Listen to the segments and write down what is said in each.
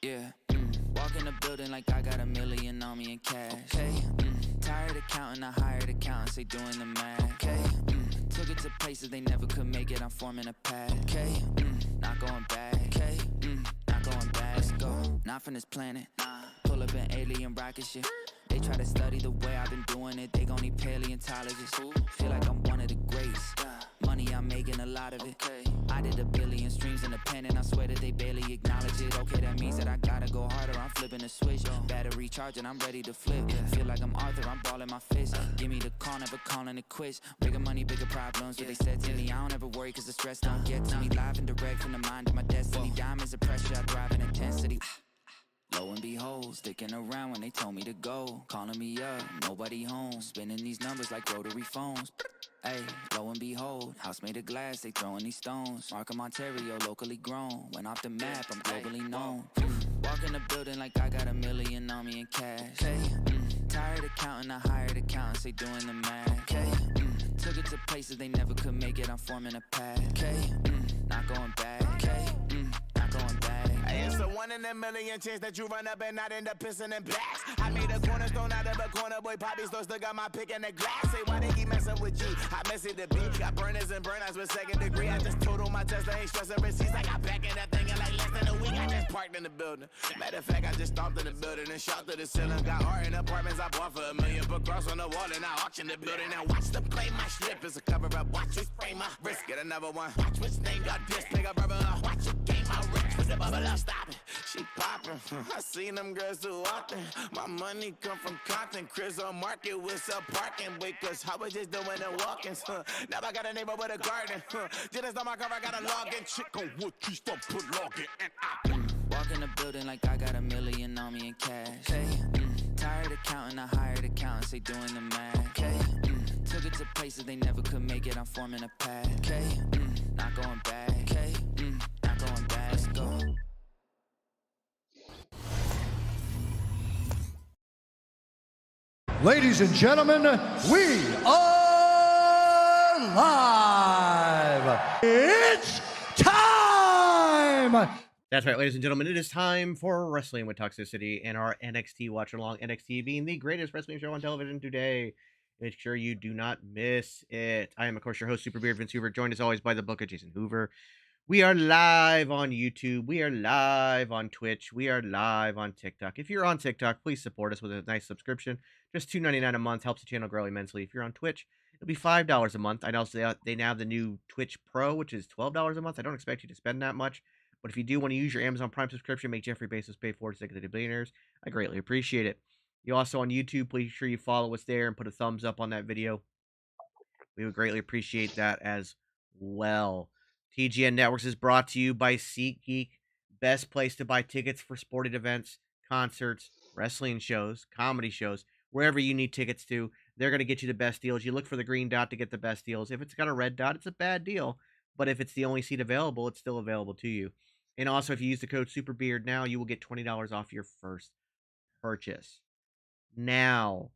Yeah. Walk in the building like I got $1 million on me in cash. Okay. Tired of counting, I hired accountants, they doing the math. Okay. Took it to places they never could make it, I'm forming a path. Okay. Not going back. Okay. Not going back. Let's go. Not from this planet. Nah. Pull up an alien rocket shit. They try to study the way I've been doing it, they gon' need paleontologists. Feel like I'm one of the greats. Money, I'm making a lot of it. I did 1 billion streams in the pen and I swear that they barely acknowledge it. Okay, that means that I gotta go harder, I'm flipping the switch. Battery charging, I'm ready to flip. Feel like I'm Arthur, I'm balling my fist. Give me the call, never calling it quits. Bigger money, bigger problems, what they said to me. I don't ever worry cause the stress don't get to me. Live and direct from the mind to my destiny. Diamonds of pressure, I thrive in intensity. Lo and behold, sticking around when they told me to go. Calling me up, nobody home. Spinning these numbers like rotary phones. Hey, lo and behold, house made of glass, they throwing these stones. Markham, Ontario, locally grown. Went off the map, I'm globally known. Walk in the building like I got $1 million on me in cash. Hey, tired of counting, I hired accountants, they doing the math. Okay, took it to places they never could make it, I'm forming a path. Okay, not going back. Okay, not going back. It's a 1 in a million chance that you run up and not end up pissing in blacks. I made a cornerstone out of a corner, boy. Poppy still got my pick in the glass. Say, why they keep messing with G? I mess it the beat. Got burners and burnouts with 2nd degree. I just totaled my Tesla, ain't stressing receipts. I got back in that thing in like less than a week. I just parked in the building. Matter of fact, I just stomped in the building and shot to the ceiling. Got art in apartments I bought for $1 million. Put cross on the wall and I auction the building. Now watch them play my slip. It's a cover up. Watch me spray my wrist. Get another one. Watch which name got this. Pick up rubber. Watch it game my wrist. With the bubble up. Stop it. She poppin', I seen them girls too often. My money come from Compton, Chris on Market with some parking. Wait, cause I was just doing the walk-ins. Now I got a neighbor with a garden. Just on my car, I got a login. Chick on wood, trees, don't put login. And I walk in the building like I got $1 million on me in cash. Hey, tired of counting, I hired accountants, they doing the math. Okay, took it to places they never could make it, I'm forming a path. Okay, not going back. Okay, not going back. Let's go. Ladies and gentlemen, we are live. It's time. That's right, ladies and gentlemen. It is time for Wrestling with Toxicity and our NXT Watchalong. NXT being the greatest wrestling show on television today. Make sure you do not miss it. I am, of course, your host, Super Beard Vince Hoover, joined as always by the Book of Jason Hoover. We are live on YouTube. We are live on Twitch. We are live on TikTok. If you're on TikTok, please support us with a nice subscription. Just $2.99 a month helps the channel grow immensely. If you're on Twitch, it'll be $5 a month. I know they now have the new Twitch Pro, which is $12 a month. I don't expect you to spend that much, but if you do want to use your Amazon Prime subscription, make Jeffrey Bezos pay for it to the billionaires. I greatly appreciate it. You also on YouTube, please sure you follow us there and put a thumbs up on that video. We would greatly appreciate that as well. TGN Networks is brought to you by SeatGeek, best place to buy tickets for sporting events, concerts, wrestling shows, comedy shows, wherever you need tickets to. They're going to get you the best deals. You look for the green dot to get the best deals. If it's got a red dot, it's a bad deal. But if it's the only seat available, it's still available to you. And also, if you use the code SUPERBEARD now, you will get $20 off your first purchase. Now,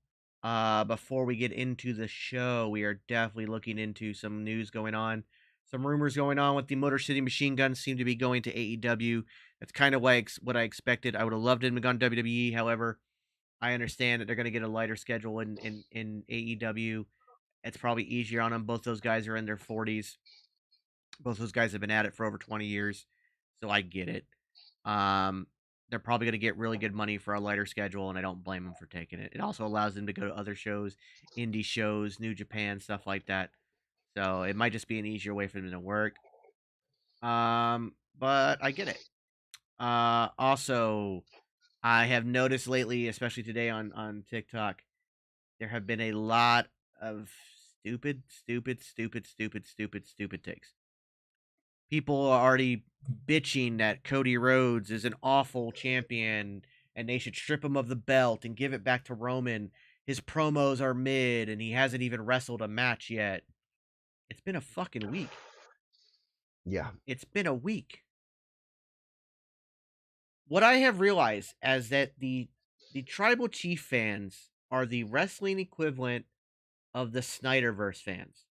before we get into the show, we are definitely looking into some news going on. Some rumors going on with the Motor City Machine Guns seem to be going to AEW. That's kind of what I expected. I would have loved it to gone WWE. However, I understand that they're going to get a lighter schedule in AEW. It's probably easier on them. Both those guys are in their 40s. Both those guys have been at it for over 20 years. So I get it. They're probably going to get really good money for a lighter schedule, and I don't blame them for taking it. It also allows them to go to other shows, indie shows, New Japan, stuff like that. So it might just be an easier way for them to work. But I get it. Also, I have noticed lately, especially today on TikTok, there have been a lot of stupid takes. People are already bitching that Cody Rhodes is an awful champion and they should strip him of the belt and give it back to Roman. His promos are mid and he hasn't even wrestled a match yet. It's been a fucking week. Yeah. It's been a week. What I have realized is that the Tribal Chief fans are the wrestling equivalent of the Snyderverse fans.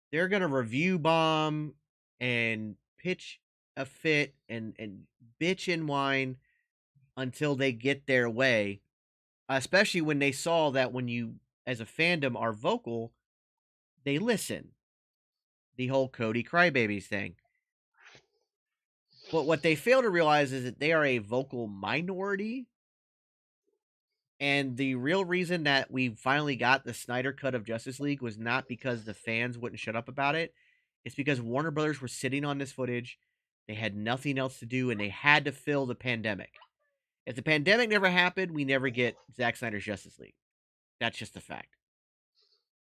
They're going to review bomb and pitch a fit and bitch and whine until they get their way, especially when they saw that when you, as a fandom, are vocal, they listen. The whole Cody Crybabies thing. But what they fail to realize is that they are a vocal minority. And the real reason that we finally got the Snyder Cut of Justice League was not because the fans wouldn't shut up about it. It's because Warner Brothers were sitting on this footage. They had nothing else to do, and they had to fill the pandemic. If the pandemic never happened, we never get Zack Snyder's Justice League. That's just a fact.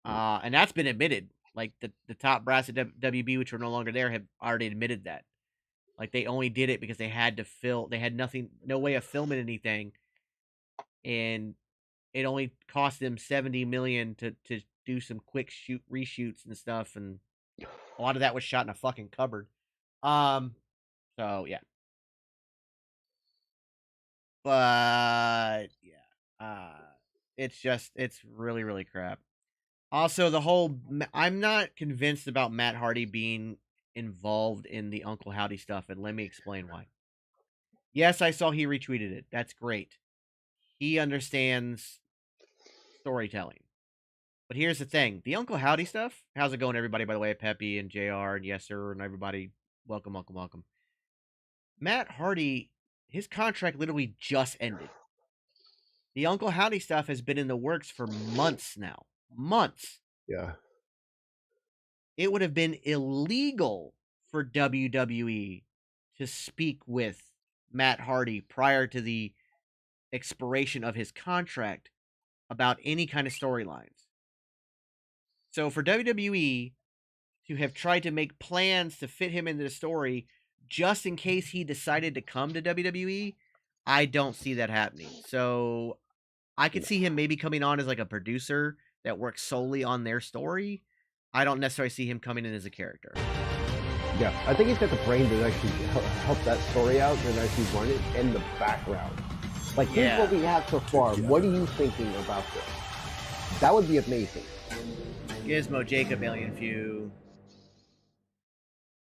And that's been admitted. Like, the top brass at WB, which are no longer there, have already admitted that. Like, they only did it because they had to fill. They had no way of filming anything. And it only cost them $70 million to do some quick reshoots and stuff, and a lot of that was shot in a fucking cupboard. So yeah, but yeah, it's really, really crap. Also, I'm not convinced about Matt Hardy being involved in the Uncle Howdy stuff, and let me explain why. Yes, I saw he retweeted it. That's great. He understands storytelling. But here's the thing. The Uncle Howdy stuff, how's it going, everybody, by the way? Peppy and JR and Yes Sir and everybody. Welcome, welcome, welcome. Matt Hardy, his contract literally just ended. The Uncle Howdy stuff has been in the works for months now. Months. Yeah. It would have been illegal for WWE to speak with Matt Hardy prior to the expiration of his contract about any kind of storylines. So for WWE to have tried to make plans to fit him into the story just in case he decided to come to WWE, I don't see that happening. So I could see him maybe coming on as like a producer that works solely on their story. I don't necessarily see him coming in as a character. Yeah, I think he's got the brain to actually help that story out and actually run it in the background. Like, here's what we have so far. What are you thinking about this? That would be amazing. Gizmo, Jacob, Alien Few.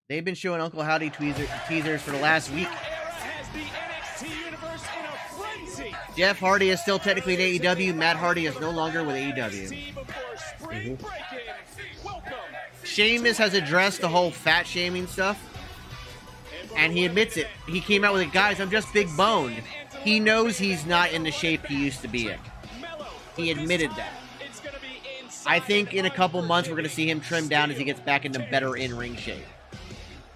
They've been showing Uncle Howdy teasers for the last week. Jeff Hardy is still technically in AEW. Matt Hardy is no longer with AEW. Mm-hmm. Sheamus has addressed the whole fat shaming stuff, and he admits it. He came out with it, guys, I'm just big boned. He knows he's not in the shape he used to be in. He admitted that. I think in a couple months we're going to see him trim down as he gets back into better in-ring shape.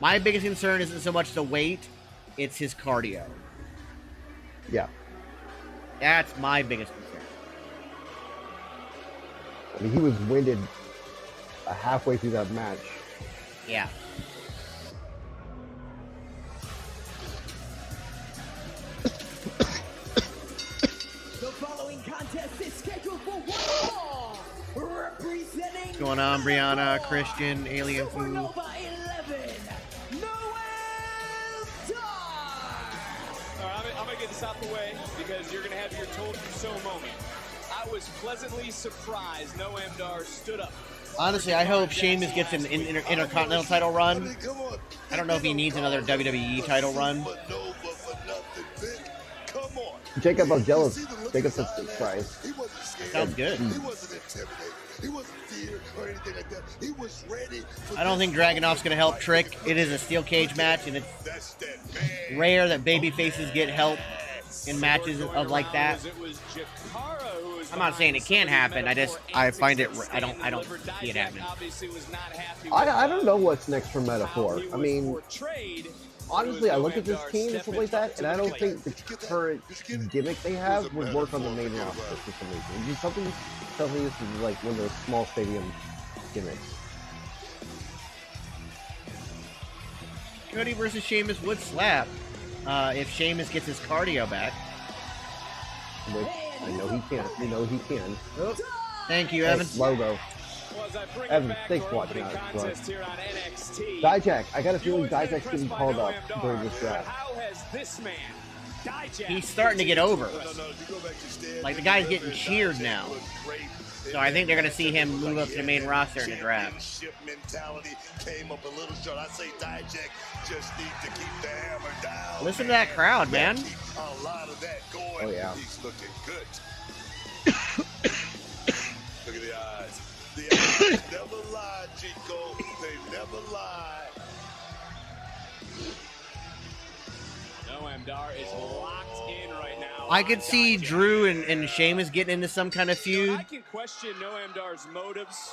My biggest concern isn't so much the weight, it's his cardio. Yeah. That's my biggest concern. I mean, he was winded halfway through that match. Yeah. The following contest is scheduled for one fall. Representing What's going on, Brianna, Christian, Alien Food? Supernova 11, I'm going to get this out the way because you're going to have your told you so moment. I was pleasantly surprised Noam Dar stood up. Honestly, I hope Sheamus gets an Intercontinental title run. I don't know if he needs another WWE title run. Jacob, I'm jealous. Jacob said surprise. Sounds good. He wasn't feared or anything like that. He was ready. I don't think Dragunov's going to help Trick. It is a steel cage match, and it's rare that baby faces get help in matches of like that. I'm not saying it can't happen. I find it. I don't see it happening. I don't know what's next for Metaphor. I mean, honestly, I look at this team and stuff like that, and I don't think the current gimmick they have would work on the main roster for some reason. It's just something this is like one of those small stadium gimmicks. Cody versus Sheamus would slap if Sheamus gets his cardio back. Which I know he can. You know he can. Oh, thank you, Evan. Logo. Evan, thanks for watching out. Dijak, I got a feeling Dijak's getting called up during this draft. How has this man he's starting to get over. Like, the guy's getting cheered now. So I think they're going to see him move up to the main roster in the draft. Mentality came up a little short. I say Dijak just needs to keep the hammer down. Listen to that crowd, man. A lot of that going. Oh, yeah. He's looking good. Look at the eyes. The eyes never lie, Chico. They never lie. Noam Dar is locked in right now. I could see Drew and Sheamus getting into some kind of feud. I can question Noam Dar's motives.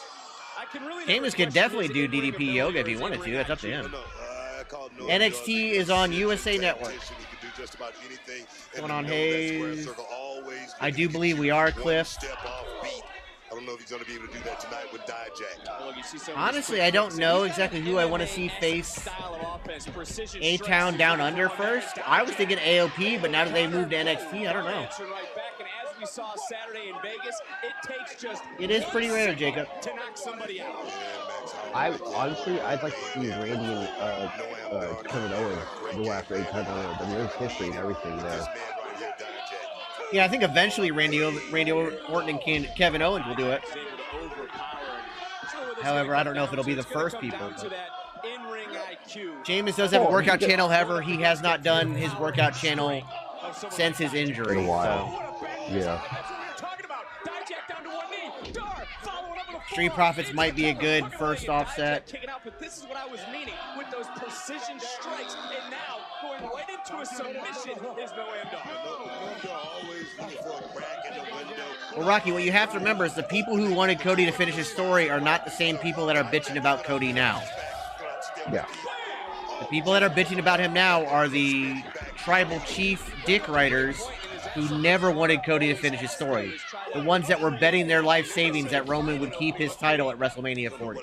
I can really Sheamus could definitely do DDP Yoga if he wanted to. That's up to him. NXT is on USA Network. What's going on, Hayes? I do believe we are, Cliff. I don't know if he's going to be able to do that tonight with Dijak. Honestly, I don't know exactly who I want to see face A-Town Down Under first. I was thinking AOP, but now that they moved to NXT, I don't know. It is pretty rare, Jacob. I'd like to see Randy and Kevin Owens go after A-Town Down Under. I mean, there's history and everything there. Yeah, I think eventually Randy Orton and Kevin Owens will do it. However, I don't know if it'll be the first people. Sheamus does have a workout channel. However, he has not done his workout channel since his injury. In a while. So. Yeah. Street Profits might be a good first offset. This is what I was meaning with those precision strikes, and now going right into a submission is Noam Dar. Well, Rocky, what you have to remember is the people who wanted Cody to finish his story are not the same people that are bitching about Cody now. Yeah. The people that are bitching about him now are the tribal chief dick writers who never wanted Cody to finish his story. The ones that were betting their life savings that Roman would keep his title at WrestleMania 40.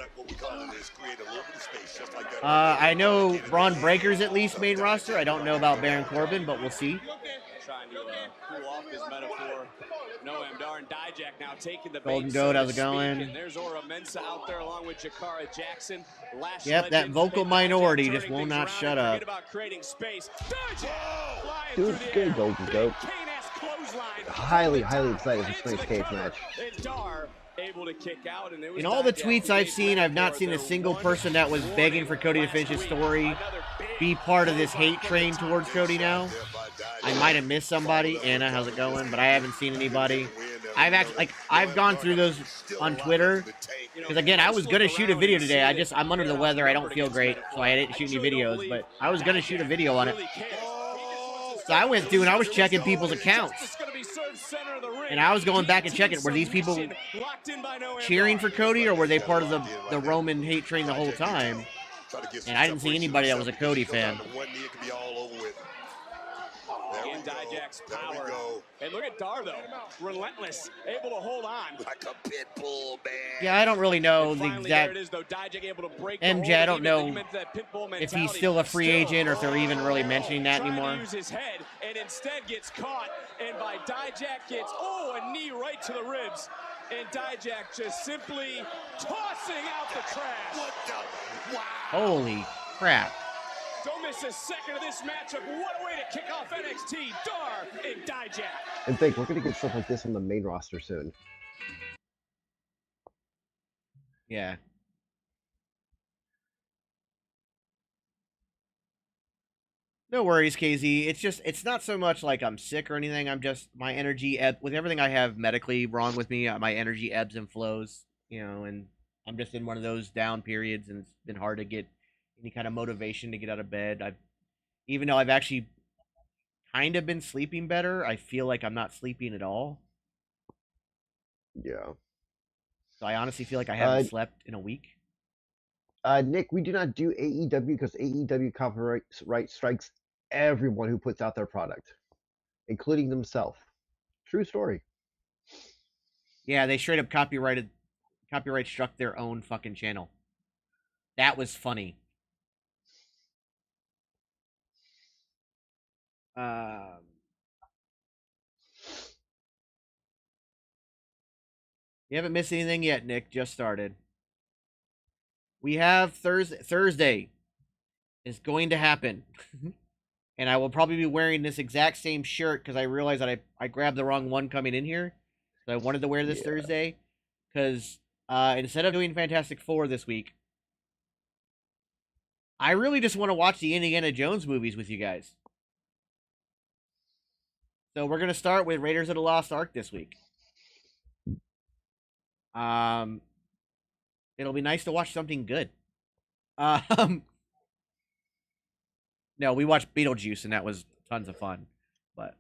I know Braun Breaker's at least main roster. I don't know about Baron Corbin, but we'll see. Trying to cool off his metaphor. Noam Dar and Dijak now taking the Golden Goat, how's it going? And there's Ora Mensa out there along with Jakara Jackson. Yep, that vocal minority just will not shut up. Dude, it's good, Golden Goat. Highly excited for tonight's cage match. In all the tweets I've seen, I've not seen a single person that was begging for Cody to finish his story be part of this hate train towards Cody now. I might have missed somebody. Anna, how's it going? But I haven't seen anybody. I've gone through those on Twitter. Because again, I was gonna shoot a video today. I'm under the weather. I don't feel great, so I didn't shoot any videos. But I was gonna shoot a video on it. So I went through and I was checking people's accounts. And I was going back and checking, were these people cheering for Cody or were they part of the Roman hate train the whole time? And I didn't see anybody that was a Cody fan. Dijak's power. And look at Dar, though. Relentless. Able to hold on. Like a pit bull, man. Yeah, I don't really know the exact... MJ, I don't know if he's still a free agent or if they're even really mentioning that anymore. Use his head and instead gets caught. And by Dijak gets, a knee right to the ribs. And Dijak just simply tossing out the trash. What the? Wow. Holy crap. Don't miss a second of this matchup. What a way to kick off NXT. Dar and Dijak. And think we're gonna get stuff like this on the main roster soon. Yeah. No worries, KZ. It's not so much like I'm sick or anything. I'm just, my energy, with everything I have medically wrong with me, my energy ebbs and flows, and I'm just in one of those down periods, and it's been hard to get any kind of motivation to get out of bed. Even though I've actually kind of been sleeping better, I feel like I'm not sleeping at all. Yeah. So I honestly feel like I haven't slept in a week. Nick, we do not do AEW because AEW copyright strikes everyone who puts out their product, including themselves. True story. Yeah, they straight up copyright struck their own fucking channel. That was funny. You haven't missed anything yet, Nick. Just started. We have Thursday is going to happen. And I will probably be wearing this exact same shirt because I realized that I grabbed the wrong one coming in here. So I wanted to wear this Thursday because instead of doing Fantastic Four this week, I really just want to watch the Indiana Jones movies with you guys. So we're going to start with Raiders of the Lost Ark this week. It'll be nice to watch something good. No, we watched Beetlejuice and that was tons of fun. But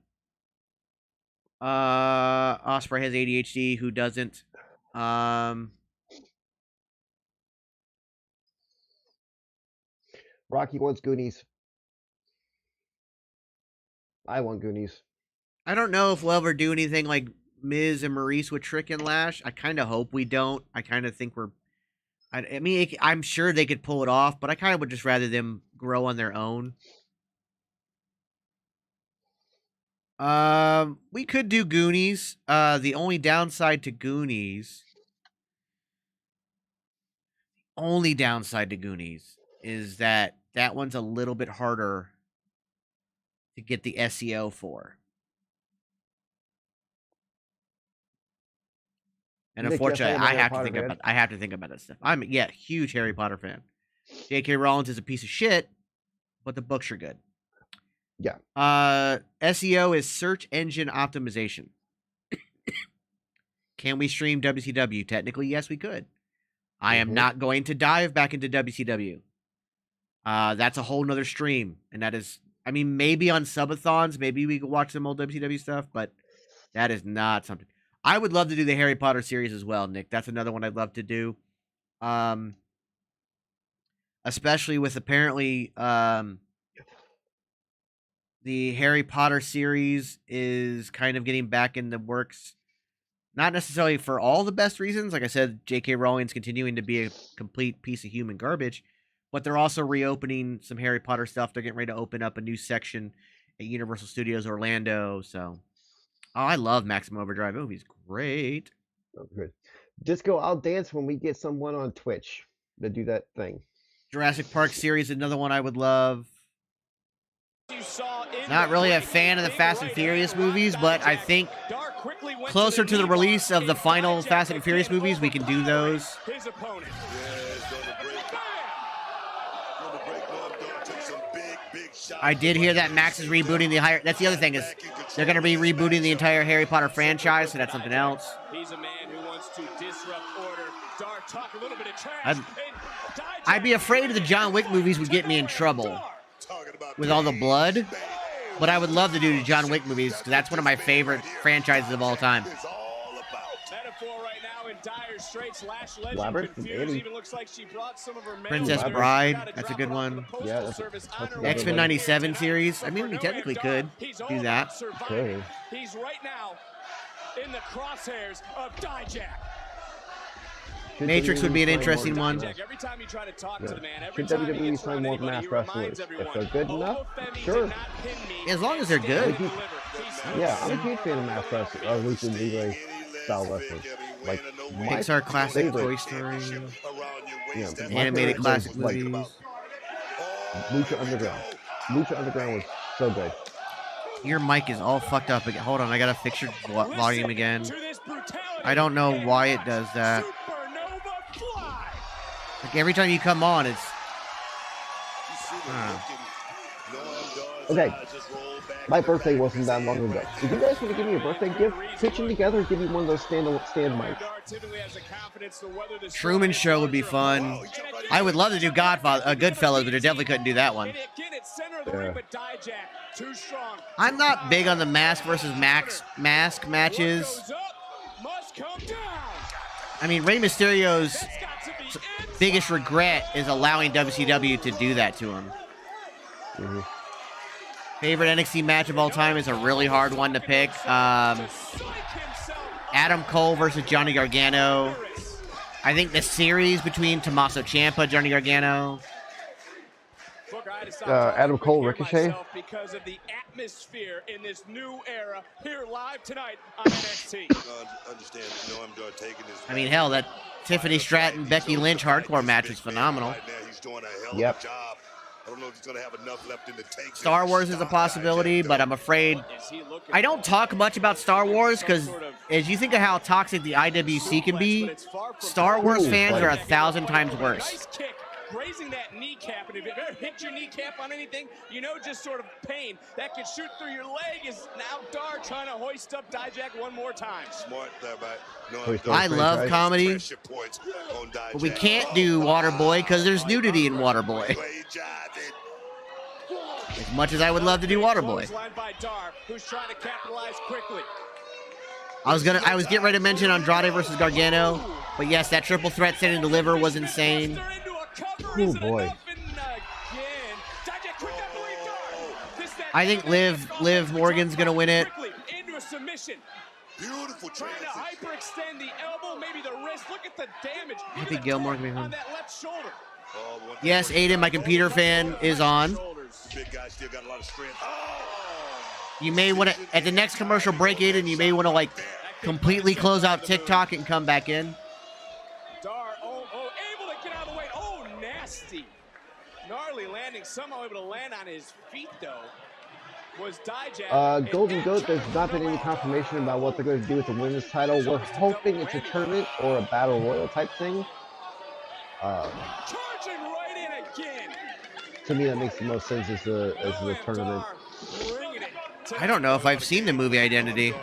Osprey has ADHD, who doesn't? Rocky wants Goonies. I want Goonies. I don't know if we'll ever do anything like Miz and Maurice with Trick and Lash. I kind of hope we don't. I kind of think we're... I mean, I'm sure they could pull it off, but I kind of would just rather them grow on their own. We could do Goonies. The only downside to Goonies... is that one's a little bit harder to get the SEO for. And Nick, unfortunately, yes, I have to think about that stuff. I'm huge Harry Potter fan. J.K. Rowling is a piece of shit, but the books are good. Yeah. SEO is search engine optimization. Can we stream WCW? Technically, yes, we could. I am not going to dive back into WCW. That's a whole nother stream, and that is, I mean, maybe on subathons, maybe we could watch some old WCW stuff, but that is not something. I would love to do the Harry Potter series as well, Nick. That's another one I'd love to do. Especially with apparently the Harry Potter series is kind of getting back in the works. Not necessarily for all the best reasons. Like I said, J.K. Rowling's continuing to be a complete piece of human garbage. But they're also reopening some Harry Potter stuff. They're getting ready to open up a new section at Universal Studios Orlando. So, I love Maximum Overdrive. The movie's great. Oh, good. Disco, I'll dance when we get someone on Twitch to do that thing. Jurassic Park series, another one I would love. Not really a fan of the Fast and Furious movies, but I think closer to the release of the final Fast and Furious movies, we can do those. I did hear that Max is rebooting the higher. That's the other thing, is they're going to be rebooting the entire Harry Potter franchise, so that's something else. He's a man who wants to disrupt order. Dark talk a little bit of trash. I'd be afraid of the John Wick movies would get me in trouble with all the blood, but I would love to do the John Wick movies because that's one of my favorite franchises of all time. Princess Bride, that's a good one. Yeah, that's X-Men 97 series. I mean, we technically could do that. Okay. He's right now in the crosshairs of Dijak. Matrix would be an interesting one. Every time you try to talk to the man, Should WWE sign more mass wrestlers? If they're good enough, sure. As long as they're good. Yeah, I'm a huge fan of mass wrestling, or Lucha Libre style wrestling. Like Pixar classic Toy Story, animated classic movies. Lucha Underground. Lucha Underground was so good. Your mic is all fucked up again. Hold on, I gotta fix your volume again. I don't know why it does that. Like every time you come on, it's... Okay. My birthday wasn't that long ago. If you guys want to give me a birthday gift, pitch them together and give me one of those stand mics. Truman Show would be fun. I would love to do Goodfellas, but I definitely couldn't do that one. Yeah. I'm not big on the mask versus mask matches. I mean, Rey Mysterio's biggest regret is allowing WCW to do that to him. Mm-hmm. Favorite NXT match of all time is a really hard one to pick. Adam Cole versus Johnny Gargano. I think the series between Tommaso Ciampa, Johnny Gargano. Adam Cole, Ricochet. Because of the atmosphere in this new era here live tonight on NXT. I mean, hell, that Tiffany Stratton, Becky Lynch hardcore match was phenomenal. Yep. I don't know if he's going to have enough left in the tank. Star Wars is a possibility, but I'm afraid I don't talk much about Star Wars because as you think of how toxic the IWC can be, Star Wars fans are 1,000 times worse. Nice kick, grazing that kneecap, and if it ever hit your kneecap on anything, you know, just sort of pain that can shoot through your leg. Is now Dar trying to hoist up Dijak one more time. Smart there, right? I love comedy, but we can't do Waterboy because there's nudity in Waterboy. As much as I would love to do Waterboy. I was getting ready to mention Andrade versus Gargano, but yes, that triple threat Stand and Deliver was insane. Oh boy. I think Liv Morgan's gonna win it. Beautiful trying to hyperextend the elbow, maybe the wrist. Look at the damage. Happy Gilmore can be on that left shoulder. Yes, Aiden, my computer fan is on. Big guy still got a lot of strength. You may want to, at the next commercial break, Aiden, you may want to like completely close out TikTok and come back in. Dar, able to get out of the way. Oh, nasty. Gnarly landing, somehow able to land on his feet, though. Was Dijak. Golden Goat, there's not been any confirmation about what they're going to do with the women's title. We're hoping it's a tournament or a battle royal type thing. Charging right in again. To me, that makes the most sense as the tournament. I don't know if I've seen the movie Identity.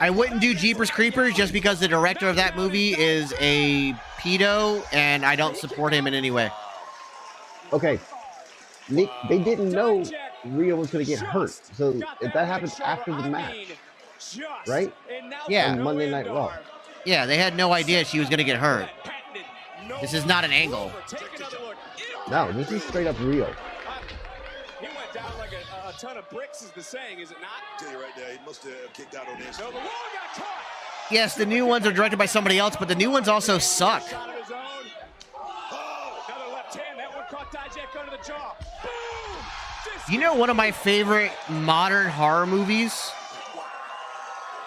I wouldn't do Jeepers Creepers just because the director of that movie is a pedo, and I don't support him in any way. Okay, Nick, they didn't know Rhea was going to get hurt, so if that happens after the match, right? Yeah. On Monday Night Raw. Yeah, they had no idea she was going to get hurt. This is not an angle. No, this is straight up real. He went down like a ton of bricks, is the saying, is it not? Tell you right there, he must have kicked out on this. No, the wall got caught. Yes, the new ones are directed by somebody else, but the new ones also suck. You know, one of my favorite modern horror movies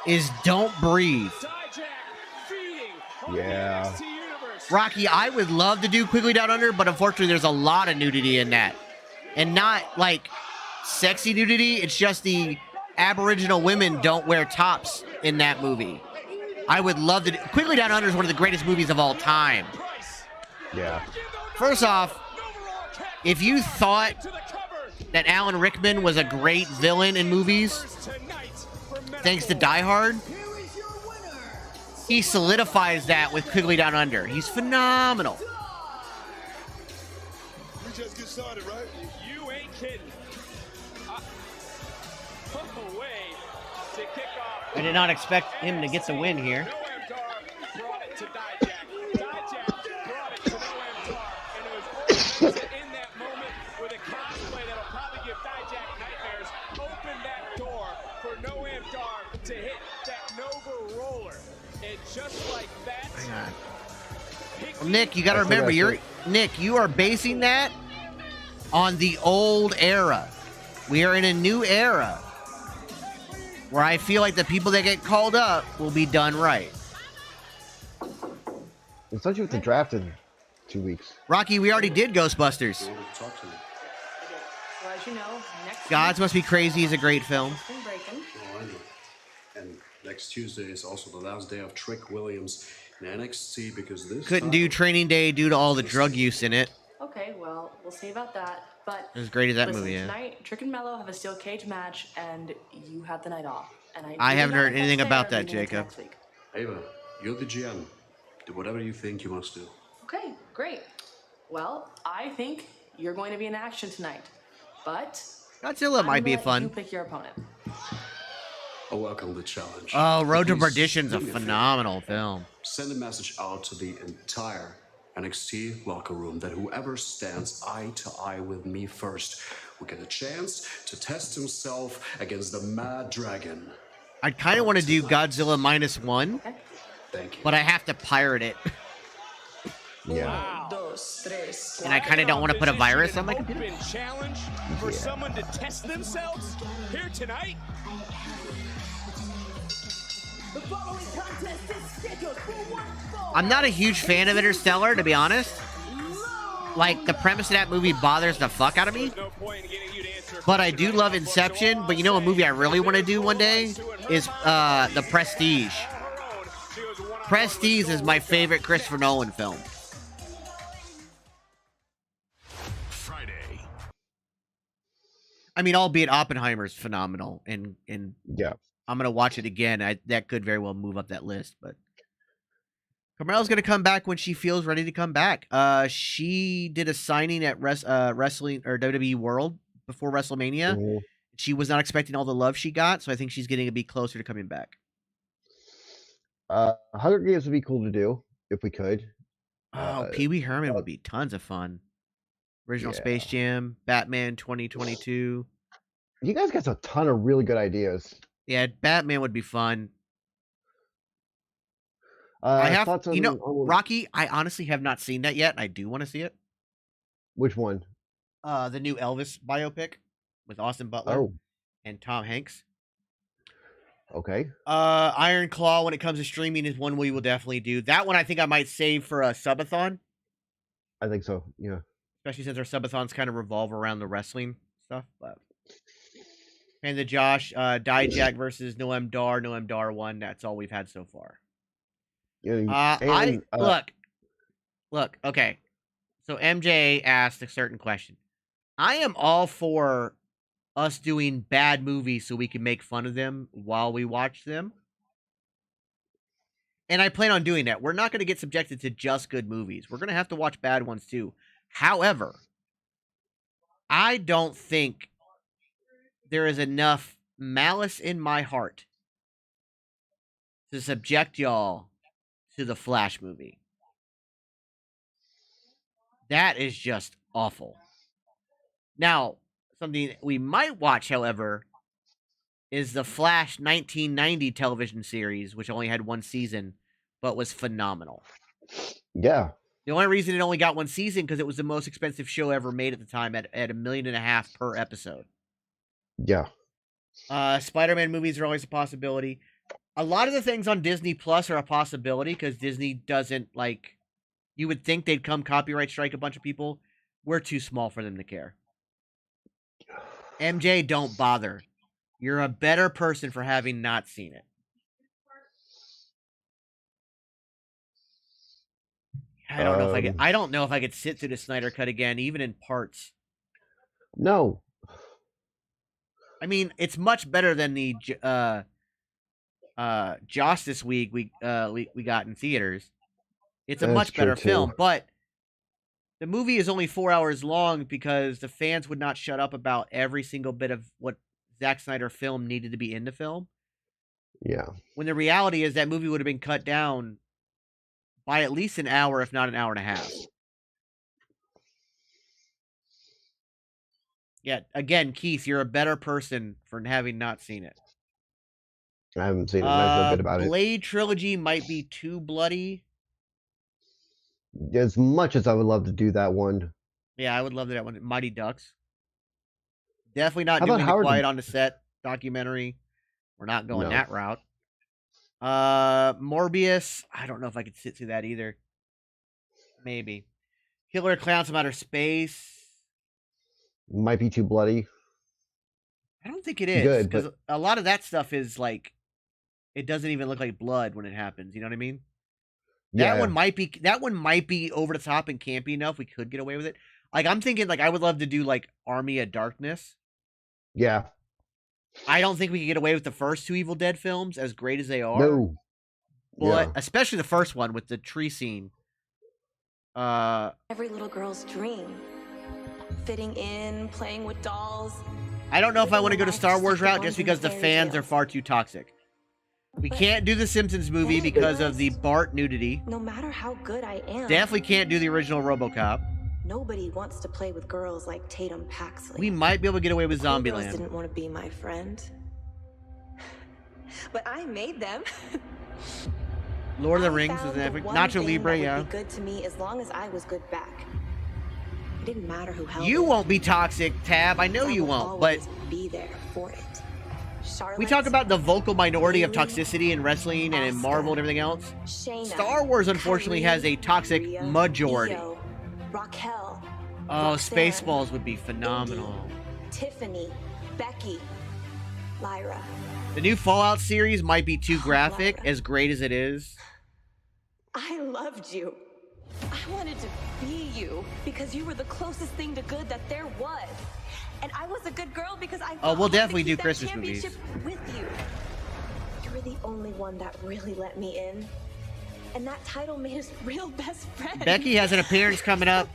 is Don't Breathe. Yeah. Rocky, I would love to do Quickly Down Under, but unfortunately there's a lot of nudity in that. And not, like, sexy nudity. It's just the Aboriginal women don't wear tops in that movie. I would love to... Quickly Down Under is one of the greatest movies of all time. Yeah. First off, if you thought that Alan Rickman was a great villain in movies, thanks to Die Hard, he solidifies that with Quickly Down Under. He's phenomenal. We just get started, right? You ain't kidding. Way to kick off. I did not expect him to get the win here. Brought it to Dijak. Dijak brought it to Noam Dar, and it was in that moment with a cosplay that'll probably give Dijak nightmares. Open that door for Noam Dar to hit that Nova roller. And just like that. Hang on. Well, Nick, you got to remember, you are basing that on the old era. We are in a new era where I feel like the people that get called up will be done right. It's not you have to draft in 2 weeks. Rocky, we already did Ghostbusters. Well, as you know, Gods Must Be Crazy is a great film. I know. And next Tuesday is also the last day of Trick Williams in NXT because this Couldn't do Training Day due to all the drug use in it. Okay, well, we'll see about that. But as great as that listen, movie is. Tonight, Trick and Mello have a steel cage match, and you have the night off. And I haven't heard anything about that, Jacob. Ava, you're the GM. Do whatever you think you must do. Okay, great. Well, I think you're going to be in action tonight. But Godzilla might be fun. You pick your opponent. I welcome the challenge. Oh, Road to Please Perdition's a do me favor. phenomenal film. Send a message out to the entire NXT locker room that whoever stands eye to eye with me first will get a chance to test himself against the Mad Dragon. I kind of want to do Godzilla -1, Okay. Thank you. but I have to pirate it. Yeah. And I kind of don't want to put a virus on my computer. Open challenge for someone to test themselves here tonight. The following contest is scheduled for one fall. I'm not a huge fan of Interstellar, to be honest. Like, the premise of that movie bothers the fuck out of me. But I do love Inception. But you know a movie I really want to do one day is The Prestige. Prestige is my favorite Christopher Nolan film. Friday. I mean, albeit Oppenheimer's phenomenal, and Yeah. I'm gonna watch it again. That could very well move up that list, but Carmelo's gonna come back when she feels ready to come back. She did a signing at wrestling or WWE World before WrestleMania. Mhm. She was not expecting all the love she got, so I think she's getting to be closer to coming back. Hunger Games would be cool to do if we could. Oh, Pee Wee Herman would be tons of fun. Original Space Jam, Batman 2022. You guys got a ton of really good ideas. Yeah, Batman would be fun. I have, thoughts on, you know, on Rocky. I honestly have not seen that yet. I do want to see it. which one? The new Elvis biopic with Austin Butler Oh, and Tom Hanks. okay. Iron Claw, when it comes to streaming, is one we will definitely do. That one I think I might save for a subathon, I think so. Yeah. especially since our subathons kind of revolve around the wrestling stuff. But and the Josh Dijak versus Noam Dar 1. That's all we've had so far. And, Look. Okay, so MJ asked a certain question. I am all for us doing bad movies so we can make fun of them while we watch them. And I plan on doing that. We're not going to get subjected to just good movies. We're going to have to watch bad ones too. However, I don't think there is enough malice in my heart to subject y'all to the Flash movie. That is just awful. Now, something we might watch, however, is the Flash 1990 television series, which only had one season, but was phenomenal. yeah. The only reason it only got one season because it was the most expensive show ever made at the time at $1.5 million per episode. Yeah. Spider-Man movies are always a possibility. A lot of the things on Disney Plus are a possibility because Disney doesn't like. You would think they'd come copyright strike a bunch of people. We're too small for them to care. MJ, don't bother. You're a better person for having not seen it. I don't know if I could. I don't know if I could sit through the Snyder Cut again, even in parts. No. I mean, it's much better than the Justice Week we got in theaters. It's a That's much better true, film, too. but the movie is only 4 hours long because the fans would not shut up about every single bit of what Zack Snyder film needed to be in the film. Yeah. When the reality is that movie would have been cut down by at least an hour, if not an hour and a half. Yeah, again, Keith, you're a better person for having not seen it. I haven't seen it. I feel good about it. Blade Trilogy might be too bloody. As much as I would love to do that one. Yeah, I would love that one. Mighty Ducks. Definitely not How about doing the Howard Quiet the- on the Set documentary. We're not going No. that route. Morbius. I don't know if I could sit through that either. Maybe. Killer Clowns from Outer Space. Might be too bloody. I don't think it is. Good, Because but- a lot of that stuff is like, it doesn't even look like blood when it happens. You know what I mean? Yeah. That one might be over the top and campy enough. We could get away with it. Like, I'm thinking, like, I would love to do, like, Army of Darkness. Yeah. I don't think we could get away with the first two Evil Dead films, as great as they are. No. But Yeah. especially the first one with the tree scene. Every little girl's dream. Fitting in, playing with dolls. I don't know if I want to go to Life Star just Wars like the route just ones in because the the fairy fans are tales. far too toxic. We But can't do the Simpsons movie then because of the realize- Bart nudity. No matter how good I am, Definitely can't do the original RoboCop. nobody wants to play with girls like Tatum Paxley. We might be able to get away with Cool girls Zombieland. didn't want to be my friend. But I made them. Lord of the I Rings is found an the epic. one Nacho thing Libre, that yeah. would be good to me as long as I was good back. It didn't matter who held You it. won't be toxic, Tab. I know I you will won't, but always be there for it. Charlotte, We talk about the vocal minority of toxicity in wrestling and in Marvel and everything else. Shayna, Star Wars, unfortunately, has a toxic Rhea, majority. Io, Raquel, Oh, Roxanne, Spaceballs would be phenomenal. Indy, Tiffany, Becky, Lyra. The new Fallout series might be too graphic, Lyra. as great as it is. I loved you. I wanted to be you because you were the closest thing to good that there was. And I was a good girl because I Oh, we'll wanted to definitely keep do that Christmas movies. championship with you. You were the only one that really let me in. And that title made us real best friends. Becky has an appearance coming up,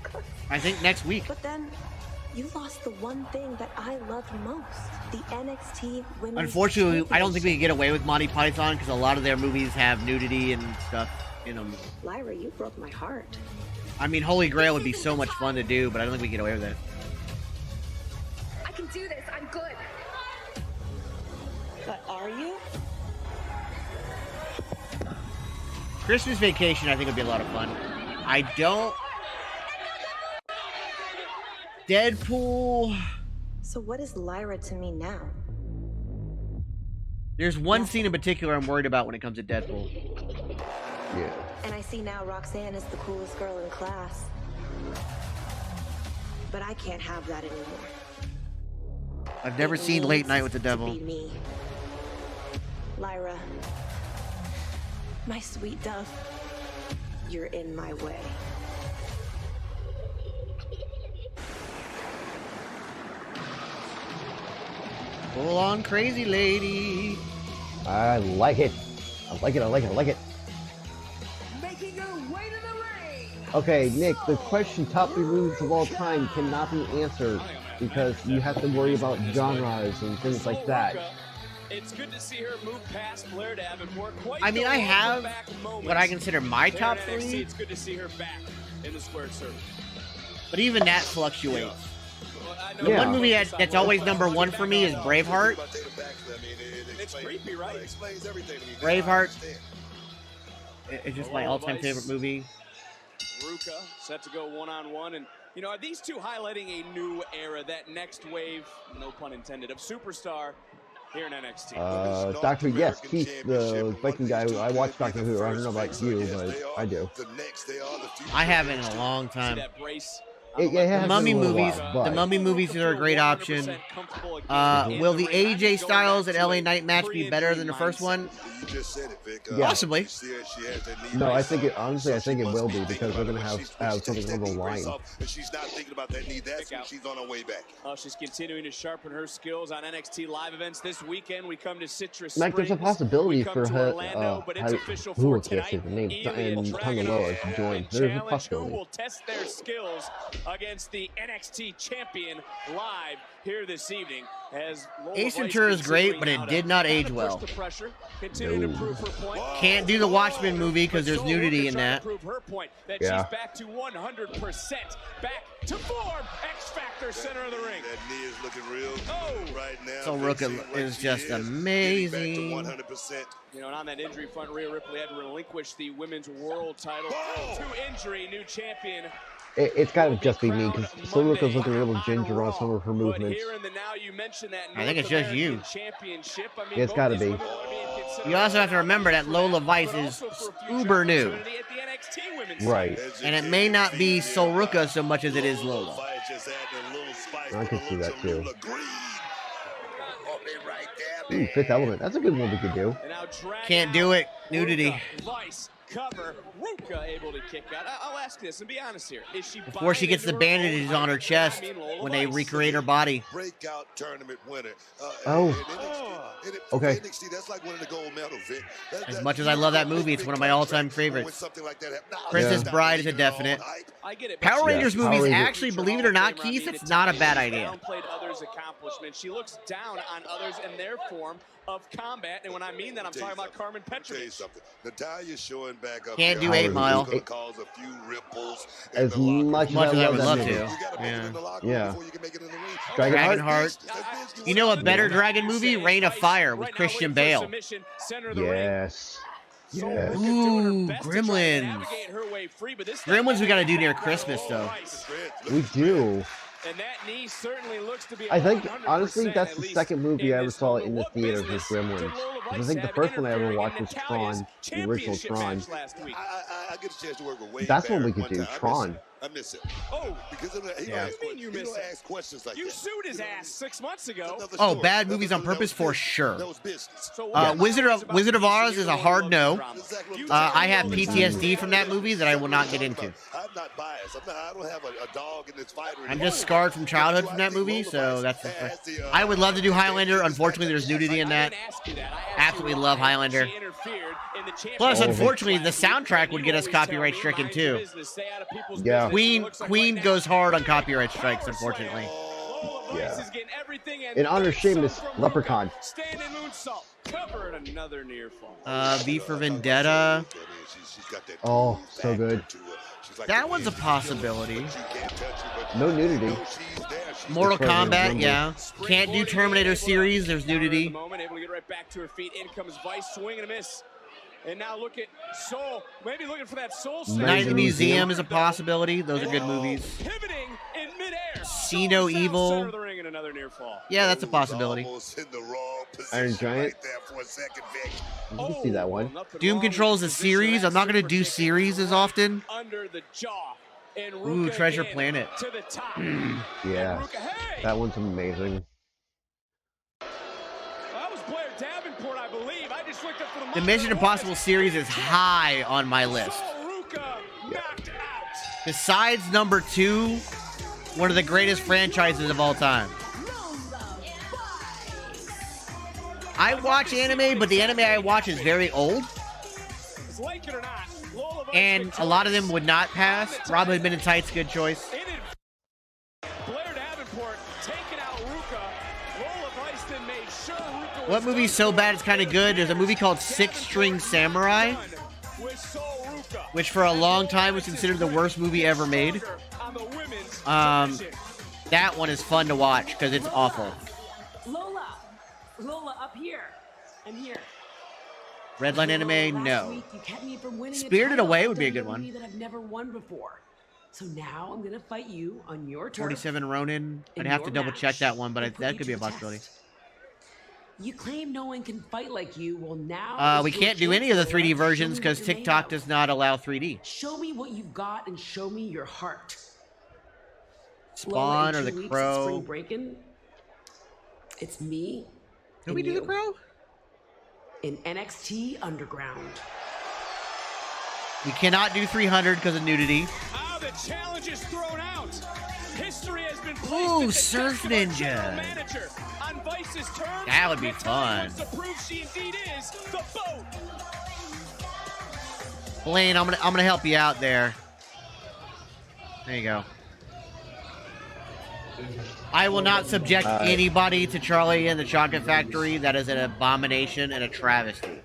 I think, next week. But then you lost the one thing that I loved most, the NXT Women's Unfortunately, I don't think we can Championship. get away with Monty Python because a lot of their movies have nudity and stuff in them. Lyra, you broke my heart. I mean, Holy Grail would be so much fun to do, but I don't think we can get away with it. I can do this. I'm good. But are you? Christmas Vacation, I think, would be a lot of fun. I don't... Deadpool... So what is Lyra to me now? There's one scene in particular I'm worried about when it comes to Deadpool. Yeah. And I see now Roxanne is the coolest girl in class. But I can't have that anymore. I've never It seen Late needs Night with the to Devil. be me. Lyra, my sweet dove, you're in my way. Full on crazy lady. I like it. I like it. I like it. I like it. Making her way to the ring. Okay, Nick, the question top 3 movies of all time cannot be answered because you have to worry about genres and things like that. It's good to see her move past Blair Davenport. I mean, I have what I consider my top Here at NXT, 3, It's good to see her back in the squared circle. but even that fluctuates. Well, I know The Yeah. one movie that's always number 1 for me is Braveheart. It's creepy, right? Braveheart. It's just my all-time favorite movie. Ruka set to go one-on-one, and you know, are these two highlighting a new era, that next wave, no pun intended, of superstar here in NXT? Doctor, yes, Keith, the Viking guy. I watch Doctor Who. I don't know about you, but I do. I haven't in a long See time. that brace? It has The been Mummy a little movies, while, the but- Mummy movies are a great option. Will the AJ Styles and LA Knight match be better than the first one? Yeah. Possibly. No, I think it. Honestly, I think it will be because they're gonna have something on the line. She's not thinking about that knee. That's when she's on her way back. She's continuing to sharpen her skills on NXT live events this weekend. We come to Citrus Mike, there's a Springs. possibility We come for to her. Orlando, but it's official Who for can't say tonight. the name? Ilya And Tangaloa to join. There's a challenge who possibility. will test their skills against the NXT champion live here this evening. As Lola Ace Rice Ventura is great, continuing but it now did to not kinda age push well. the pressure, continuing to prove her point. Can't do the Watchmen movie because there's But nudity Soul in Worker trying that. to prove her point that Yeah. she's back to 100%, back to form. X Factor center of the ring. That knee is looking real Oh. good right now. So Big Ruka Z, right is she just Getting amazing. back to 100%. You know, and on that injury front, Rhea Ripley had to relinquish the women's world title Whoa. to injury. New champion. It's gotta just be me because Saluka's looking a little ginger on some of her But movements. here in the now, you mentioned that I think North it's just you. American Championship. I mean, It's both gotta these be. women wanna be in consideration You also have to remember that Lola Vice but is also for future uber new. opportunity at the NXT women's Right. And it may not be Sol Ruka so much as it is Lola. Just adding a little spice I with can a see little that too. Cholula green. Oh, they right there, Ooh, man. Fifth Element. That's a good one we could do. And now drag Can't out do it. Nudity. Ruka, Vice, cover. Ruka able to kick out. I'll ask this and be honest here. Is she Before she buying gets the into her own bandages on her hype? chest I mean, Lola when they Vice. recreate her body. Breakout tournament winner. Oh. and NXT, and Okay. NXT, that's like winning the gold medal, Vic. As much as I love that movie, it's one of my all-time favorites. Princess Yeah. Bride is a definite. I get it. but Power she- Rangers Power movies, Rangers. actually, believe it or not, Keith, it's not a bad idea. Downplayed others' accomplishments. She looks down on others in their form of combat, and when I mean that, I'm talking about Carmen Tell you Petrovich. something. Natalia's showing back up. Can't there. do 8 Mile. It's gonna cause a few ripples in As the locker room. much Much as I would that love movie. to. You gotta make it in the locker room Yeah. before you can make it in the ring. Dragonheart. You know a better dragon movie? Reign of Fire with Christian Bale. Yes. Yes. Ooh, Gremlins. Gremlins we gotta do near Christmas, though. We do. And that knee certainly looks to be I think, honestly, that's the second movie I ever saw in the What theaters was business Gremlins. did Lola I Vice think the have first one I ever interfering watched in was Natalia's Tron, the original championship Tron. match last week? I get a chance to work with Wade That's what we Barrett could one do, time. Tron. I miss it. Oh, Because he don't Yeah. ask questions like you that. sued his ass 6 months ago. Another Oh, story. bad That movies was- on that was purpose for business. sure. That was business. So Wizard of Oz is a hard no. Exactly what I'm I have saying. PTSD from that movie that I will not get into. I'm not biased. I don't have a dog in this fight. I'm just scarred from childhood from that movie, so that's. I would love to do Highlander. Unfortunately, there's nudity in that. Absolutely love Highlander. Plus, unfortunately, the soundtrack would get us copyright stricken too. Yeah. Queen goes hard on copyright strikes, unfortunately. Yeah. In honor of Sheamus, Leprechaun. Standing moonsault. Covered another near fall. V for Vendetta. Oh, so good. That one's a possibility. No nudity. Mortal It's probably Kombat, Rumble. yeah. Can't do Terminator series. There's nudity. Moment, able to get right back to her feet. In comes Vice, swing and a miss. And now look at Soul. Maybe looking for that Soul surge. Night in the Museum is a possibility. Those are good movies. Pivoting in midair. See No Evil. Center of the ring and another near fall. Yeah, that's a possibility. Almost in the wrong position Iron Giant. right there for a second, Vic. You can see that one. Doom Control is a series. I'm not going to do series as often. Under the jaw. And Ooh, Ruka Treasure again Planet. To the top. Yeah. Ruka, hey! That one's amazing. That was Blair Davenport, I believe. I just looked up for The Mission Impossible series is high on my list. Ruka knocked out. Besides number 2, one of the greatest franchises of all time. I watch anime, but the anime I watch is very old. Like it or not, Lola Vice And a lot of them would not pass. Robin Hood Men in Tights, good choice. Blair Davenport taking out Ruka. Lola Vice then made sure Ruka What movie's so bad it's kind of good? There's a movie called Six String Samurai, with Soul Ruka. which for a long time was considered the worst movie ever made. On the women's division. That one is fun to watch because it's awful. Lola, up here. I'm here. Redline Anime, Last no. week you kept me from winning a Spirited title Away in would be a good one. WWE that I've never won before. So now I'm gonna fight you on your turf. 47 Ronin. I'd in have to your double check match that one, but and put that you could to be a the possibility. test. You claim no one can fight like you. Well, now We is your can't do chance, any of the Lola. 3D Show versions me because what you're made TikTok of. does not allow 3D. Show me what you've got and show me your heart. Spawn Lola, or in the 2 weeks, Crow. Spring breaking. It's me. Did we do the you Crow? in NXT Underground. We cannot do 300 because of nudity. Ah, the challenge is thrown out. History has been placed Ooh, at the Surf desk of our Ninja. general manager. On Vice's terms, That would be Natalia fun. wants to prove she indeed is the boat. Blaine, I'm gonna help you out there. There you go. I will not subject anybody to Charlie and the Chocolate Factory. That is an abomination and a travesty.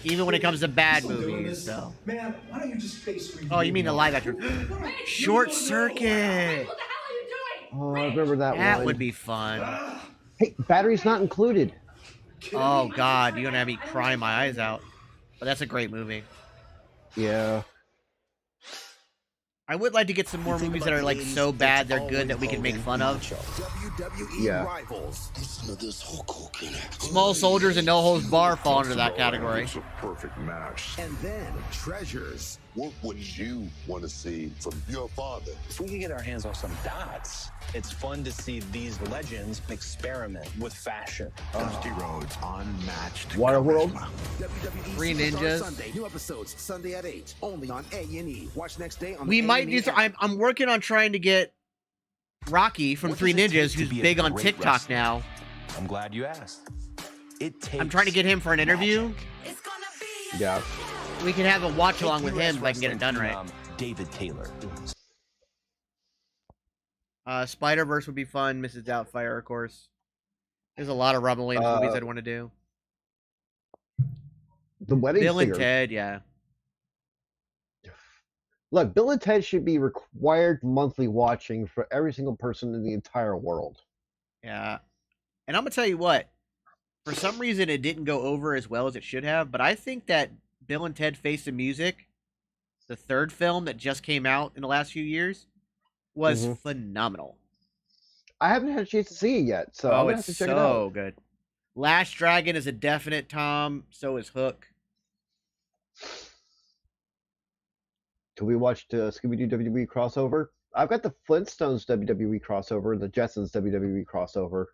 Even when it comes to bad movies. So. Man, why don't you just face Oh, you mean the live action? Short Circuit. Oh, I remember that one. That would be fun. Hey, battery's not included. Oh God, you're gonna have me crying my eyes out. But that's a great movie. Yeah. I would like to get some more movies that are like so bad they're good that we can make fun of. WWE Yeah. Rivals. Listen to this Hulk Hogan. Small Soldiers and No Holds Bar fall into that category. It's a perfect match. And then Treasures. What would you want to see from your father? If we can get our hands on some dots, it's fun to see these legends experiment with fashion. Dusty Rhodes Unmatched. Waterworld. WWE Three Superstar Ninjas. Sunday. New episodes Sunday at 8. Only on A&E. Watch next day on We the might A&E do. app. I'm working on trying to get Rocky from Three Ninjas, who's big on TikTok now. I'm glad you asked. It takes I'm trying to get him for an interview. Yeah. We can have a watch along with him if I can get it done right. David Taylor. Spider-Verse would be fun. Mrs. Doubtfire, of course. There's a lot of Robin Williams movies I'd want to do. The Wedding Bill Singer. and Ted, yeah. Look, Bill and Ted should be required monthly watching for every single person in the entire world. Yeah. And I'm going to tell you what. For some reason, it didn't go over as well as it should have, but I think that Bill and Ted Face the Music, the third film that just came out in the last few years, was phenomenal. I haven't had a chance to see it yet, so I'm gonna have to check it out. So good. Last Dragon is a definite Tom. So is Hook. Can we watch the Scooby-Doo WWE crossover? I've got the Flintstones WWE crossover and the Jetsons WWE crossover.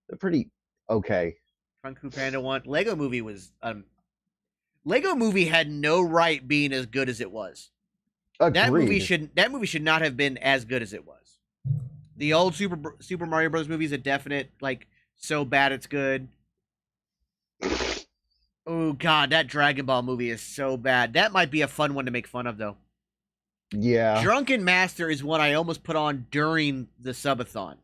They're pretty okay. Kung Fu Panda 1. Lego Movie was... Lego Movie had no right being as good as it was. Agreed. That movie should not have been as good as it was. The old Super Mario Bros. Movie is a definite, like, so bad it's good. Oh, God, that Dragon Ball movie is so bad. That might be a fun one to make fun of, though. Yeah. Drunken Master is one I almost put on during the subathon.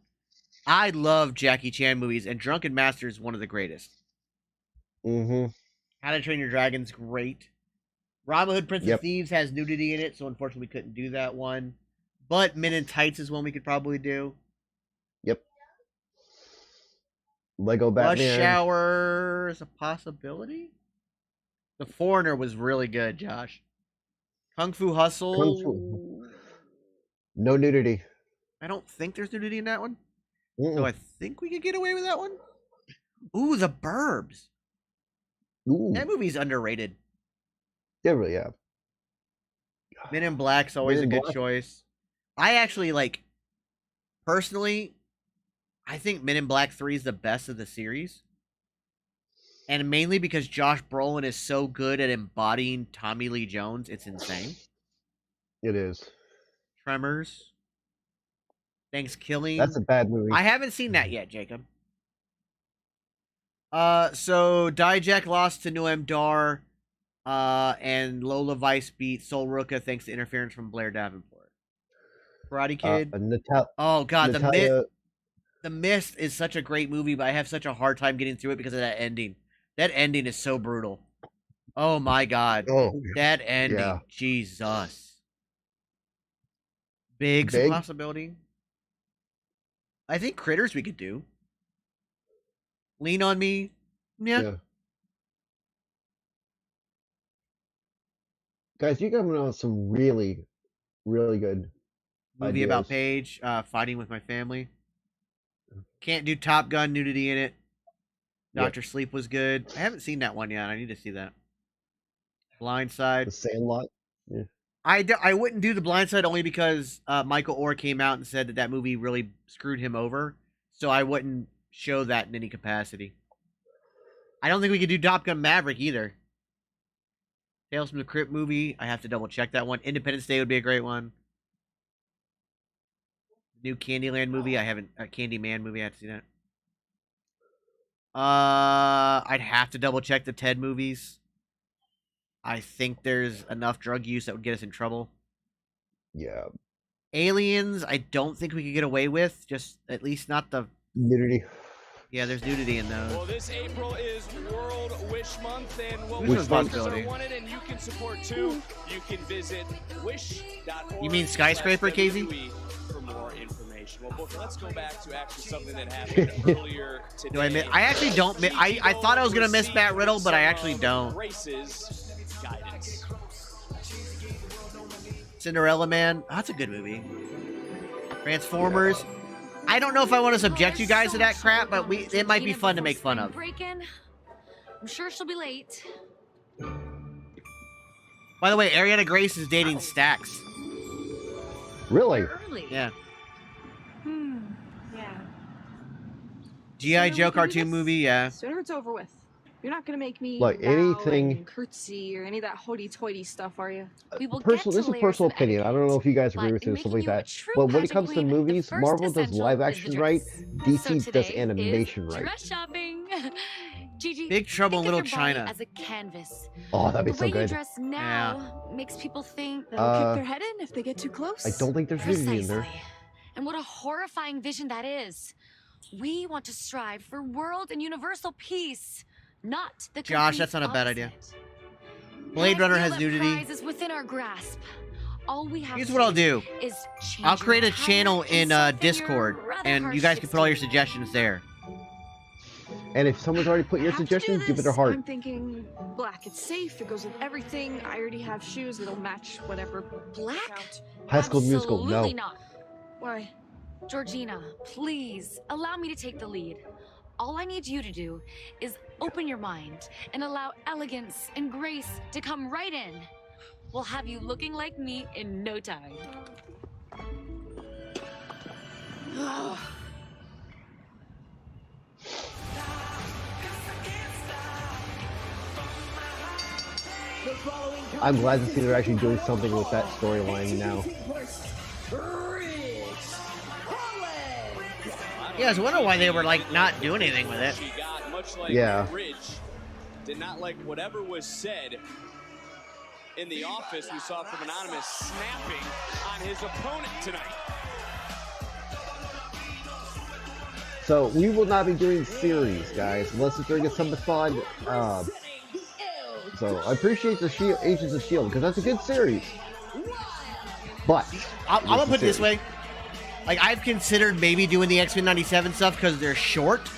I love Jackie Chan movies, and Drunken Master is one of the greatest. Mm-hmm. How to Train Your Dragon's great. Robin Hood Prince of Thieves has nudity in it, so unfortunately we couldn't do that one. But Men in Tights is one we could probably do. Yep. Lego Batman. Rush Hour is a possibility. The Foreigner was really good, Josh. Kung Fu Hustle. Kung Fu. No nudity. I don't think there's nudity in that one. So I think we could get away with that one. Ooh, The Burbs. Ooh. That movie's underrated. Yeah, really, yeah. Men in Black's always a good choice. I actually, like, personally, I think Men in Black 3 is the best of the series. And mainly because Josh Brolin is so good at embodying Tommy Lee Jones. It's insane. It is. Tremors. Thanksgiving. That's a bad movie. I haven't seen that yet, Jacob. So Dijak lost to Noam Dar, and Lola Vice beat Sol Ruka thanks to interference from Blair Davenport. Karate Kid. Oh God, The Mist is such a great movie, but I have such a hard time getting through it because of that ending. That ending is so brutal. Oh my God. That ending. Yeah. Jesus. Big's a possibility. I think Critters we could do. Lean on Me. Yeah. Guys, you got on some really, really good movie ideas. About Paige, Fighting with My Family. Can't do Top Gun, nudity in it. Dr. Sleep was good. I haven't seen that one yet. I need to see that. Blindside. The Sandlot. Yeah. I wouldn't do The Blindside only because Michael Orr came out and said that movie really screwed him over. So I wouldn't show that in any capacity. I don't think we could do Top Gun Maverick either. Tales from the Crypt movie. I have to double check that one. Independence Day would be a great one. New Candyland movie. I haven't. Candyman movie. I have to see that. I'd have to double check the Ted movies. I think there's enough drug use that would get us in trouble. Yeah. Aliens, I don't think we could get away with. Just at least not the nudity. Yeah, there's nudity in those. Well, this April is World Wish Month, and what Wish Month are wanted, and you can support too. You can visit wish.org. You mean Skyscraper, Casey? For more information. Well, Booker, let's go back to actually something that happened earlier today. I actually don't. I thought I was gonna miss Matt Riddle, but I actually don't. Races guidance. Cinderella Man. Oh, that's a good movie. Transformers. I don't know if I want to subject you guys to that crap, but it might be fun to make fun of. I'm sure she'll be late. By the way, Ariana Grace is dating Stax. Really? Yeah. Yeah. G.I. Joe cartoon movie, yeah. Sooner it's over with. You're not gonna make me like anything curtsy or any of that hoity-toity stuff, are you? This is personal opinion. I don't know if you guys agree with this, stuff like that. But when it comes to movies, Marvel does live action right, DC does animation right. Dress shopping. Gigi, Big Trouble in Little China. As a canvas. Oh, that'd be so good. The way you good. dress now makes people think they'll kick their head in if they get too close. I don't think there's nudity in there. And what a horrifying vision that is. We want to strive for world and universal peace. Not the Josh, that's not a bad idea. Blade Runner has nudity. Is within our grasp. All we have Here's what I'll do. I'll create a channel in Discord, and you guys can put all your suggestions there. And if someone's already put your suggestion, give it a I'm heart. thinking black. It's safe. It goes with everything. I already have shoes that'll match whatever. Black? High School Musical, Absolutely no. not. Why? Georgina, please allow me to take the lead. All I need you to do is open your mind and allow elegance and grace to come right in. We'll have you looking like me in no time. I'm glad to see they're actually doing something with that storyline now. Yeah, I was wondering why they were like not doing anything with it. Yeah. Ridge did not like whatever was said in the office. We saw from Anonymous snapping on his opponent tonight. So we will not be doing series, guys, unless it's during a subathon. So I appreciate the Agents of S.H.I.E.L.D. because that's a good series. But I'm gonna put it this way: like I've considered maybe doing the X-Men '97 stuff because they're short.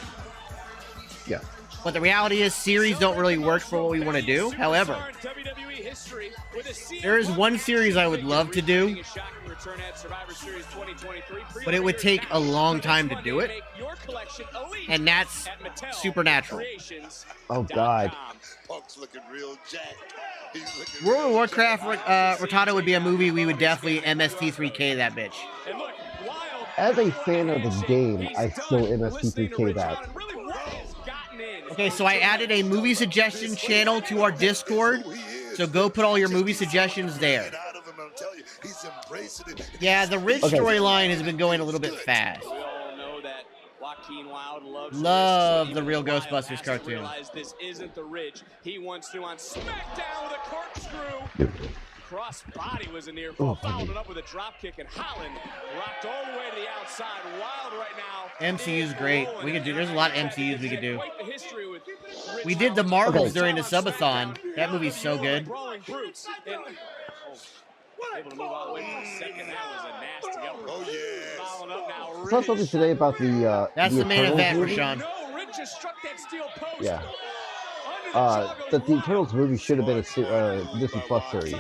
Yeah. But the reality is, series don't really work for what we want to do. However, there is one series I would love to do, but it would take a long time to do it, and that's Supernatural. Oh God. World of Warcraft Rattata would be a movie we would definitely MST3K that bitch. As a fan of the game, I still MST3K that. Okay, so I added a movie suggestion channel to our Discord, so go put all your movie suggestions there. Yeah, the Ridge storyline has been going a little bit fast. Love the real Ghostbusters cartoon. This isn't the Ridge he wants to on SmackDown with a corkscrew. Cross body was a near fall, followed it up with a drop kick, and Holland rocked all the way to the outside. Wild right now. MCU's great. We could do. There's a lot of MCUs we could do. We did the Marvels during the subathon. That movie's so good. Able to move all the way for a second. That was a nasty uppercut. Oh yeah. Following up now. I saw something today about the That's the main Eternals event, movie. Rashawn. No, Ridge just struck that steel post. Yeah. That the Eternals movie should have been a Disney Plus series.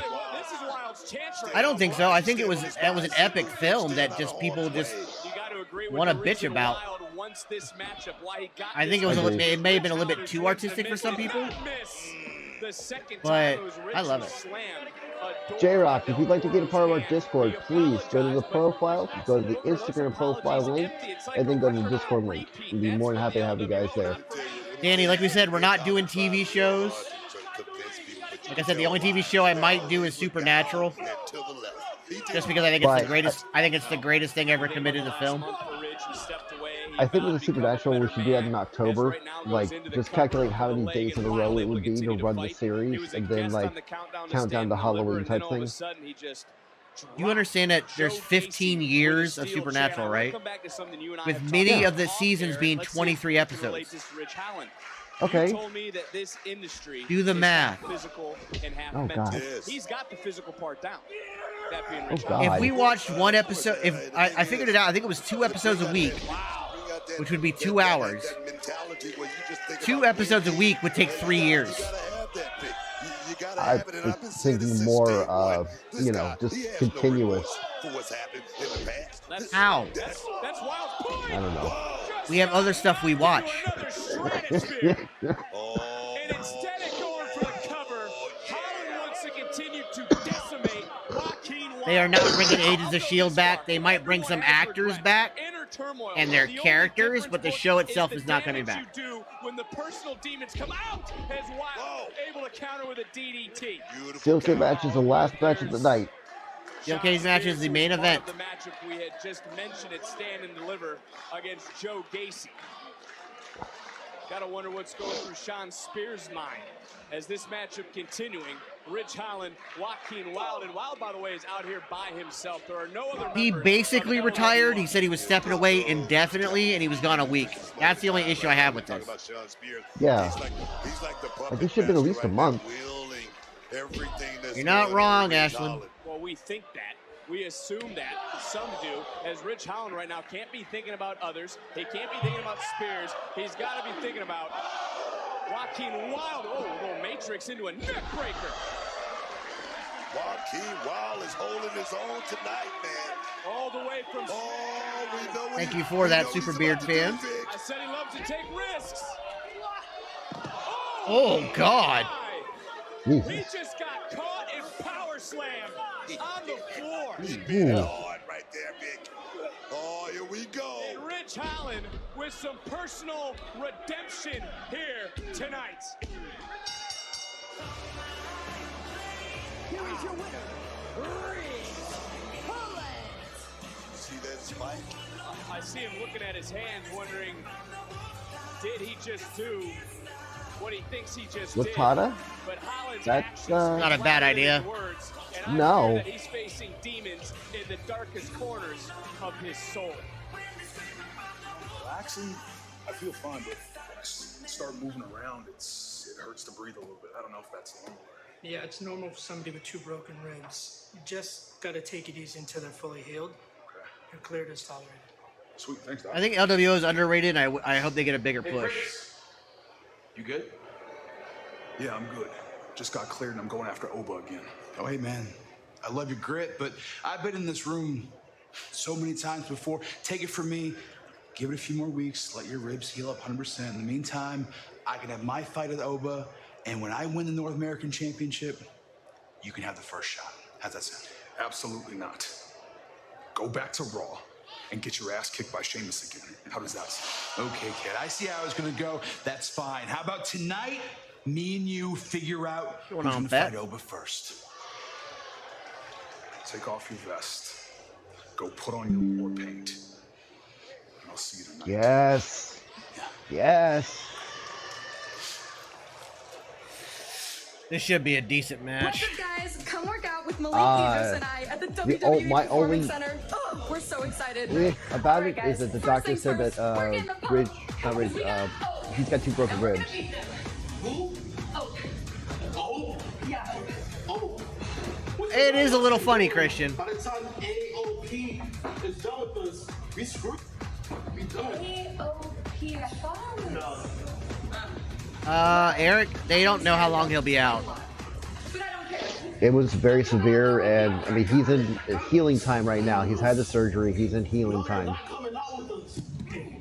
I don't think so. I think it was an epic film that just people just want to bitch about. I think it may have been a little bit too artistic for some people, but I love it. J-Rock, if you'd like to get a part of our Discord, please go to the profile, go to the Instagram profile link, and then go to the Discord link. We'd be more than happy to have you guys there. Danny, like we said, we're not doing TV shows. Like I said, the only TV show I might do is Supernatural, just because I think it's the greatest. I think it's the greatest thing ever committed to film. I think with the Supernatural, we should do that in October. Like, just calculate how many days in a row it would be to run the series, and then like count down to Halloween type thing. You understand that there's 15 years of Supernatural, right? With many of the seasons being 23 episodes. Okay. Do the math. Oh God. He's got the physical part down. Oh God. If we watched one episode, if I figured it out, I think it was 2 episodes a week, which would be 2 hours. 2 episodes a week would take 3 years. I was thinking more, you know, just continuous. How? I don't know. We have other stuff we watch. And instead of going for the cover, Holland wants to continue to decimate Joaquin Wilde. They are not bringing Agents of S.H.I.E.L.D. back. They might bring some actors back and their characters, but the show itself is not coming back. When the personal demons come out, as Wilde able to counter with a DDT. Steel Cage match is the last match of the night. Steel Cage match is the main event. The matchup we had just mentioned at Stand and Deliver against Joe Gacy. Gotta wonder what's going through Sean Spears' mind as this matchup continuing. Ridge Holland, Joaquin Wilde, and Wilde, by the way, is out here by himself. There are no other. He basically retired. He said he was stepping away indefinitely, and he was gone a week. That's the only issue I have with this. Yeah. I think it should have been at least a month. You're not wrong, Ashlyn. Well, we think that. We assume that, some do, as Ridge Holland right now can't be thinking about others. He can't be thinking about Spears. He's got to be thinking about Joaquin Wilde. Oh, little matrix into a neck breaker. Joaquin Wilde is holding his own tonight, man. All the way from... Oh, we know Thank you for that, Super Beard fan. I said he loves to take risks. Oh, God. He just got caught in power slam on the floor. He beat it hard right there, Vic. Oh, here we go. And Ridge Holland with some personal redemption here tonight. Here is your winner, Ridge Holland. See that spike? I see him looking at his hands, wondering, did he just do what he thinks he just With did? Tata? But Holland's That's not a bad idea. Words, and No. I fear that he's facing demons in the darkest corners of his soul. Relaxing, I feel fine, but when I start moving around, it hurts to breathe a little bit. I don't know if that's normal. Yeah, it's normal for somebody with 2 broken ribs. You just gotta take it easy until they're fully healed. Okay. And cleared as tolerated. Sweet, thanks, Doc. I think LWO is underrated, and I hope they get a bigger push. You good? Yeah, I'm good. Just got cleared and I'm going after Oba again. Oh, hey, man. I love your grit, but I've been in this room so many times before. Take it from me. Give it a few more weeks. Let your ribs heal up 100%. In the meantime, I can have my fight with Oba, and when I win the North American Championship, you can have the first shot. How's that sound? Absolutely not. Go back to Raw and get your ass kicked by Sheamus again. How does that sound? Okay, kid. I see how it's going to go. That's fine. How about tonight, me and you figure out who's going to fight Oba first? Take off your vest. Go put on your war paint. And I'll see you tonight. Yes. Yes. This should be a decent match. What's up, guys? Come work out with Malik Idris and I at the WWE my Performance only Center. Oh, we're so excited. about All right, it is guys. that the First doctor things said first, that we're getting the Ridge, phone. not Ridge, he's got 2 broken ribs. Who? Oh, yeah. Oh. It is a little funny, Christian. By the time AOP is done with us, we screwed. We done. AOP, I thought I was... No. Eric, they don't know how long he'll be out. It was very severe, and I mean, he's in healing time right now. He's had the surgery. He's in healing time.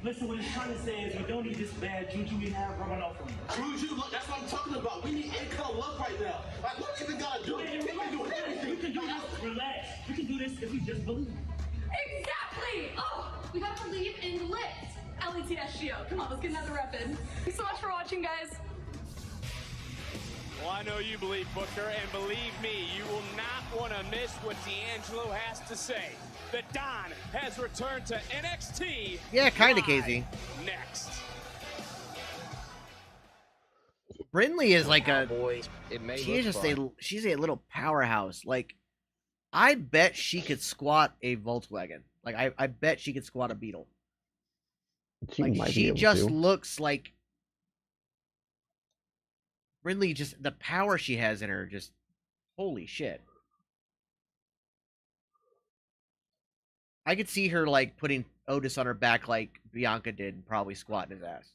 Listen, what he's trying to say is we don't need this bad juju we have rubbing off on you. Juju, look, that's what I'm talking about. We need any kind of love right now. Like, what do we gotta do? We can do everything. We can do this. Relax. We can do this if we just believe. Exactly! Oh, we gotta believe in the lift. LETSGO. Come on, let's get another rep in. Thanks so much for watching, guys. Well, I know you believe, Booker, and believe me, you will not want to miss what D'Angelo has to say. The Don has returned to NXT. Yeah, kind of, Casey. Next. Brindley is like a boys. It may she's look just fun. she's a little powerhouse. Like, I bet she could squat a Volkswagen. Like, I bet she could squat a Beetle. She just looks like Brindley. Just the power she has in her, just holy shit. I could see her like putting Otis on her back like Bianca did, and probably squatting his ass.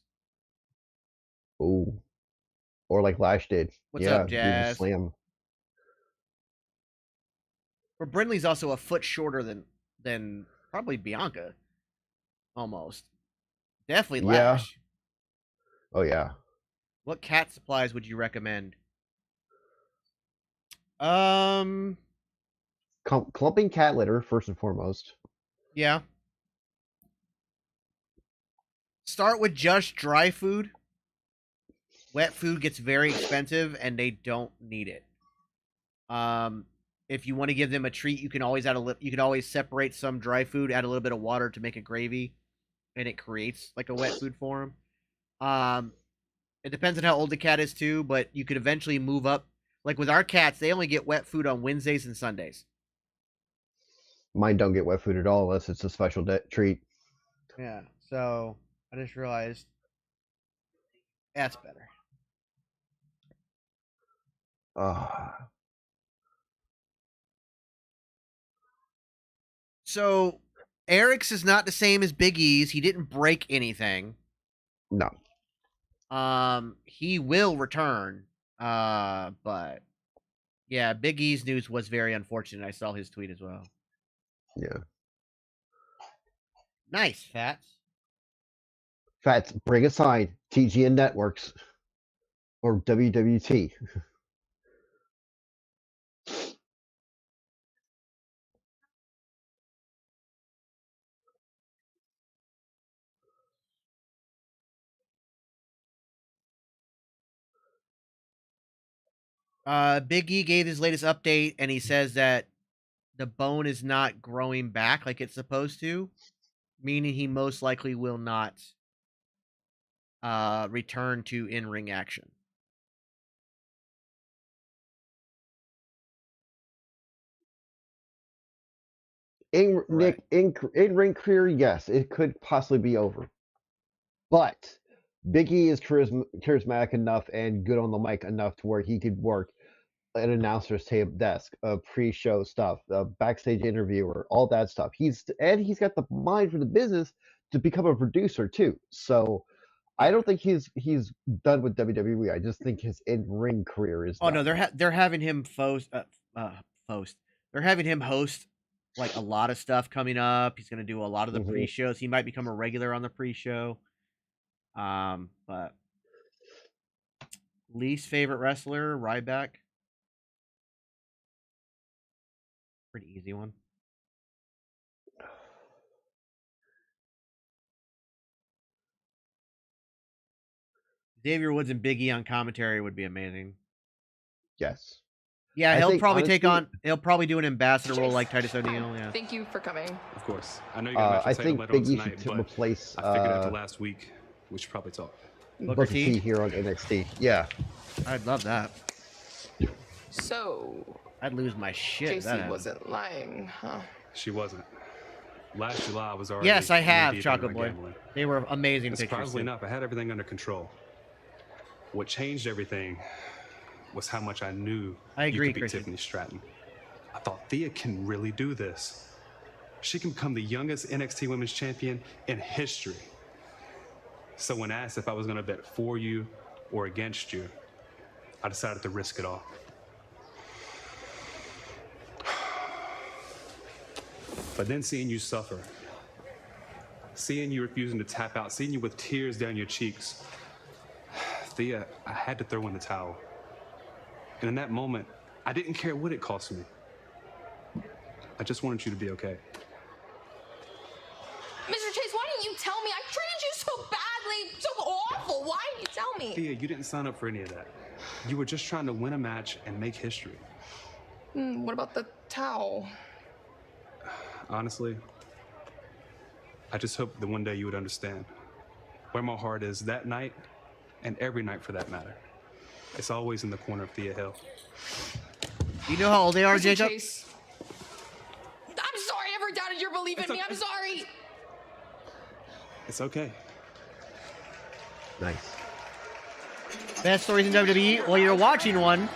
Ooh. Or like Lash did. What's yeah, up, do the Jazz? Slam. But Brindley's also a foot shorter than probably Bianca. Almost. Definitely Lash. Yeah. Oh yeah. What cat supplies would you recommend? Clumping cat litter first and foremost. Yeah. Start with just dry food. Wet food gets very expensive and they don't need it. If you want to give them a treat, you can always you can always separate some dry food, add a little bit of water to make a gravy, and it creates like a wet food for them. It depends on how old the cat is too, but you could eventually move up. Like with our cats, they only get wet food on Wednesdays and Sundays. Mine don't get wet food at all unless it's a special treat. Yeah, so I just realized that's better. So Eric's is not the same as Big E's. He didn't break anything. No. He will return. But yeah, Big E's news was very unfortunate. I saw his tweet as well. Yeah. Nice, Fats. Fats, bring a sign. TGN Networks or WWT. Big E gave his latest update, and he says that the bone is not growing back like it's supposed to, meaning he most likely will not return to in-ring action. Nick, in ring career, yes, it could possibly be over. But Big E is charismatic enough and good on the mic enough to where he could work an announcer's table desk, pre-show stuff, backstage interviewer, all that stuff. He's got the mind for the business to become a producer too. So I don't think he's done with WWE. I just think his in-ring career is. Oh done. no, they're having him They're having him host like a lot of stuff coming up. He's going to do a lot of the pre-shows. He might become a regular on the pre-show. But least favorite wrestler, Ryback. Pretty easy one. Xavier Woods and Big E on commentary would be amazing. Yes. Yeah, he'll probably he'll probably do an ambassador role like Titus O'Neil. Yeah. Thank you for coming. Of course. I know you got a match I think Big E tonight, should replace. I figured after last week we should probably talk. Booker T here on NXT. Yeah. I'd love that. So I'd lose my shit. JC wasn't lying, huh? She wasn't. Last July was already. Yes, I have, Chocolate Boy. They were amazing pictures. Surprisingly enough, I had everything under control. What changed everything was how much I knew you could be Tiffany Stratton. I thought Thea can really do this. She can become the youngest NXT Women's Champion in history. So when asked if I was going to bet for you or against you, I decided to risk it all. But then seeing you suffer, seeing you refusing to tap out, seeing you with tears down your cheeks, Thea, I had to throw in the towel. And in that moment, I didn't care what it cost me. I just wanted you to be okay. Mr. Chase, why didn't you tell me? I treated you so badly, so awful. Why didn't you tell me? Thea, you didn't sign up for any of that. You were just trying to win a match and make history. What about the towel? Honestly, I just hope that one day you would understand where my heart is that night and every night for that matter. It's always in the corner of Thea Hill. You know how old they are, Jacob? Chase, I'm sorry I ever doubted your belief in me. I'm sorry. It's okay. Nice. Best stories in WWE? Well, you're watching one.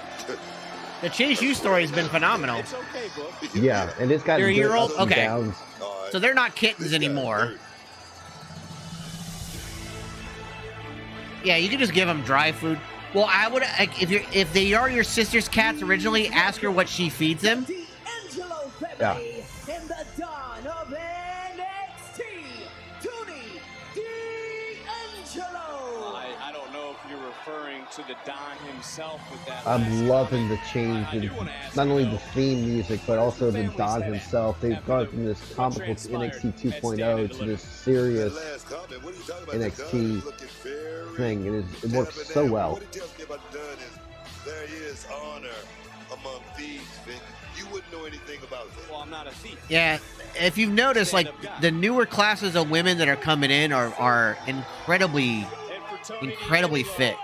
The Chase U story has been phenomenal. It's okay, bro. Yeah, and it's got they're a year old. ups and Okay, downs. so they're not kittens anymore. Yeah, you can just give them dry food. Well, I would if they are your sister's cats originally, ask her what she feeds them. Yeah. In the dawn of NXT, Tony D'Angelo. I don't know if you're referring to the Don himself with that. I'm loving the change in not only the theme music, but also the Don himself. They've gone from this comical NXT 2.0 to this serious NXT thing, and it works so well. There is honor among thieves, Vic. You wouldn't know anything about that. Well, I'm not a thief. Yeah, if you've noticed, like the newer classes of women that are coming in are incredibly fit.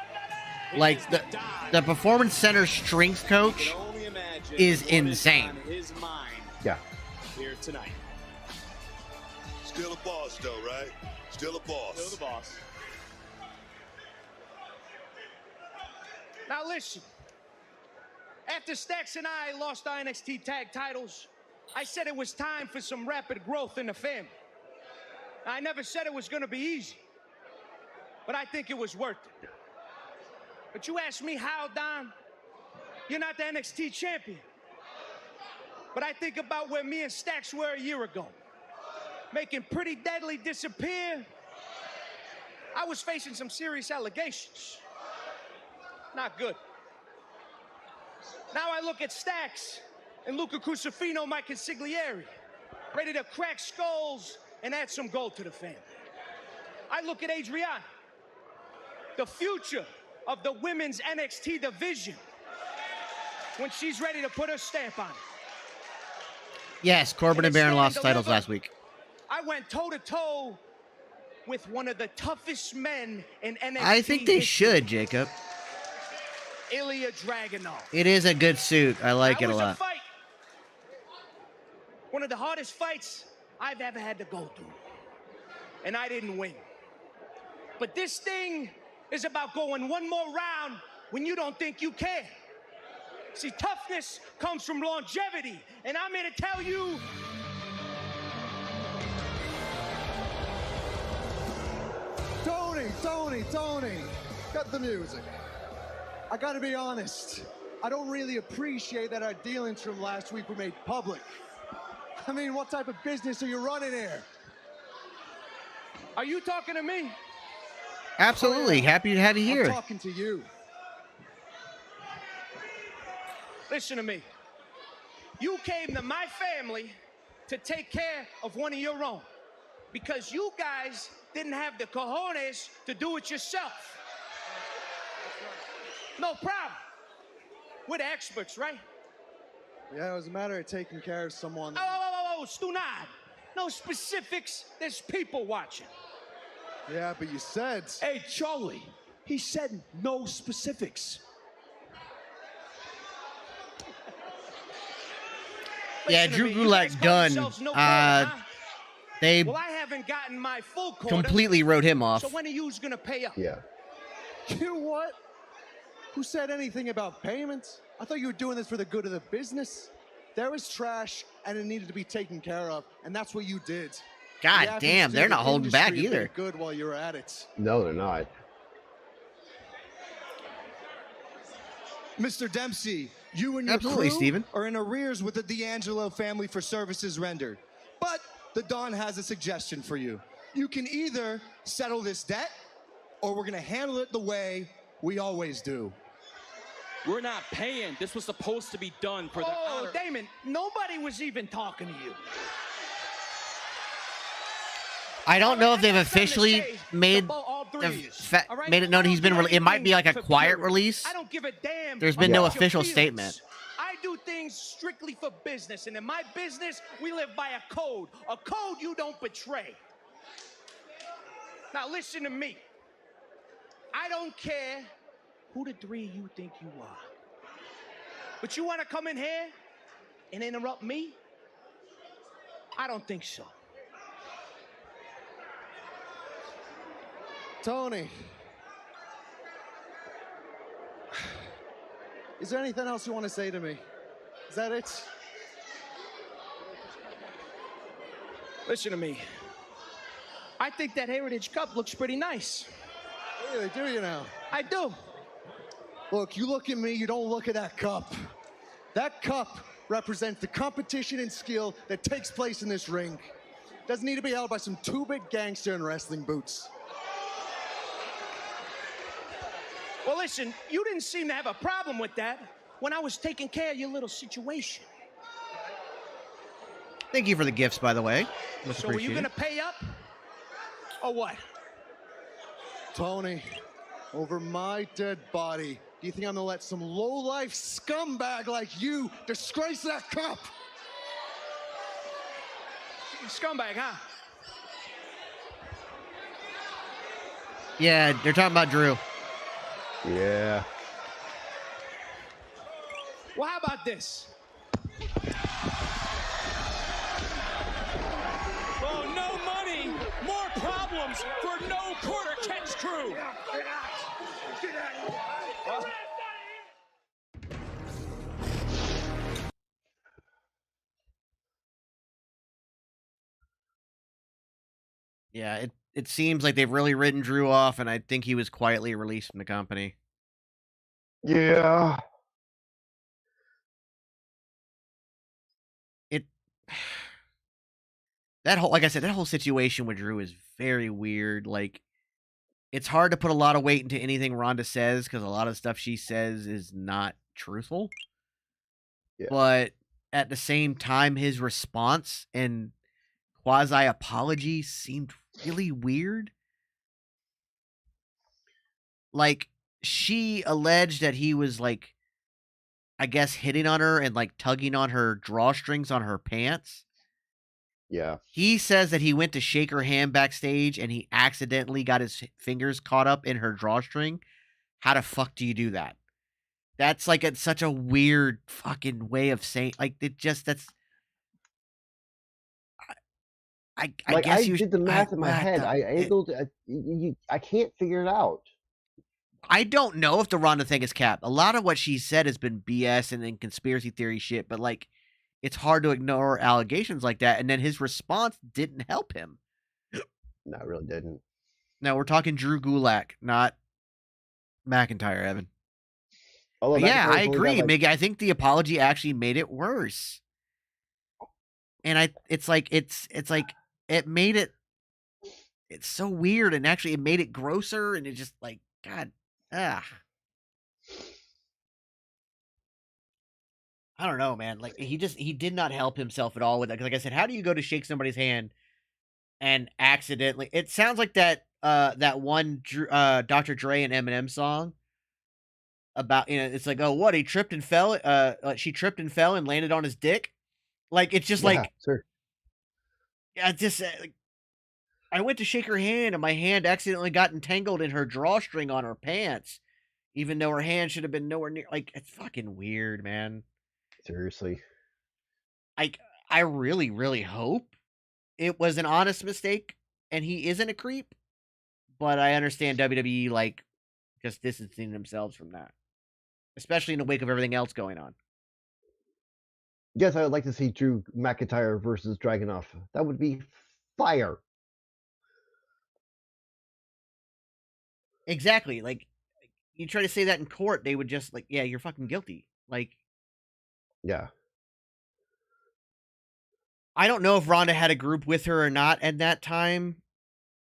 Like the Performance Center strength coach is insane. Yeah. Here tonight. Still a boss, though, right? Still a boss. Still the boss. Now listen, after Stacks and I lost our NXT tag titles, I said it was time for some rapid growth in the family. I never said it was going to be easy, but I think it was worth it. But you ask me how, Don? You're not the NXT champion. But I think about where me and Stacks were a year ago, making Pretty Deadly disappear. I was facing some serious allegations. Not good. Now I look at Stacks and Luca Crucifino, my consigliere, ready to crack skulls and add some gold to the family. I look at Adriana, the future of the women's NXT division, when she's ready to put her stamp on it. Yes, Corbin and Baron lost titles last week. I went toe-to-toe with one of the toughest men in NXT. I think they should, Jacob. Ilya Dragunov. It is a good suit. I like it a lot. Fight. One of the hardest fights I've ever had to go through. And I didn't win. But this thing is about going one more round when you don't think you can. See, toughness comes from longevity, and I'm here to tell you. Tony, cut the music. I gotta be honest, I don't really appreciate that our dealings from last week were made public. I mean, what type of business are you running here? Are you talking to me? Absolutely. Oh, yeah. Happy to have you here. I'm talking to you. Listen to me. You came to my family to take care of one of your own because you guys didn't have the cojones to do it yourself. No problem. We're the experts, right? Yeah, it was a matter of taking care of someone. Oh, Stunad. No specifics. There's people watching. Yeah, but you said... Hey, Charlie, he said no specifics. Yeah, Drew Gulak done. They well, I haven't gotten my full quota, completely wrote him off. So when are you gonna pay up? Yeah. You what? Who said anything about payments? I thought you were doing this for the good of the business. There was trash, and it needed to be taken care of, and that's what you did. God damn, they're not holding back either. Good while you're at it. No, they're not. Mr. Dempsey, you and your Absolutely, crew Steven. are in arrears with the D'Angelo family for services rendered. But the Don has a suggestion for you. You can either settle this debt, or we're going to handle it the way we always do. We're not paying. This was supposed to be done for the honor. Oh, Damon, nobody was even talking to you. I don't know if they've officially made it known he's been. It might be like a quiet release. I don't give a damn. There's been no official statement. I do things strictly for business, and in my business, we live by a code you don't betray. Now listen to me. I don't care who the three of you think you are, but you want to come in here and interrupt me? I don't think so. Tony, is there anything else you want to say to me? Is that it? Listen to me. I think that Heritage Cup looks pretty nice. Really, do you now? I do. Look, you look at me, you don't look at that cup. That cup represents the competition and skill that takes place in this ring. Doesn't need to be held by some two-bit gangster in wrestling boots. Well, listen, you didn't seem to have a problem with that when I was taking care of your little situation. Thank you for the gifts, by the way. So are you going to pay up or what? Tony, over my dead body, do you think I'm going to let some low-life scumbag like you disgrace that cup? Scumbag, huh? Yeah, they're talking about Drew. Yeah. Well, how about this? Oh, no money, more problems for no quarter catch crew. Yeah, it seems like they've really written Drew off, and I think he was quietly released from the company. Yeah. That whole, like I said, that whole situation with Drew is very weird. Like, it's hard to put a lot of weight into anything Ronda says because a lot of stuff she says is not truthful. Yeah. But at the same time, his response and quasi apology seemed really weird. Like, she alleged that he was like, I guess, hitting on her and like tugging on her drawstrings on her pants. Yeah. He says that he went to shake her hand backstage and he accidentally got his fingers caught up in her drawstring. How the fuck do you do that? That's like such a weird fucking way of saying, like, it just, that's, I Like, guess I you did the math in my head. I can't figure it out. I don't know if the Ronda thing is capped. A lot of what she said has been BS and then conspiracy theory shit, but like, it's hard to ignore allegations like that. And then his response didn't help him. No, it really didn't. No, we're talking Drew Gulak, not McIntyre, Evan. Although yeah, I agree. Like... Miggy, I think the apology actually made it worse. And it's like it made it. It's so weird, and actually, it made it grosser, and it just like God, I don't know, man. Like he did not help himself at all with that. Like I said, how do you go to shake somebody's hand and accidentally? It sounds like that one Dr. Dre and Eminem song about, it's like, oh, what, he tripped and fell, she tripped and fell and landed on his dick. Like, it's just like, sure. I just I went to shake her hand and my hand accidentally got entangled in her drawstring on her pants, even though her hand should have been nowhere near. Like, it's fucking weird, man. Seriously. I really, really hope it was an honest mistake and he isn't a creep, but I understand WWE, like, just distancing themselves from that, especially in the wake of everything else going on. Yes, I would like to see Drew McIntyre versus Dragunov. That would be fire. Exactly. Like, you try to say that in court, they would just like, yeah, you're fucking guilty. Like, yeah. I don't know if Ronda had a group with her or not at that time.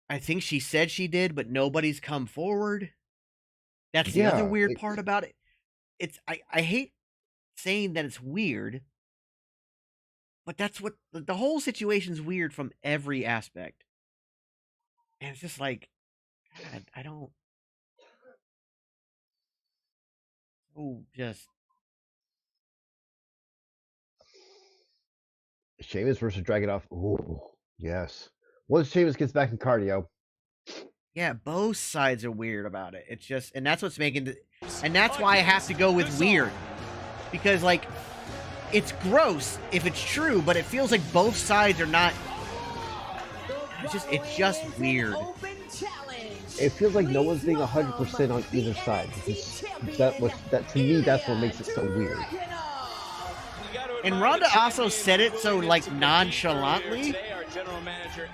I think she said she did, but nobody's come forward. That's the other weird part about it. It's I hate saying that it's weird, but that's what the whole situation's weird from every aspect. And it's just like, God, I don't. Oh, just. Sheamus versus Dragunov. Ooh, yes. Once Sheamus gets back in cardio. Yeah, both sides are weird about it. It's just, and that's what's making and that's why I have to go with weird. Because, like, it's gross if it's true, but it feels like both sides are not. It's just weird. It feels like no one's being 100% on either side. That to me, that's what makes it so weird. And Ronda also said it so, like, nonchalantly.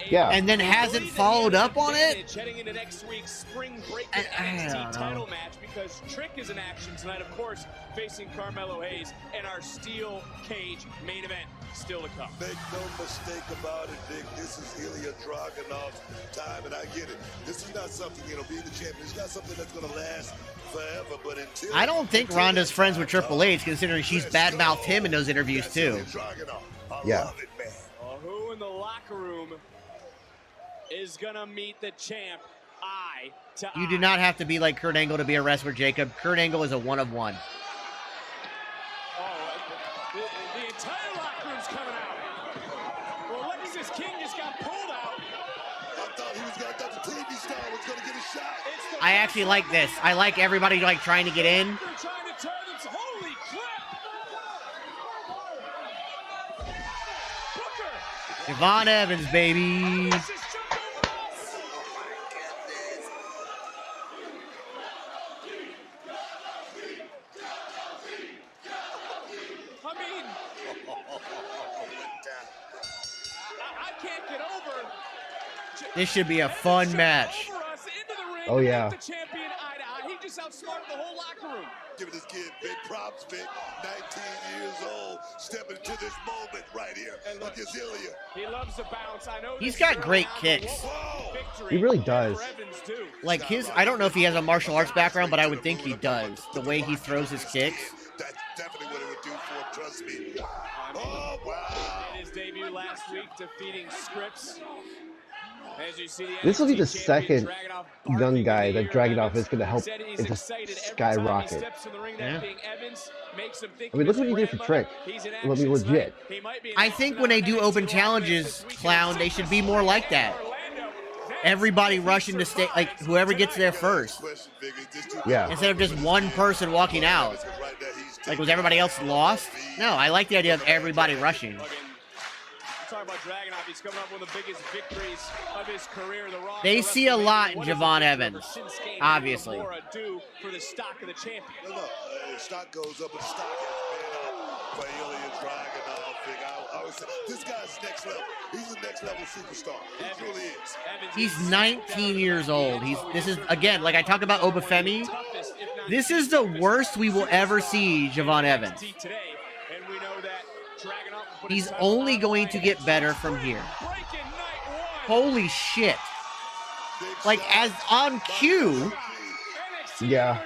Yeah. And then hasn't followed up on it. Heading into next week's spring break NXT title match, because Trick is in action tonight, of course, facing Carmelo Hayes in our steel cage main event still to come. Make no mistake about it, Dick. This is Ilya Dragunov's time, and I get it. This is not something, being the champion, it's not something that's going to last forever, but until... I don't think Ronda's friends with Triple H, considering she's badmouthed him in those interviews, too. Yeah. Love it, man. Well, who in the locker room is going to meet the champ eye to eye? You do not have to be like Kurt Angle to be a wrestler, Jacob. Kurt Angle is a one of one. The entire locker room's coming out. Well, Alexis King just got pulled out. I thought the TV star was going to get a shot. I actually like this. I like everybody, like, trying to get in. They're trying to turn this. Holy crap! Yvonne Evans, baby. I can't get over This should be a fun match. Oh, yeah. The champion eye to eye. He just outsmarted the whole locker room. Giving this kid big props, Vic. 19 years old, stepping into this moment right here against Ilya. He loves the bounce. I know He's got great kicks. He really does. Like I don't know if he has a martial arts background, but I would think he does. The way he throws his kicks. That's definitely what it would do for him, trust me. Oh, wow. In his debut last week, defeating Scripps. As you see, This will be the second young guy that Dragunov is going to help it to skyrocket. Yeah. I mean, look what he did for Trick. It'll be legit. I think when they do open challenges, Clown, they should be more like that. Everybody rushing to stay, like whoever gets there first. Yeah. Instead of just one person walking out. Like, was everybody else lost? No, I like the idea of everybody rushing. Talk about Dragunov, he's coming up with the biggest victories of his career. They see a lot in Javon Evans, obviously. For the stock of the champion. No, the stock goes up, but the stock has been up for Ilya Dragunov. I would say this guy's next level. He's a next level superstar. He really is. He's 19 years old. This is again, like I talk about Obafemi. This is the worst we will ever see Javon Evans. He's only going to get better from here. Holy shit. Like, as on cue. Yeah.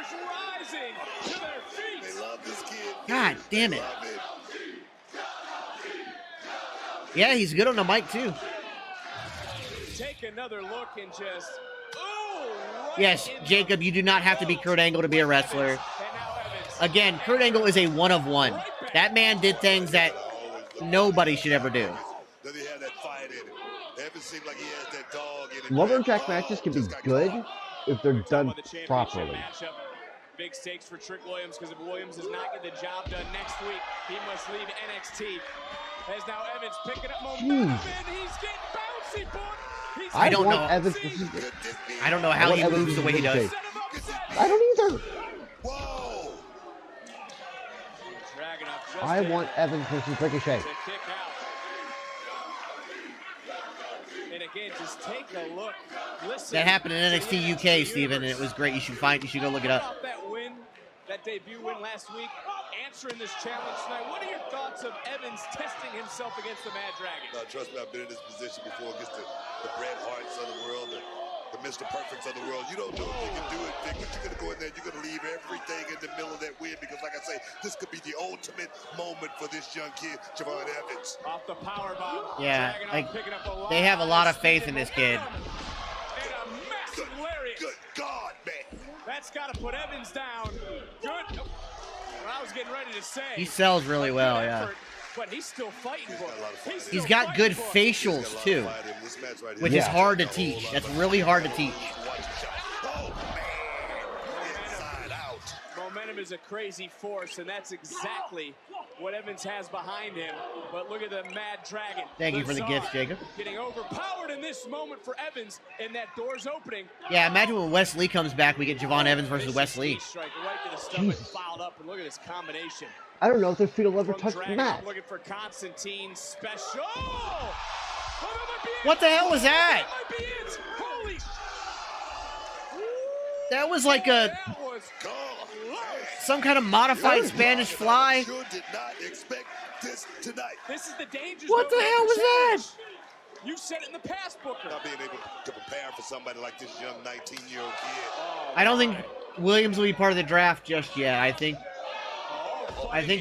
God damn it. Yeah, he's good on the mic, too. Take another look and just... Yes, Jacob, you do not have to be Kurt Angle to be a wrestler. Again, Kurt Angle is a one of one. That man did things that nobody should ever do. Lumberjack matches can be good if they're done properly. Big stakes for Trick Williams, because if Williams does not get the job done next week, he must leave NXT. As now Evans picking up momentum, and he's getting bouncy, boy. I don't know. I don't know how he moves the way he does. I don't either. I want Evans versus Ricochet. And again, just take a look. Listen. That happened in NXT UK, Steven, and it was great. You should go look it up. That debut win last week, answering this challenge tonight. What are your thoughts of Evans testing himself against the Mad Dragon? Trust me, I've been in this position before against the Bret Harts of the world, the Mr. Perfects of the world. You don't know if you can do it, Vic, but you're going to go in there, you're going to leave everything in the middle of that win, because like I say, this could be the ultimate moment for this young kid, Javon Evans. Off the power bomb. Yeah, like, they have a lot of faith in this kid. And a massive lariat. Good God, man. That's got to put Evans down. Good. What I was getting ready to say. He sells really well, yeah. But he's still fighting for it. He's got good facials, too, which is hard to teach. That's really hard to teach. Momentum is a crazy force, and that's exactly what Evans has behind him. But look at the Mad Dragon. Thank you for the gift, Jacob. Getting overpowered in this moment for Evans, and that door's opening. Yeah, imagine when Wes Lee comes back, we get Javon Evans versus Wes Lee. Strike right to the stomach, fouled up, and look at this combination. I don't know if their feet will ever touch the mat. Looking for Constantine special. What the hell was that? That was like some kind of modified Spanish fly. Did not expect this tonight. This is the danger. What the hell was that? You said it in the past, Booker. Not being able to prepare for somebody like this young 19-year-old kid. I don't think Williams will be part of the draft just yet. I think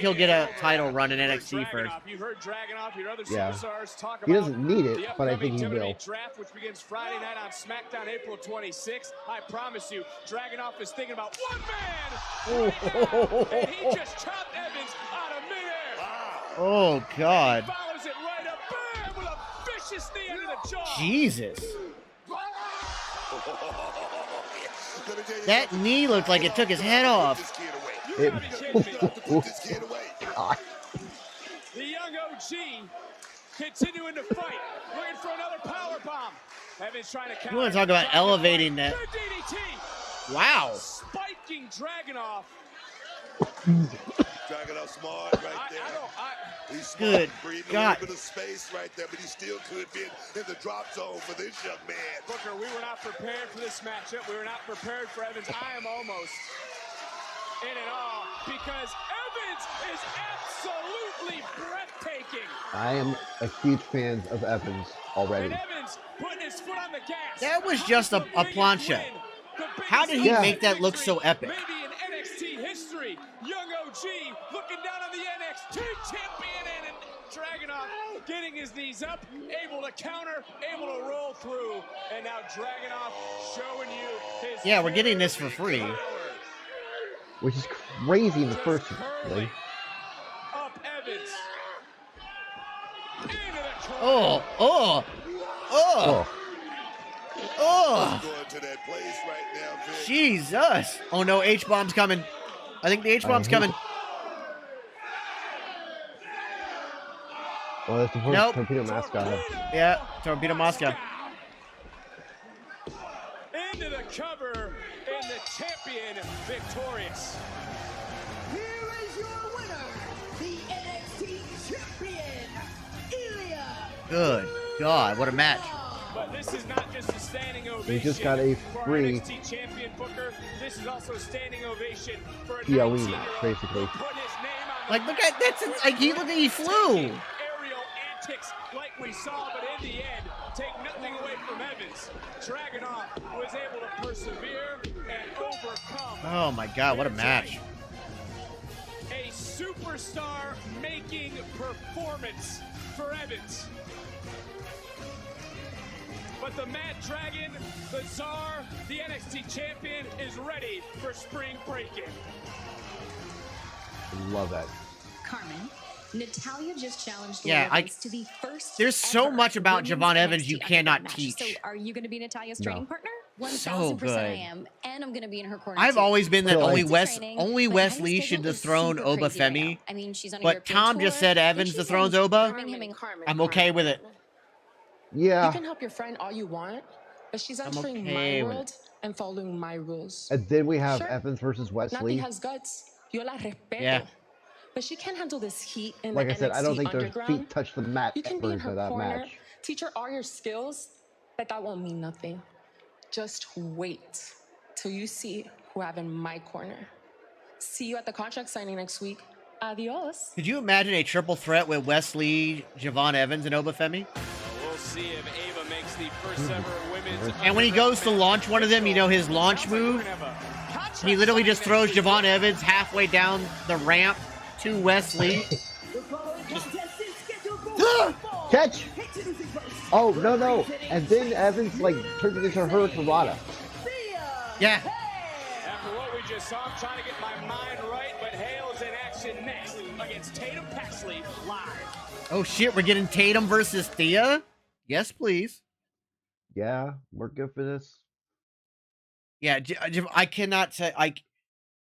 he'll get a title run in NXT first. You heard Dragunov, your other Yeah. superstars talk about He doesn't need it, but I think he will. Draft, which begins Friday night on SmackDown, April 26th. I promise you, Dragunov is thinking about one man. And he just chopped Evans out of midair. Oh God. He follows it right up, bam, with a vicious knee under the jaw. Jesus. That knee looked like it took his head off. It, God. The young OG continuing to fight, looking for another power bomb. Evans trying to counter. You want to talk about elevating that? DDT. Wow. Spiking Dragunov. Dragunov smart right there. He's smart, Good creating a God. little bit of space right there, but he still could be in the drop zone for this young man. Booker, we were not prepared for this matchup. We were not prepared for Evans. I am almost in it all because Evans is absolutely breathtaking. I am a huge fan of Evans already. And Evans putting his foot on the gas. That was just a plancha. How did he make that look so epic? Maybe in NXT history. Young OG looking down on the NXT champion and Dragunov getting his knees up, able to counter, able to roll through. And now Dragunov showing you his Yeah, we're getting this for free. Which is crazy in the first place. Up Evans. Into the corner. Oh, oh, oh. Oh, Jesus. Oh no, H-bomb's coming. I think the H-bomb's coming. Well, that's the first Nope. Torpedo Mascot. Yeah, Torpedo Moscow. Into the cover and the champion victorious. Here is your winner, the NXT champion, Ilya. Good God, what a match. But this is not just a standing ovation. We just got a for free NXT champion Booker. This is also a standing ovation for a PLE 19-year-old match, basically. putting his name on the Like, look at that's like he flew. aerial antics like we saw, but in the end, take nothing away from Evans. Dragunov was able to persevere and overcome. Oh my God, what a match. A superstar making performance for Evans. But the Mad Dragon, the Czar, the NXT champion is ready for spring break-in. Love that. Carmen, Natalia just challenged Yeah, Evans to the first. There's so ever much about women's Javon Evans NXT you cannot match. teach. So, are you going to be Natalia's No. training partner? So 1000% good. I am, and I'm going to be in her corner. I've too. always been that So, only like- Only But Wes my Lee schedule should is dethrone super Oba crazy right now. Femi. I mean, she's on a But European Tom just tour, said and Evans she's dethrones in Oba. Birmingham. I'm okay with it. Yeah. You can help your friend all you want, but she's I'm entering okay my with world and following my rules. And then we have Sure. Evans versus Nothing Wesley. has guts. Yo la respeto. Yeah. But she can't handle this heat in Like the I said, I don't NXT think their underground. feet touch the mat You can be in version her of that corner, match. teach her all your skills, but that won't mean nothing. Just wait till you see who I have in my corner. See you at the contract signing next week. Adios. Could you imagine a triple threat with Wes Lee, Javon Evans, and Oba Femi? We'll see if Ava makes the first ever women's. And when he goes to launch one of them, you know his launch move? He literally just throws Javon Evans halfway down the ramp to Wes Lee. Catch! Oh, no. And then Evans, like, turns it into her Torada. Yeah. After what we just saw, I'm trying to get my mind right, but Hale's in action next against Tatum Paxley live. Oh shit, we're getting Tatum versus Thea? Yes, please. Yeah, we're good for this. Yeah, I cannot say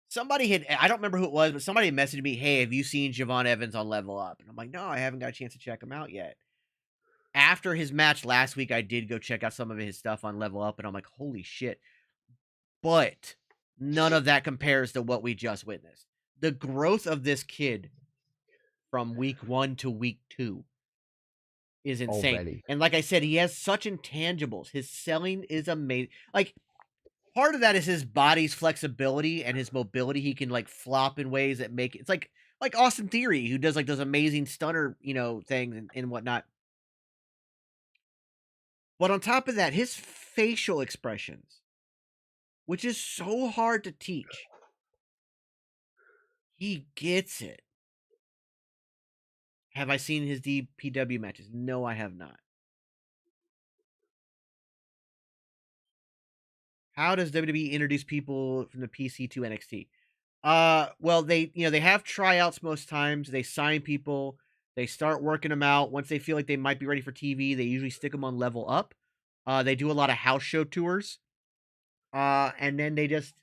somebody had, I don't remember who it was, but somebody messaged me, "Hey, have you seen Javon Evans on Level Up?" And I'm like, "No, I haven't got a chance to check him out yet." After his match last week, I did go check out some of his stuff on Level Up, and I'm like, "Holy shit." But none of that compares to what we just witnessed. The growth of this kid from week 1 to week 2 is insane. Already. And like I said, he has such intangibles. His selling is amazing. Like, part of that is his body's flexibility and his mobility. He can like flop in ways that make it's like Austin Theory, who does like those amazing stunner, things and whatnot. But on top of that, his facial expressions, which is so hard to teach, he gets it. Have I seen his DPW matches? No, I have not. How does WWE introduce people from the PC to NXT? Well, they have tryouts most times. They sign people. They start working them out. Once they feel like they might be ready for TV, they usually stick them on Level Up. They do a lot of house show tours. And then they just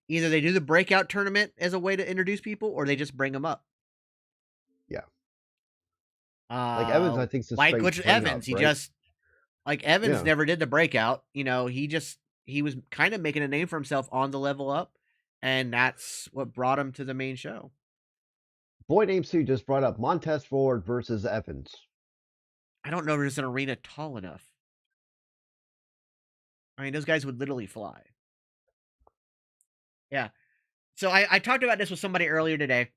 either they do the breakout tournament as a way to introduce people, or they just bring them up. Yeah. Like Evans, I think, is a straight which bring Evans, up, he right? just Evans Yeah. never did the breakout. He was kind of making a name for himself on the Level Up, and that's what brought him to the main show. Boy Named Sue just brought up Montez Ford versus Evans. I don't know if there's an arena tall enough. I mean, those guys would literally fly. Yeah. So I talked about this with somebody earlier today.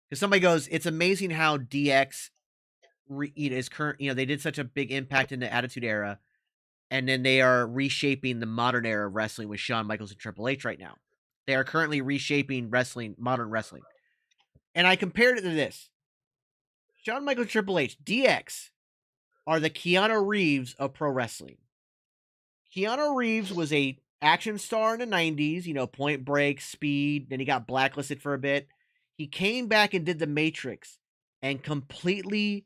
Because somebody goes, it's amazing how DX is current. They did such a big impact in the Attitude Era, and then they are reshaping the modern era of wrestling with Shawn Michaels and Triple H right now. They are currently reshaping wrestling, modern wrestling. And I compared it to this. Shawn Michaels, Triple H, DX are the Keanu Reeves of pro wrestling. Keanu Reeves was a action star in the 90s, Point Break, Speed, then he got blacklisted for a bit. He came back and did The Matrix and completely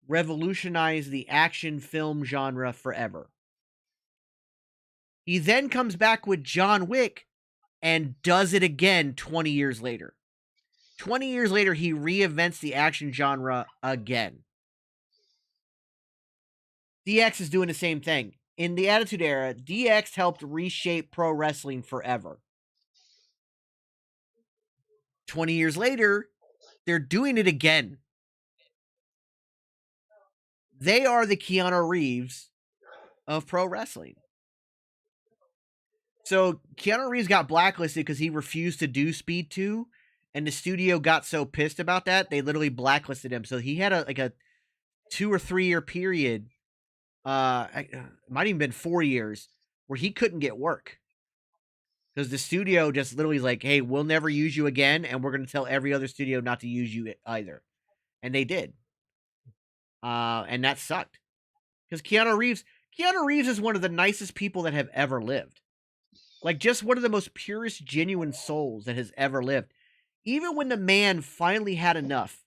revolutionized the action film genre forever. He then comes back with John Wick and does it again 20 years later. 20 years later, he reinvents the action genre again. DX is doing the same thing. In the Attitude Era, DX helped reshape pro wrestling forever. 20 years later, they're doing it again. They are the Keanu Reeves of pro wrestling. So Keanu Reeves got blacklisted because he refused to do Speed 2, and the studio got so pissed about that, they literally blacklisted him. So he had a 2 or 3 year period, it might even been 4 years, where he couldn't get work. Because the studio just literally is like, hey, we'll never use you again, and we're going to tell every other studio not to use you either. And they did. And that sucked. Because Keanu Reeves is one of the nicest people that have ever lived. Like, just one of the most purest, genuine souls that has ever lived. Even when the man finally had enough,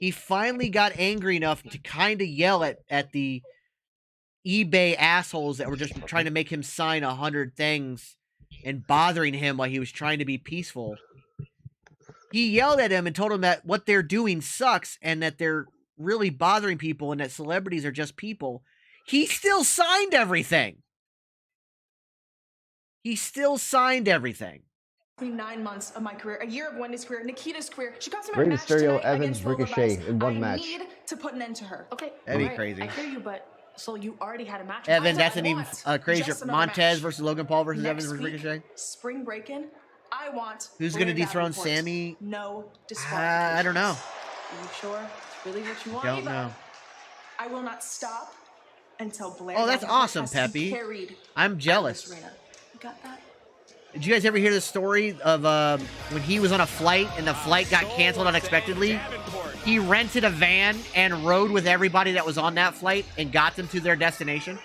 he finally got angry enough to kind of yell at the eBay assholes that were just trying to make him sign 100 things and bothering him while he was trying to be peaceful. He yelled at him and told him that what they're doing sucks and that they're really bothering people and that celebrities are just people. He still signed everything. He still signed everything. 9 months of my career, a year of Wendy's career, Nikita's career. She got some Rey match Mysterio, tonight Evans, against Lola Ricochet Vice. in one I match. need to put an end to her. Okay, That'd be all right, crazy. I hear you, but so you already had a match. Evan, that's I an even crazier. just another Montez match. versus Logan Paul versus Next Evans versus week, Ricochet. Spring break-in. I want. Who's going to Blair dethrone Davenport. Sammy? No disqualification. I don't know. Are you sure? It's really what you want? Don't know. I will not stop until Blair. Oh, that's Davenport awesome, has to be Peppy. carried I'm jealous. out of this arena. You got that? Did you guys ever hear the story of when he was on a flight and the flight got canceled unexpectedly? He rented a van and rode with everybody that was on that flight and got them to their destination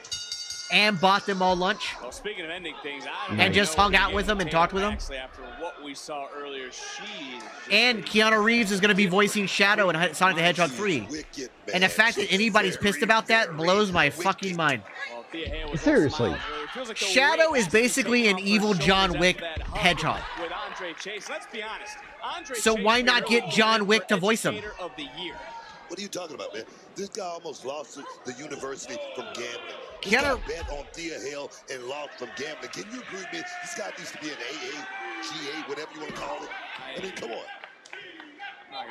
and bought them all lunch. Well, speaking of ending things, and just hung out with them and talked with them. After what we saw earlier, and Keanu Reeves is going to be voicing Shadow in Sonic the Hedgehog 3. And the fact that anybody's pissed about that blows my fucking mind. Seriously. Shadow is basically an evil John Wick hedgehog. Let's be honest. So why not get John Wick to voice him? What are you talking about, man? This guy almost lost the university from gambling. This Keanu guy bet on Thea Hale and lost from gambling. Can you agree with me? This guy needs to be an AA, GA, whatever you want to call it. I mean, come on.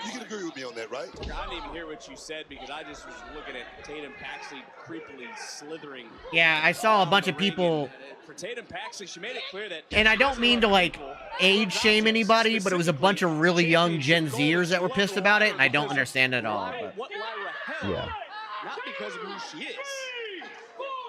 You can agree with me on that, right? I didn't even hear what you said because I just was looking at Tatum Paxley creepily slithering. Yeah, I saw a bunch of people. For Tatum Paxley, she made it clear that. And I don't mean to like age shame anybody, but it was a bunch of really young Gen Zers that were pissed about it, and I don't understand it at all. But. Yeah. Not because of who she is.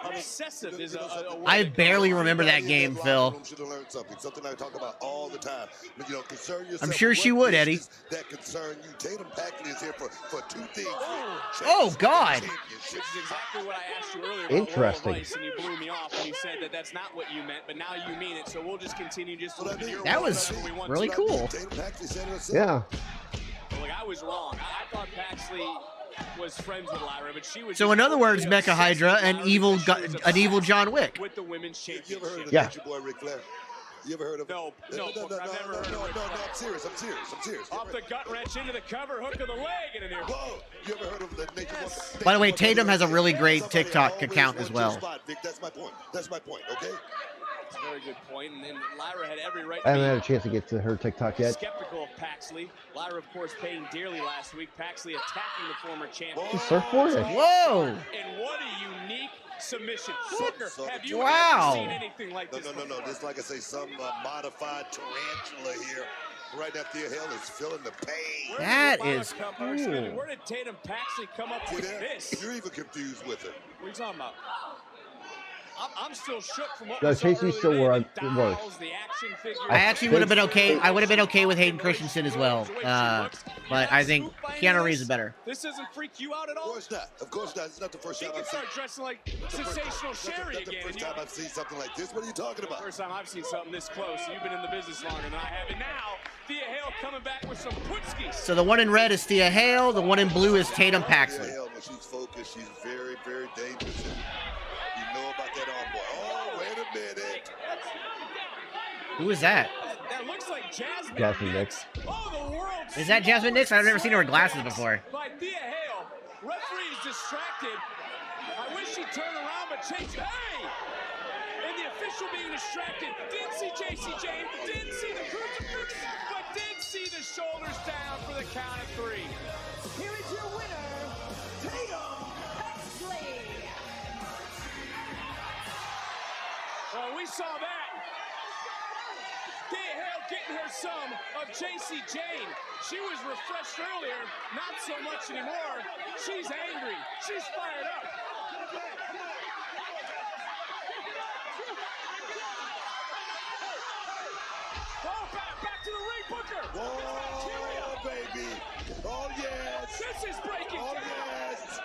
Obsessive is a word. I barely remember that game, Phil. Something I talk about all the time. But, you know, concern yourself. I'm sure she would, Eddie. That concern you. Tatum Paxley is here for two things. Oh, God. Which is exactly what I asked you earlier. Interesting. And you blew me off when you said that that's not what you meant, but now you mean it. So we'll just continue just to look at your That was really cool. Yeah. Look, I was wrong. I thought Paxley was friends with Lyra, but she was. So in other words, Mecha Hydra, an evil John Wick. With the women's championship. You ever heard of Yeah. your boy Ric Flair? You ever heard of No, I've never heard of it. I'm serious. Off the gut wrench into the cover, hook of the leg, and in here. Whoa! You ever heard of the Nature Boy? By the way, Tatum has a really great TikTok account as well. Vic, that's my point. Okay? That's a very good point. And Lyra had every right I to haven't had be a chance to get to her TikTok yet. skeptical of Paxley. Lyra, of course, paying dearly last week. Paxley attacking the former champion. She's surfboardish. Whoa! And what a unique submission. Booker, have you Wow. ever seen anything like this before? No. This, like I say, some modified tarantula here. Right now, Thea Hale is feeling the pain. That is cool. Where did Tatum Paxley come up with this? You're even confused with it. What are you talking about? I'm still shook from what No, we saw Chasey's earlier still today. where The I'm worse. dolls, the action figures. I actually would have been okay. I would have been okay with Hayden Christensen as well. But I think Keanu Reeves is better. This doesn't freak you out at all? Of course not. Of course not. It's not the first time I've seen. Start dressing like sensational Sherry again. That's the first time I've seen something like this. What are you talking about? First time I've seen something this close. You've been in the business longer than I have. And now, Thea Hale coming back with some putskis. So the one in red is Thea Hale. The one in blue is Tatum Paxley. Thea Hale, when she's focused, she's very, very dangerous. You know about that arm boy. Oh, wait a minute. Who is that? That looks like Jasmine Nix. Oh, the world. Is that Jasmine Nix? I've never seen her with glasses before. By Thea Hale. Referee's distracted. I wish she'd turn around, but change. Hey! And the official being distracted. Didn't see JC Jane. Didn't see the crucifix, but did see the shoulders down for the count of 3. Here is your winner, Tatum Paxley. Well, we saw that. Thea Hale getting her some of JC Jane. She was refreshed earlier, not so much anymore. She's angry. She's fired up. Oh, back to the ring, Booker. Whoa, baby. Oh, yes. This is breaking down. Yes.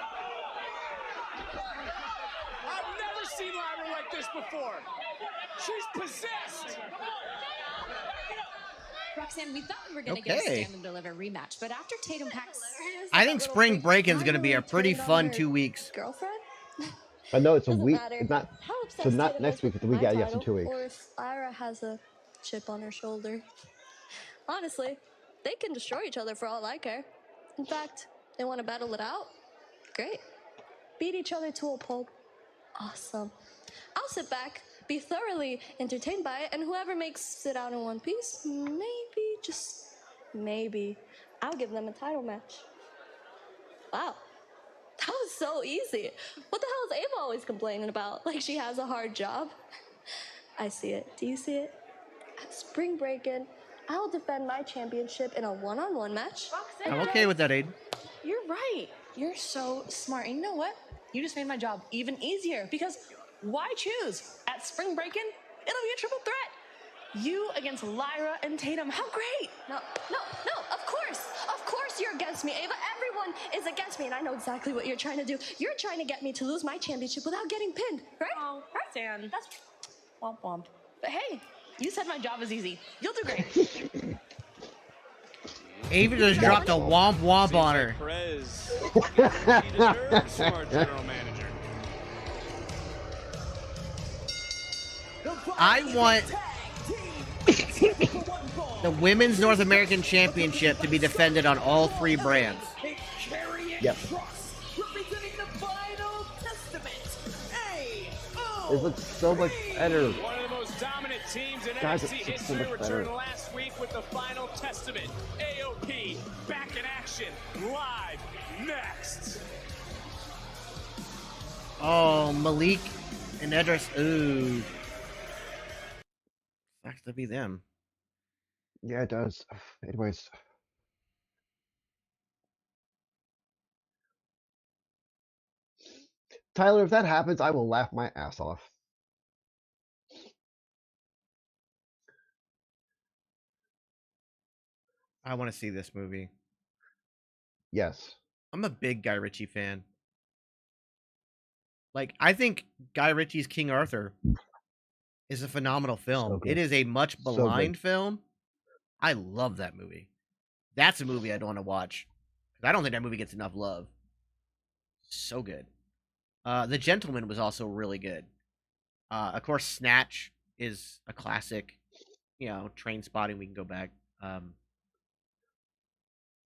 I've never seen Lyra like this before. She's possessed. Roxanne, we thought we were going to get a Stand and Deliver rematch, but after Tatum Paxley, I think Spring Breakin's going to be a pretty fun 2 weeks. girlfriend. I know it's a Doesn't week. matter. It's not. How obsessed So not Tatum next is week. with It's the week my after in title, 2 weeks. Or if Lyra has a chip on her shoulder. Honestly, they can destroy each other for all I care. In fact, they want to battle it out? Great. Beat each other to a pulp. Awesome. I'll sit back, be thoroughly entertained by it, and whoever makes it out in one piece, maybe, just maybe, I'll give them a title match. Wow. That was so easy. What the hell is Ava always complaining about? Like she has a hard job? I see it. Do you see it? At Spring Breakin', I'll defend my championship in a one-on-one match. I'm okay with that, Aiden. You're right. You're so smart. And you know what? You just made my job even easier because why choose? At Spring Breakin', it'll be a triple threat. You against Lyra and Tatum. How great! No, of course you're against me, Ava. Everyone is against me, and I know exactly what you're trying to do. You're trying to get me to lose my championship without getting pinned, right? Oh, Roxanne, that's womp womp. But hey, you said my job is easy. You'll do great. Ava just dropped a womp womp on her. Perez. She deserves from our general manager. I want the Women's North American Championship to be defended on all 3 brands. Yep. It looks so much better. One of the most dominant teams in Guys, NXT it looks so history much better. returned last week with the final testament. AOP back in action live next. Oh, Malik and Edris. Ooh. Sucks to be them. Yeah, it does. Anyways. Tyler, if that happens, I will laugh my ass off. I want to see this movie. Yes. I'm a big Guy Ritchie fan. Like, I think Guy Ritchie's King Arthur is a phenomenal film. So good. It is a much So maligned good. film. I love that movie. That's a movie I'd want to watch. I don't think that movie gets enough love. So good. The Gentleman was also really good. Of course, Snatch is a classic. You know, Train Spotting, we can go back. But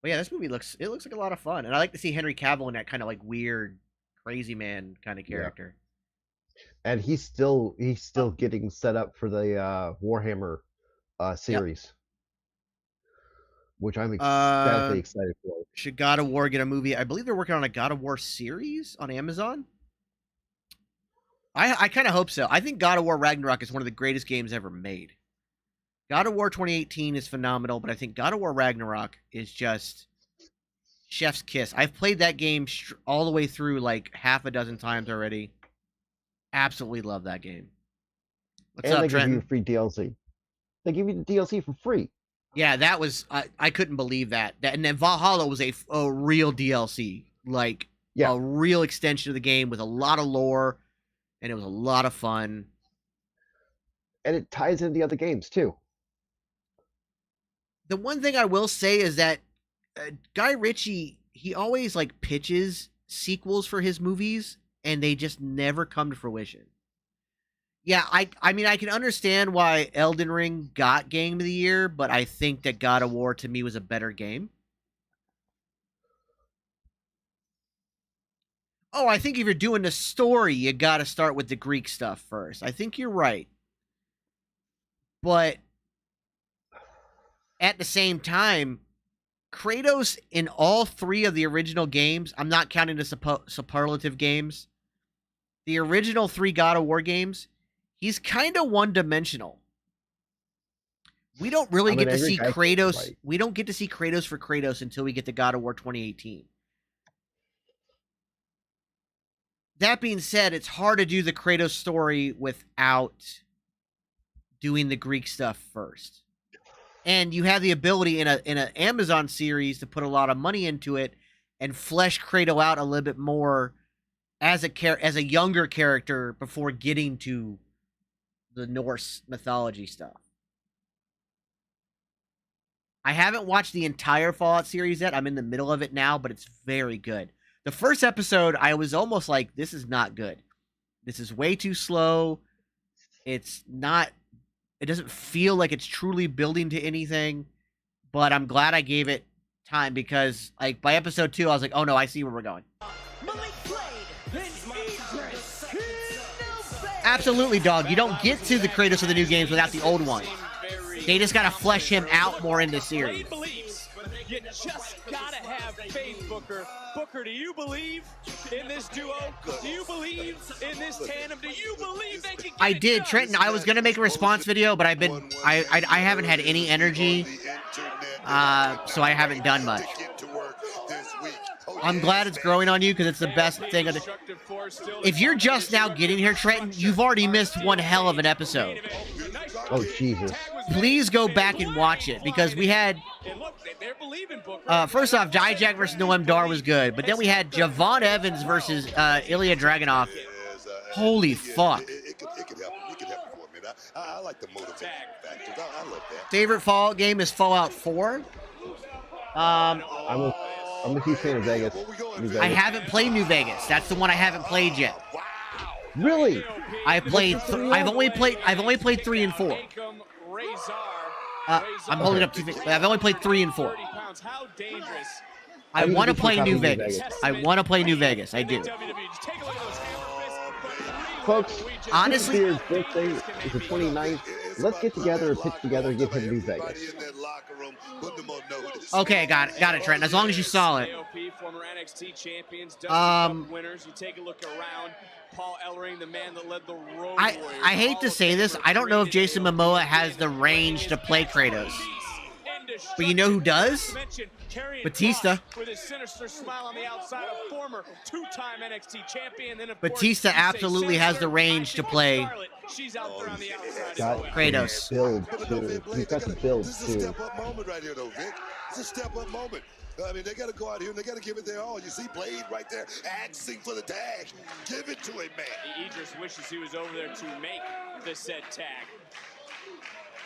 yeah, this movie looks like a lot of fun. And I like to see Henry Cavill in that kind of like weird, crazy man kind of character. And he's still getting set up for the Warhammer series, which I'm ecstatically excited for. Should God of War get a movie? I believe they're working on a God of War series on Amazon. I kind of hope so. I think God of War Ragnarok is one of the greatest games ever made. God of War 2018 is phenomenal, but I think God of War Ragnarok is just chef's kiss. I've played that game all the way through like half a dozen times already. Absolutely love that game. What's up, Trenton? Give you free DLC. They give you the DLC for free. Yeah, that was I couldn't believe that. And then Valhalla was a real DLC, like a real extension of the game with a lot of lore, and it was a lot of fun. And it ties into the other games too. The one thing I will say is that Guy Ritchie, he always like pitches sequels for his movies, and they just never come to fruition. Yeah, I mean, I can understand why Elden Ring got Game of the Year, but I think that God of War, to me, was a better game. Oh, I think if you're doing the story, you got to start with the Greek stuff first. I think you're right. But at the same time, Kratos in all three of the original games, I'm not counting the superlative games, the original 3 God of War games, he's kind of one-dimensional. We don't really get to see Kratos. Right. We don't get to see Kratos for Kratos until we get to God of War 2018. That being said, it's hard to do the Kratos story without doing the Greek stuff first. And you have the ability in an Amazon series to put a lot of money into it and flesh Kratos out a little bit more as a younger character before getting to the Norse mythology stuff. I haven't watched the entire Fallout series yet. I'm in the middle of it now, but it's very good. The first episode, I was almost like, this is not good. This is way too slow. It doesn't feel like it's truly building to anything, but I'm glad I gave it time because like by episode 2, I was like, oh no, I see where we're going. Absolutely, dog. You don't get to the Kratos of the new games without the old one. They just got to flesh him out more in the series. You just gotta have faith, Booker. Booker, do you believe in this duo? Do you believe in this tandem? Do you believe they can get I did, Trenton. I was gonna make a response video, but I haven't had any energy, so I haven't done much. I'm glad it's growing on you because it's the best thing. If you're just now getting here, Trenton, you've already missed one hell of an episode. Oh, Jesus. Please go back and watch it because we had... first off, Dijak versus Noam Dar was good, but then we had Javon Evans versus Ilya Dragunov. Holy fuck. It could help him. It could help him for a minute. I like the motivation factors. I love that. Favorite Fallout game is Fallout 4. I'm a huge fan of Vegas. I haven't played New Vegas. That's the one I haven't played yet. Really? I've only played 3 and 4. I'm holding up 2. I've only played 3 and 4. I want to play New Vegas. I want to play New Vegas. I do. Folks, honestly, his birthday is the 29th. Let's get together and pick together and get him New Vegas. Okay, got it, Trent. As long as you saw it. Winners. You take a look around. Paul Ellering, the man that led the Road I hate to say this. I don't know if Jason Momoa has the range to play Kratos. But you know who does? Batista. With his sinister smile on the outside, a former 2-time NXT champion. Then Batista absolutely has the range to play She's out there on the Kratos. He's got the build, too. It's a step-up moment right here, though, Vic. It's a step-up moment. I mean, they got to go out here and they got to give it their all. You see Blade right there asking for the tag. Give it to him, man. Idris wishes he was over there to make the said tag.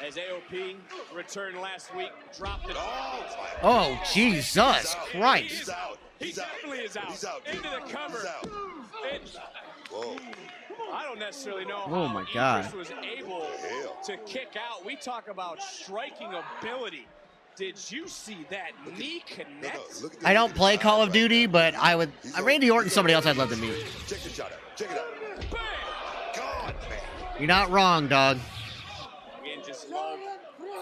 As AOP returned last week, dropped it. Oh, Jesus Christ. He's out. He definitely is out. He's out. Into the cover. Whoa. I don't necessarily know oh my God. Idris was able to kick out. We talk about striking ability. Did you see that knee connect? I don't play Call of Duty, but I would. Randy Orton's somebody else I'd love to meet. Check the shot out. Check it out. You're not wrong, dog. Again, just love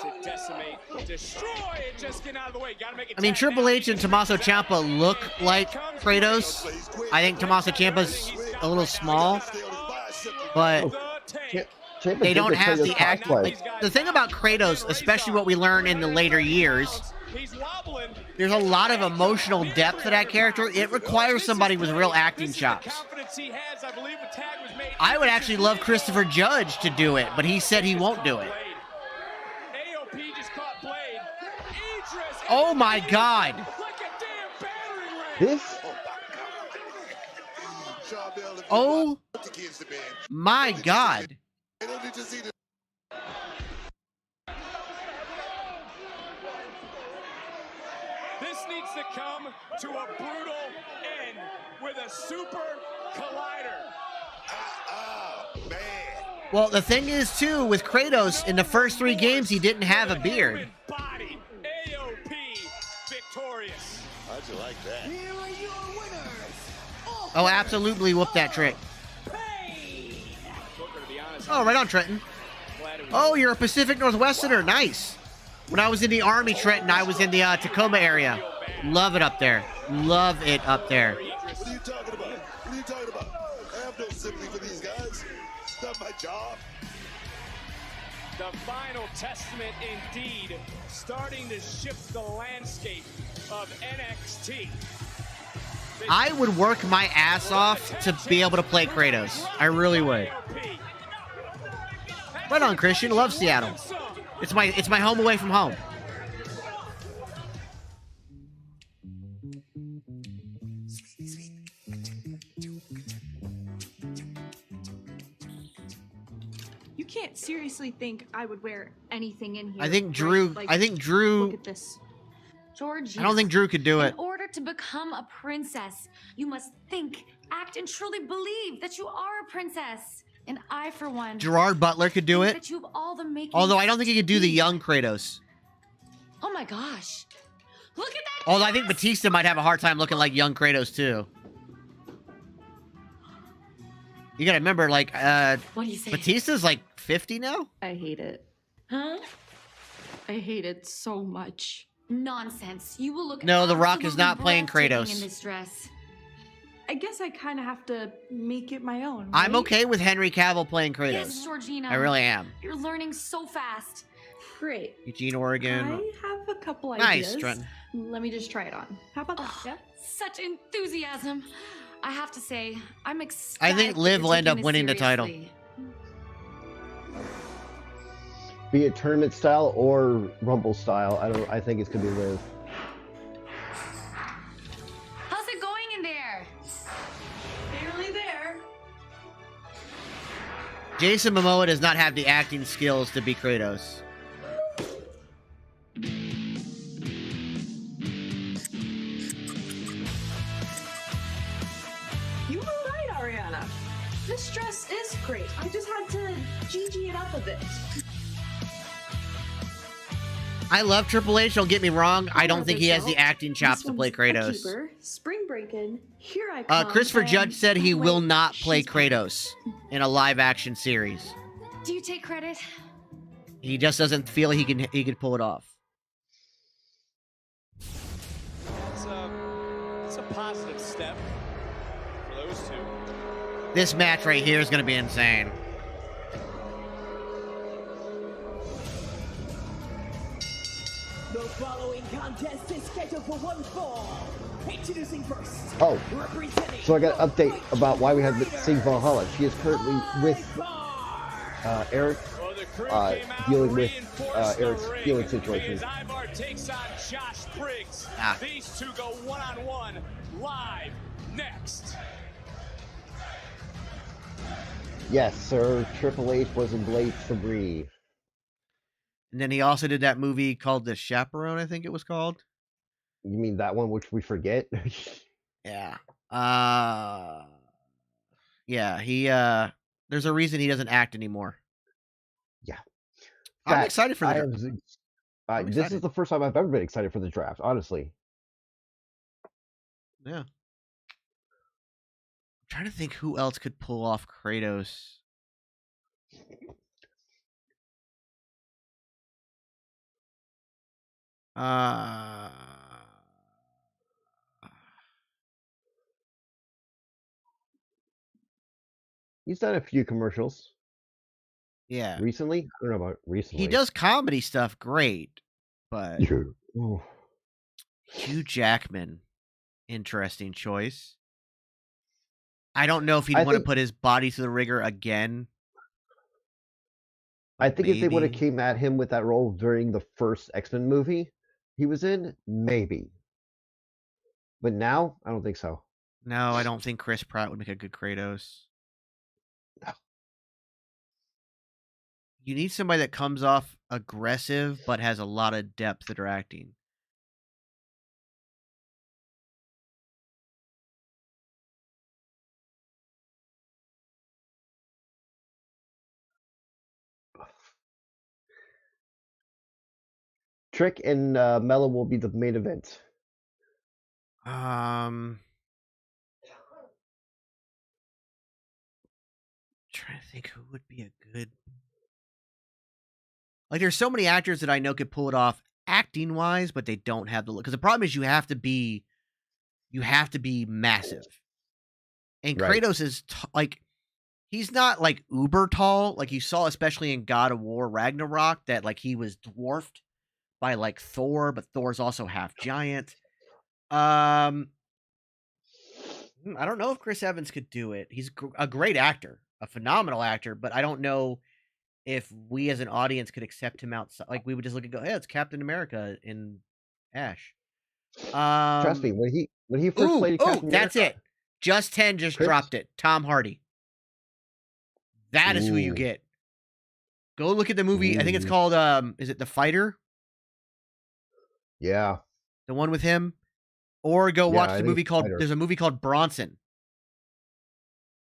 to decimate, destroy, and just get out of the way. Gotta make it. I mean, Triple H and Tommaso Ciampa look like Kratos. I think Tommaso Ciampa's a little small, but they don't have the act. Like, the thing about Kratos, especially what we learn in the later years, there's a lot of emotional depth to that character. It requires somebody with real acting chops. I would actually love Christopher Judge to do it, but he said he won't do it. Oh my God! This? Oh my God! This needs to come to a brutal end with a super collider. Man. Well, the thing is, too, with Kratos, in the first 3 games, he didn't have a beard. Body. AOP victorious. How'd you like that? Here are your winners. Oh, absolutely whoop that trick. Oh, right on, Trenton. Oh, you're a Pacific Northwesterner. Nice. When I was in the Army, Trenton, I was in the Tacoma area. Love it up there. Love it up there. What are you talking about? What are you talking about? I have no sympathy for these guys. It's not my job. The final testament indeed, starting to shift the landscape of NXT. I would work my ass off to be able to play Kratos. I really would. Right on, Christian. Love Seattle. It's my home away from home. You can't seriously think I would wear anything in here. I think Drew. Right? Like, I think Drew. Look at this. Georgie. I don't think Drew could do it. In order to become a princess, you must think, act, and truly believe that you are a princess. And I, for one, Gerard Butler could do it. that you have all the makings. Although I don't think he could do the young Kratos. Oh my gosh. Look at that. Although I think Batista might have a hard time looking like young Kratos too. You gotta remember, like, what do you say? Batista's like 50 now? I hate it. Huh? I hate it so much. Nonsense. You will look. No, The Rock is not playing breathtaking Kratos. in this dress. I guess I kind of have to make it my own. I'm right? okay with Henry Cavill playing Kratos. Yes, Georgina. I really am. You're learning so fast. Great. Eugene, Oregon. I have a couple Nice, ideas. Trenton. Let me just try it on. How about that? Yeah. Such enthusiasm. I have to say, I'm excited. I think Liv will end up winning the title. Be it tournament style or Rumble style. I think it's gonna be Liv. How's it going in there? Barely there. Jason Momoa does not have the acting skills to be Kratos. You were right, Ariana. This dress is great. I just had to GG it up a bit. I love Triple H, don't get me wrong. I don't think he has the acting chops to play Kratos. Spring breaking. Here I come. Christopher and- Judge said he Oh, will wait, not play she's Kratos in a live action series. Do you take credit? He just doesn't feel he can pull it off. It's a positive step for those two. This match right here is going to be insane. The following contest is scheduled for one fall. Introducing first. Oh, Representing so I got an update about why we have seen Valhalla. She is currently with Eric, dealing with Eric's healing situation. Ivar takes on Josh Briggs. These two go one-on-one live next. Yes, sir. Triple H was in Blade 3. And then he also did that movie called The Chaperone, I think it was called. You mean that one which we forget? Yeah. Yeah, he there's a reason he doesn't act anymore. Yeah. I'm excited for the draft. This is the first time I've ever been excited for the draft, honestly. Yeah. I'm trying to think who else could pull off Kratos. He's done a few commercials. Yeah. Recently? I don't know about recently. He does comedy stuff great, but Oh. Hugh Jackman, interesting choice. I don't know if he'd want to put his body to the ringer again. I think if they would have maybe. came at him with that role during the first X-Men movie he was in, maybe. But now, I don't think so. No, I don't think Chris Pratt would make a good Kratos. No. You need somebody that comes off aggressive but has a lot of depth at their acting. Trick and Mello will be the main event. Trying to think who would be a good. Like, there's so many actors that I know could pull it off acting wise, but they don't have the look. Because the problem is you have to be massive. And Right. Kratos is like, he's not like uber tall, like you saw, especially in God of War Ragnarok, that like he was dwarfed by like Thor, but Thor's also half giant. I don't know if Chris Evans could do it. He's a great actor, a phenomenal actor, but I don't know if we as an audience could accept him outside. Like, we would just look and go, "Hey, it's Captain America in Ash." Trust me, when he first played Captain that's America, it. Just 10 just dropped it. Tom Hardy. That is who you get. Go look at the movie. I think it's called is it The Fighter? Yeah. The one with him? Or go watch I the think movie it's called Fighter. there's a movie called Bronson.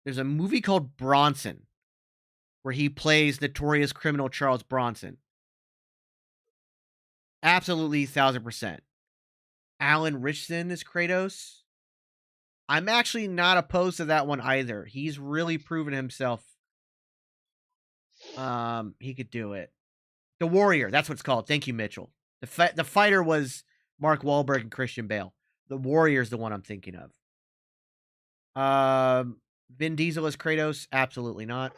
There's a movie called Bronson where he plays notorious criminal Charles Bronson. Absolutely 1000%. Alan Richson is Kratos. I'm actually not opposed to that one either. He's really proven himself. He could do it. The Warrior, that's what it's called. Thank you, Mitchell. The Fighter was Mark Wahlberg and Christian Bale. The Warrior is the one I'm thinking of. Vin Diesel as Kratos? Absolutely not.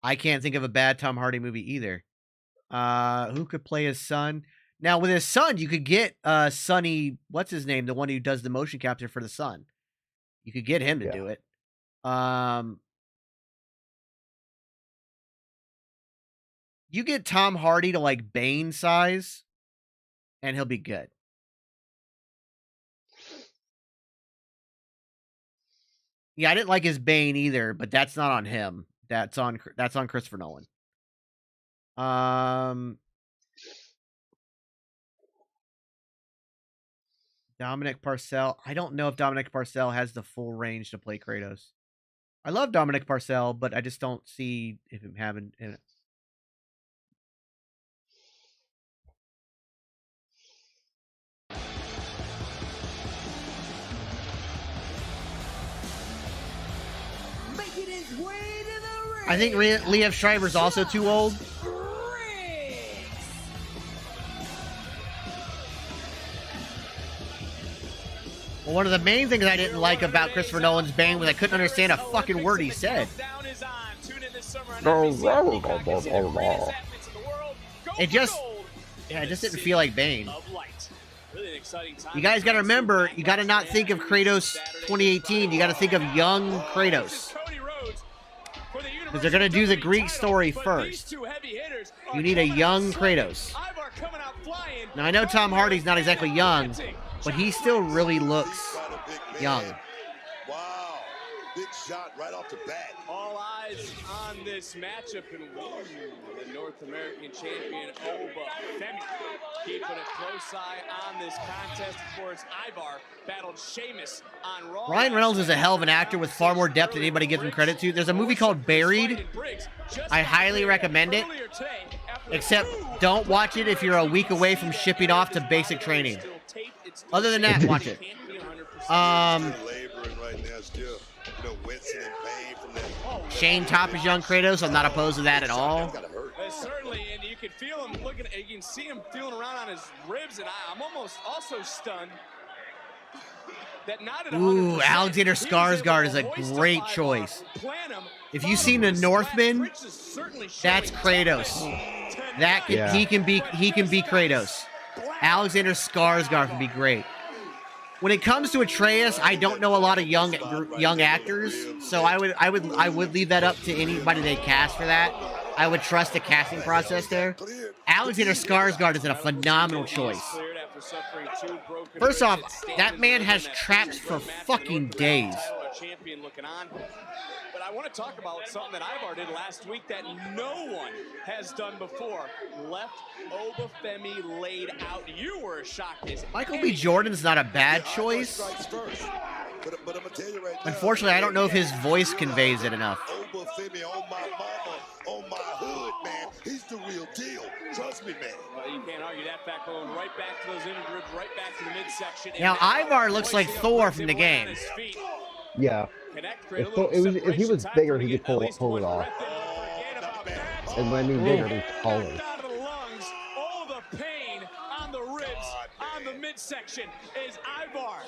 I can't think of a bad Tom Hardy movie either. Who could play his son? Now, with his son, you could get Sonny, what's his name? The one who does the motion capture for the son. You could get him to do it. You get Tom Hardy to like Bane size, and he'll be good. Yeah, I didn't like his Bane either, but that's not on him. That's on Christopher Nolan. Dominic Parcell. I don't know if Dominic Parcell has the full range to play Kratos. I love Dominic Parcell, but I just don't see him having it. Making his way to the ring. I think Liev Schreiber's also too old. Well, one of the main things I didn't like about Christopher Nolan's Bane was I couldn't understand a fucking word he said. It just didn't feel like Bane. You guys got to remember, you got to not think of Kratos 2018. You got to think of young Kratos. Because they're going to do the Greek story first. You need a young Kratos. Now, I know Tom Hardy's not exactly young, but he still really looks young. Wow. Big shot right off the bat. All eyes on this matchup, and the North American champion, Oba Femi, keeping a close eye on this contest. Of course, Ivar battled Sheamus on Raw. Ryan Reynolds is a hell of an actor with far more depth than anybody gives him credit to. There's a movie called Buried. I highly recommend it. Except don't watch it if you're a week away from shipping off to basic training. Other than that, watch it. Shane Top is young Kratos. I'm not opposed to that at all. Certainly, and you can feel him looking you can see him feeling around on his ribs, and I'm almost also stunned that not at 100%. Ooh, Alexander Skarsgård is a great choice. If you've seen The Northman, that's Kratos. He can be Kratos. Alexander Skarsgård can be great. When it comes to Atreus, I don't know a lot of young actors, so I would leave that up to anybody they cast for that. I would trust the casting process there. Alexander Skarsgård is a phenomenal choice. First off, that man has traps for fucking days. But I want to talk about something that Ivar did last week that no one has done before. Left Obafemi laid out. You were shocked. Michael B. Jordan's not a bad choice. Unfortunately, I don't know if his voice conveys it enough. Obafemi on my mama, on my hood, man. He's the real deal. Trust me, man. Well, you can't argue that fact. Going right back to those injured ribs, right back to the midsection. Now, Ivar looks like Thor from the game. Yeah. If he was bigger, he could pull it off. And when I mean bigger, he's taller. All the pain on the ribs, on the midsection is Ivar.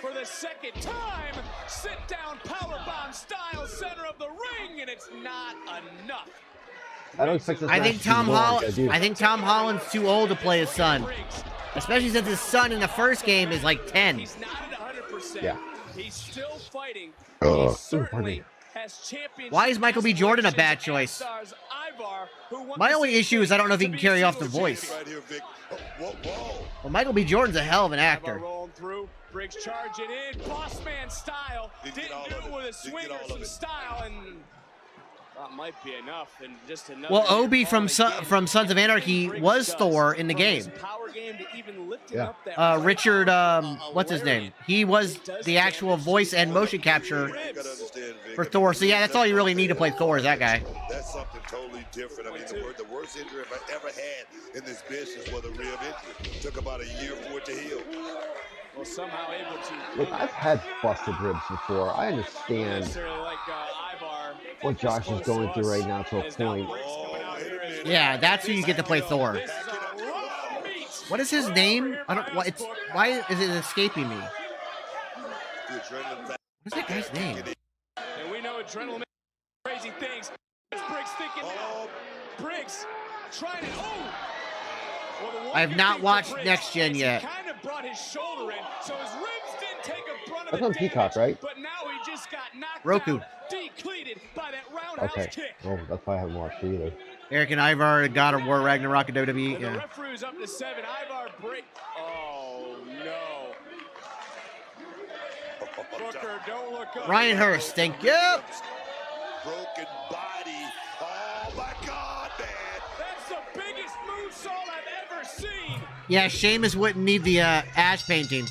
For the second time, sit down powerbomb style center of the ring, and it's not enough. I don't expect this. I think Tom Holland's too old to play his son, especially since his son in the first game is like 10. He's not at 100%. Yeah. He's still fighting. He certainly has championship. Why is Michael B. Jordan a bad choice? My only issue is I don't know if he can carry off the voice. Well, Michael B. Jordan's a hell of an actor. Rolling through, Briggs charging in, boss man style. Didn't do it with a swing or some style, and that might be enough. And just another. Well, Obi from Sons of Anarchy was Thor in the game. Yeah. Richard, what's his name? He was the actual voice and motion capture for Thor. So yeah, that's all you really need to play Thor is that guy. That's something totally different. I mean, the worst injury I ever had in this business was a rib injury. It took about a year for it to heal. Well, somehow able to. Look, I've had busted ribs before. I understand what Josh is going through right now to a point. Yeah, that's who you get to play Thor. What is his name? I don't. Why is it escaping me? What is that guy's name? And we know adrenaline crazy things. Briggs thinking now. Briggs trying it. Well, I have not watched Next Gen yet. Kind of brought his shoulder in, so his ribs didn't take a brunt of That's on Peacock, right? But now he just got knocked Roku. out, decleated by that roundhouse kick. Oh, that's why I haven't watched it either. Eric and Ivar, God of War, Ragnarok, and WWE. And the referee's up to 7. Ivar break. Oh no. Booker, don't look up. Ryan Hurst, thank you. Broken body. Oh my God, man. That's the biggest moonsault I've ever seen. Yeah, Sheamus wouldn't need the ash painting.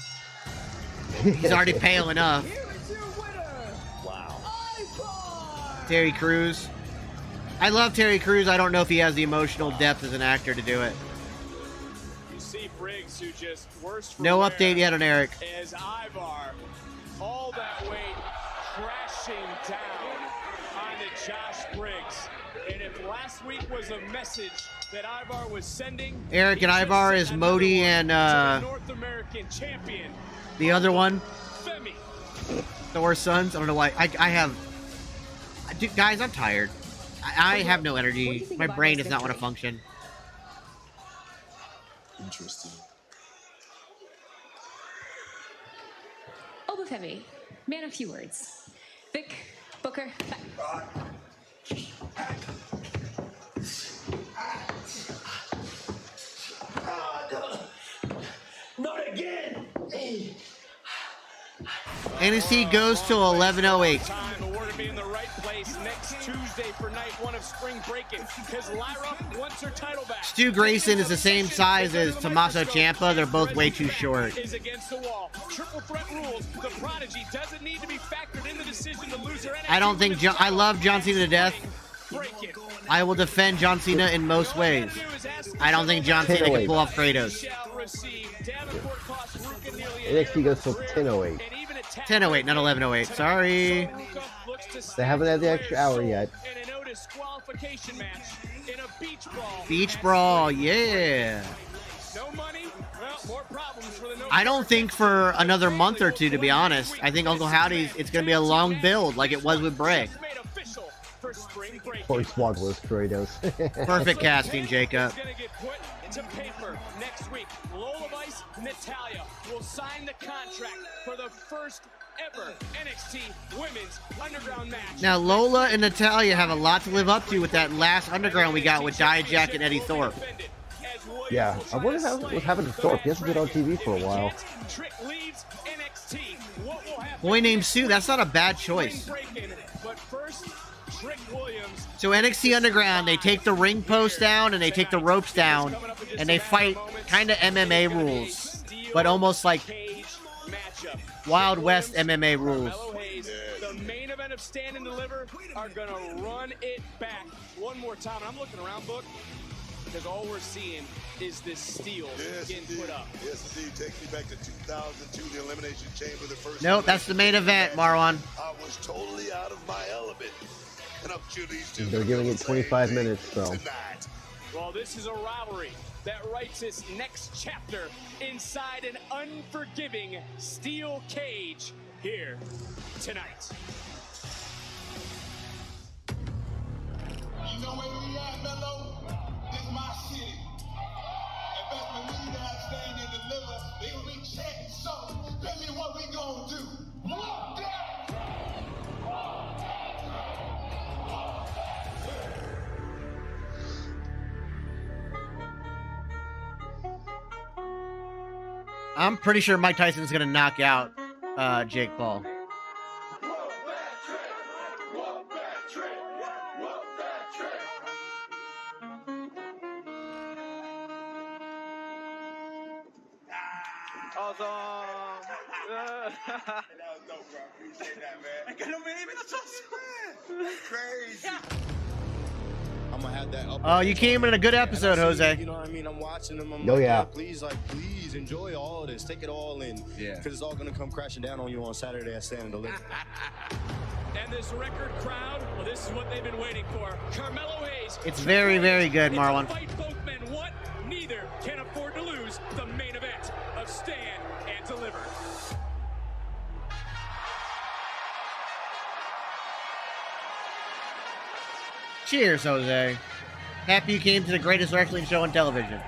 He's already pale enough. Wow. Terry Crews. I love Terry Crews. I don't know if he has the emotional depth as an actor to do it. You see Briggs, who just worse for No update yet on Eric. As Ivar, all that weight crashing down onto Josh Briggs. And if last week was a message that Ivar was sending, Eric and Ivar is Modi and North American champion. The other one, Femi. Thor's sons. I don't know why. I have. Dude, guys, I'm tired. I have no energy. My brain does not want to function. Interesting. Obafemi, man of few words. Vic, Booker, back. Not again! NXT goes to 11:08. Be in the right place next Tuesday for night 1 of spring breaking because Lyra wants her title back. Stu Grayson is the same size as Tommaso Ciampa. They're both way too short. Is against the wall. Triple threat rules. The Prodigy doesn't need to be factored in the decision to lose her NXT. I don't think I love John Cena to death. I will defend John Cena in most ways. I don't think John Cena can pull off Kratos. NXT goes till 10:08. 10:08, not 11:08. Sorry. They haven't had the extra hour yet. disqualification match in a beach brawl. Beach brawl, yeah. No money, well, more problems for the I don't think for another month or two, to be honest. I think Uncle Howdy's, it's going to be a long build like it was with Bray. Or Swaggler's Kratos. Perfect casting, Jacob. It's gonna get put to paper next week. Lola Vice, Natalya will sign the contract for the first ever NXT Women's Underground match. Now, Lola and Natalya have a lot to live up to with that last Underground we got with Dijak and Eddie Thorpe. Yeah, I wonder what's happened to Thorpe. He hasn't been on TV for a while. Boy named Sue, that's not a bad choice. So NXT Underground, they take the ring post down and they take the ropes down and they fight kind of MMA rules, but almost like Wild West MMA rules. The main event of Stand and Deliver are gonna run it back one more time. And I'm looking around, Book, because all we're seeing is this steel getting put up. Yes, indeed. Takes me back to 2002, the Elimination Chamber, the first. Nope, that's the main event, Marwan. I was totally out of my element. And I'm sure these two. They're giving it 25 minutes, so. Well, this is a rivalry that writes its next chapter inside an unforgiving steel cage here tonight. You know where we at, Melo? This my city. And best believe that Stand and Deliver, they gonna be chanting something. Tell me what we gonna do. Walk down! I'm pretty sure Mike Tyson's going to knock out Jake Paul. I'm gonna have that. Oh, you came in a good episode, Jose. You know what I mean? I'm watching them. I'm Oh, like, yeah. Please enjoy all of this. Take it all in. Yeah. Because it's all gonna come crashing down on you on Saturday at Stand and Deliver. And this record crowd, well, this is what they've been waiting for. Carmelo Hayes. It's very, very good, Marlon. Fight both men. What? Neither can afford to lose the main event of Stand and Deliver. Cheers, Jose. Happy you came to the greatest wrestling show on television.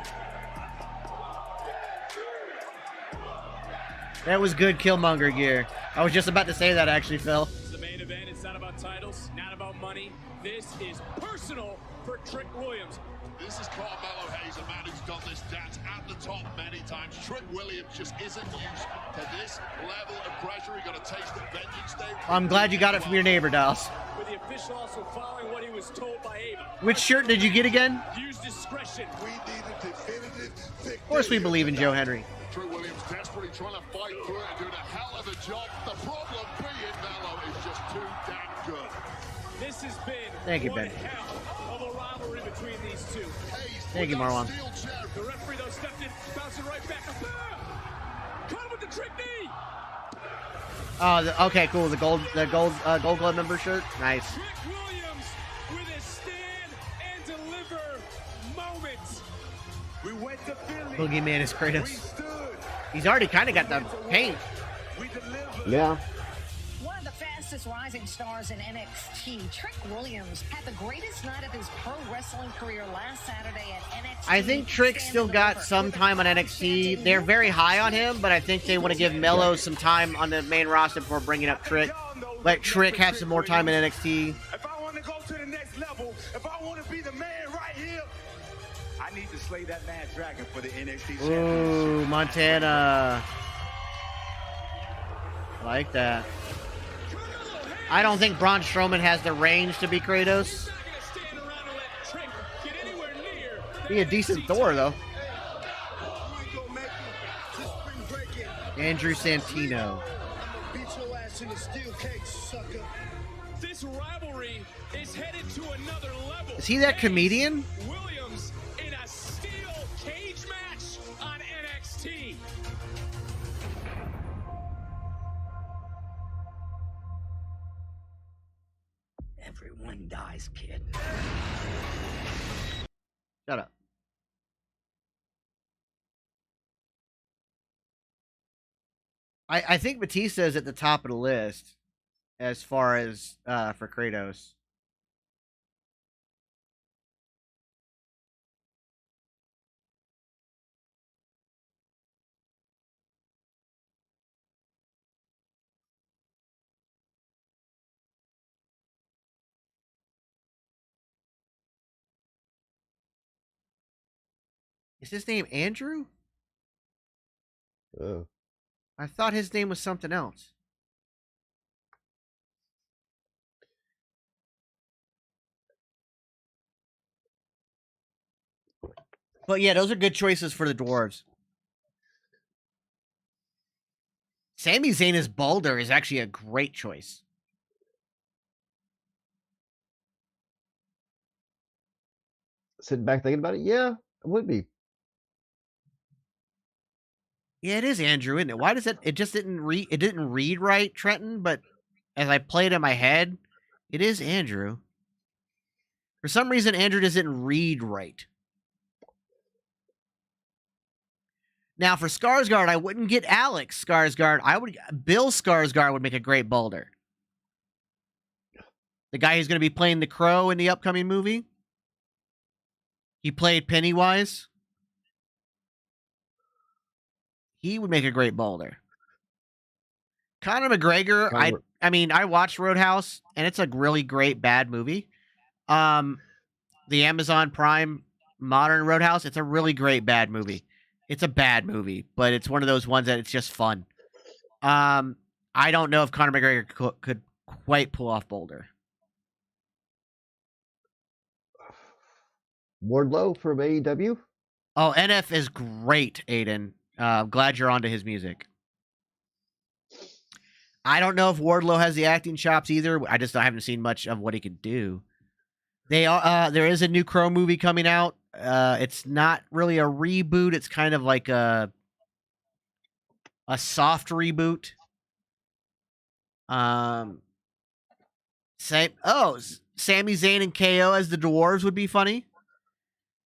That was good Killmonger gear. I was just about to say that, actually, Phil. It's the main event. It's not about titles, not about money. This is personal for Trick Williams. This is Carmelo Hayes, a man who's done this dance at the top many times. Trick Williams just isn't used to this level of pressure. He got a taste of vengeance day. I'm glad you got it from your neighbor, Dallas. With the official also following what he was told by Ava. Which shirt did you get again? Use discretion. We need a definitive victory. Of course we believe in Joe Henry. Trick Williams desperately trying to fight through it and doing a hell of a job. The problem being Melo is just too damn good. This has been Thank you, Ben. hell of a rivalry between these two. Thank you, Marwan. The referee though stepped in, bouncing right back. Caught him with the trick knee. Oh, okay, cool. The gold glove member shirt. Nice. Trick Williams with a Stand and Deliver moment. We went to Philly. Boogeyman is Kratos. He's already kind of got the paint. Yeah. One of the fastest rising stars in NXT, Trick Williams, had the greatest night of his pro wrestling career last Saturday at NXT. I think Trick still got some time on NXT. They're very high on him, but I think they want to give Melo some time on the main roster before bringing up Trick. Let Trick have some more time in NXT. If I want to go to the next level, if I want to be the man right here, I need to slay that mad dragon for the NXT championship. Ooh, Montana. Like that. I don't think Braun Strowman has the range to be Kratos. Be a decent Thor, though. Andrew Santino. This rivalry is headed to another level. Is he that comedian? Williams in a steel cage match on NXT. Everyone dies, kid. Shut up. I think Batista is at the top of the list as far as for Kratos. Is his name Andrew? Oh. I thought his name was something else. But yeah, those are good choices for the dwarves. Sami Zayn as Baldur is actually a great choice. Sitting back thinking about it, yeah, it would be. Yeah, it is Andrew, isn't it? Why does it? It just didn't read. It didn't read right, Trenton. But as I played in my head, it is Andrew. For some reason, Andrew doesn't read right. Now, for Skarsgård, I wouldn't get Alex Skarsgård. Bill Skarsgård would make a great Baldur. The guy who's going to be playing the Crow in the upcoming movie. He played Pennywise. He would make a great Baldur. Conor McGregor, I watched Roadhouse, and it's a really great bad movie. The Amazon Prime modern Roadhouse, it's a really great bad movie. It's a bad movie, but it's one of those ones that it's just fun. I don't know if Conor McGregor could quite pull off Baldur. Wardlow from AEW? Oh, NF is great, Aiden. Glad you're onto his music. I don't know if Wardlow has the acting chops either. I haven't seen much of what he could do. There is a new Crow movie coming out. It's not really a reboot. It's kind of like a soft reboot. Sami Zayn and KO as the dwarves would be funny.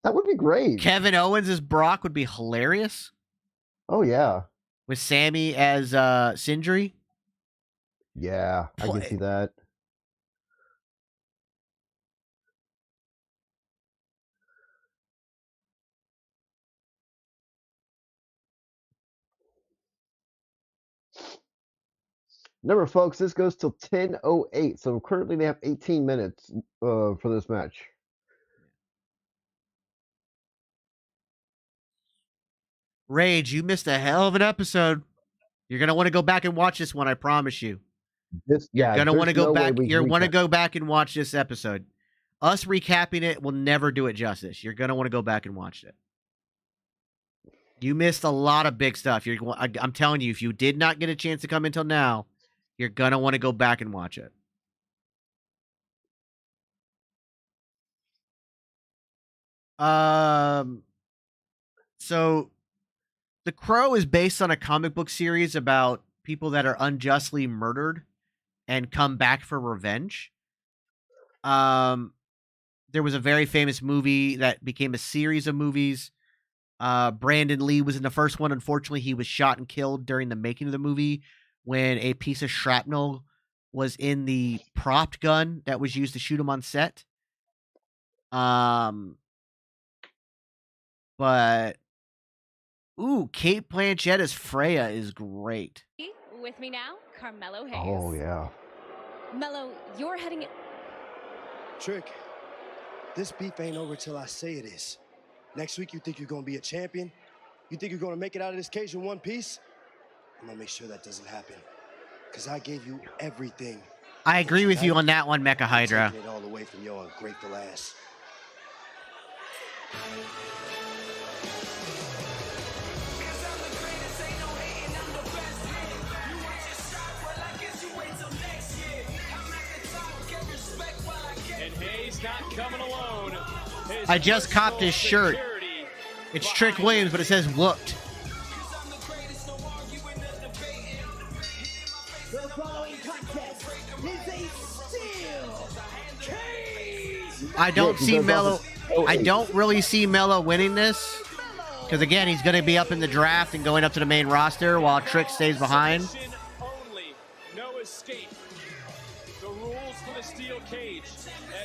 That would be great. Kevin Owens as Brock would be hilarious. Oh yeah. With Sammy as Sindri. Yeah, I can see that. Remember, folks, this goes till 10:08, so currently they have 18 minutes for this match. Rage, you missed a hell of an episode. You're gonna want to go back and watch this one. I promise you. You're gonna want to go back. You're want to go back and watch this episode. Us recapping it will never do it justice. You're gonna want to go back and watch it. You missed a lot of big stuff. I'm telling you, if you did not get a chance to come until now, you're gonna want to go back and watch it. So The Crow is based on a comic book series about people that are unjustly murdered and come back for revenge. There was a very famous movie that became a series of movies. Brandon Lee was in the first one. Unfortunately, he was shot and killed during the making of the movie when a piece of shrapnel was in the propped gun that was used to shoot him on set. But Kate Blanchett as Freya is great. With me now, Carmelo Hayes. Oh yeah. Mello, you're heading. Trick, this beef ain't over till I say it is. Next week, you think you're gonna be a champion? You think you're gonna make it out of this cage in one piece? I'm gonna make sure that doesn't happen. Cause I gave you everything. I agree with you on that one, Mecha Hydra. Taking it all away from your ungrateful ass. And Hayes not coming alone. I just copped his shirt. It's Trick Williams, but it says whooped. The following contest is a steel cage. I don't see Mello. I don't really see Melo winning this. Because, again, he's going to be up in the draft and going up to the main roster while Trick stays behind. Only, no escape. The rules for the steel cage.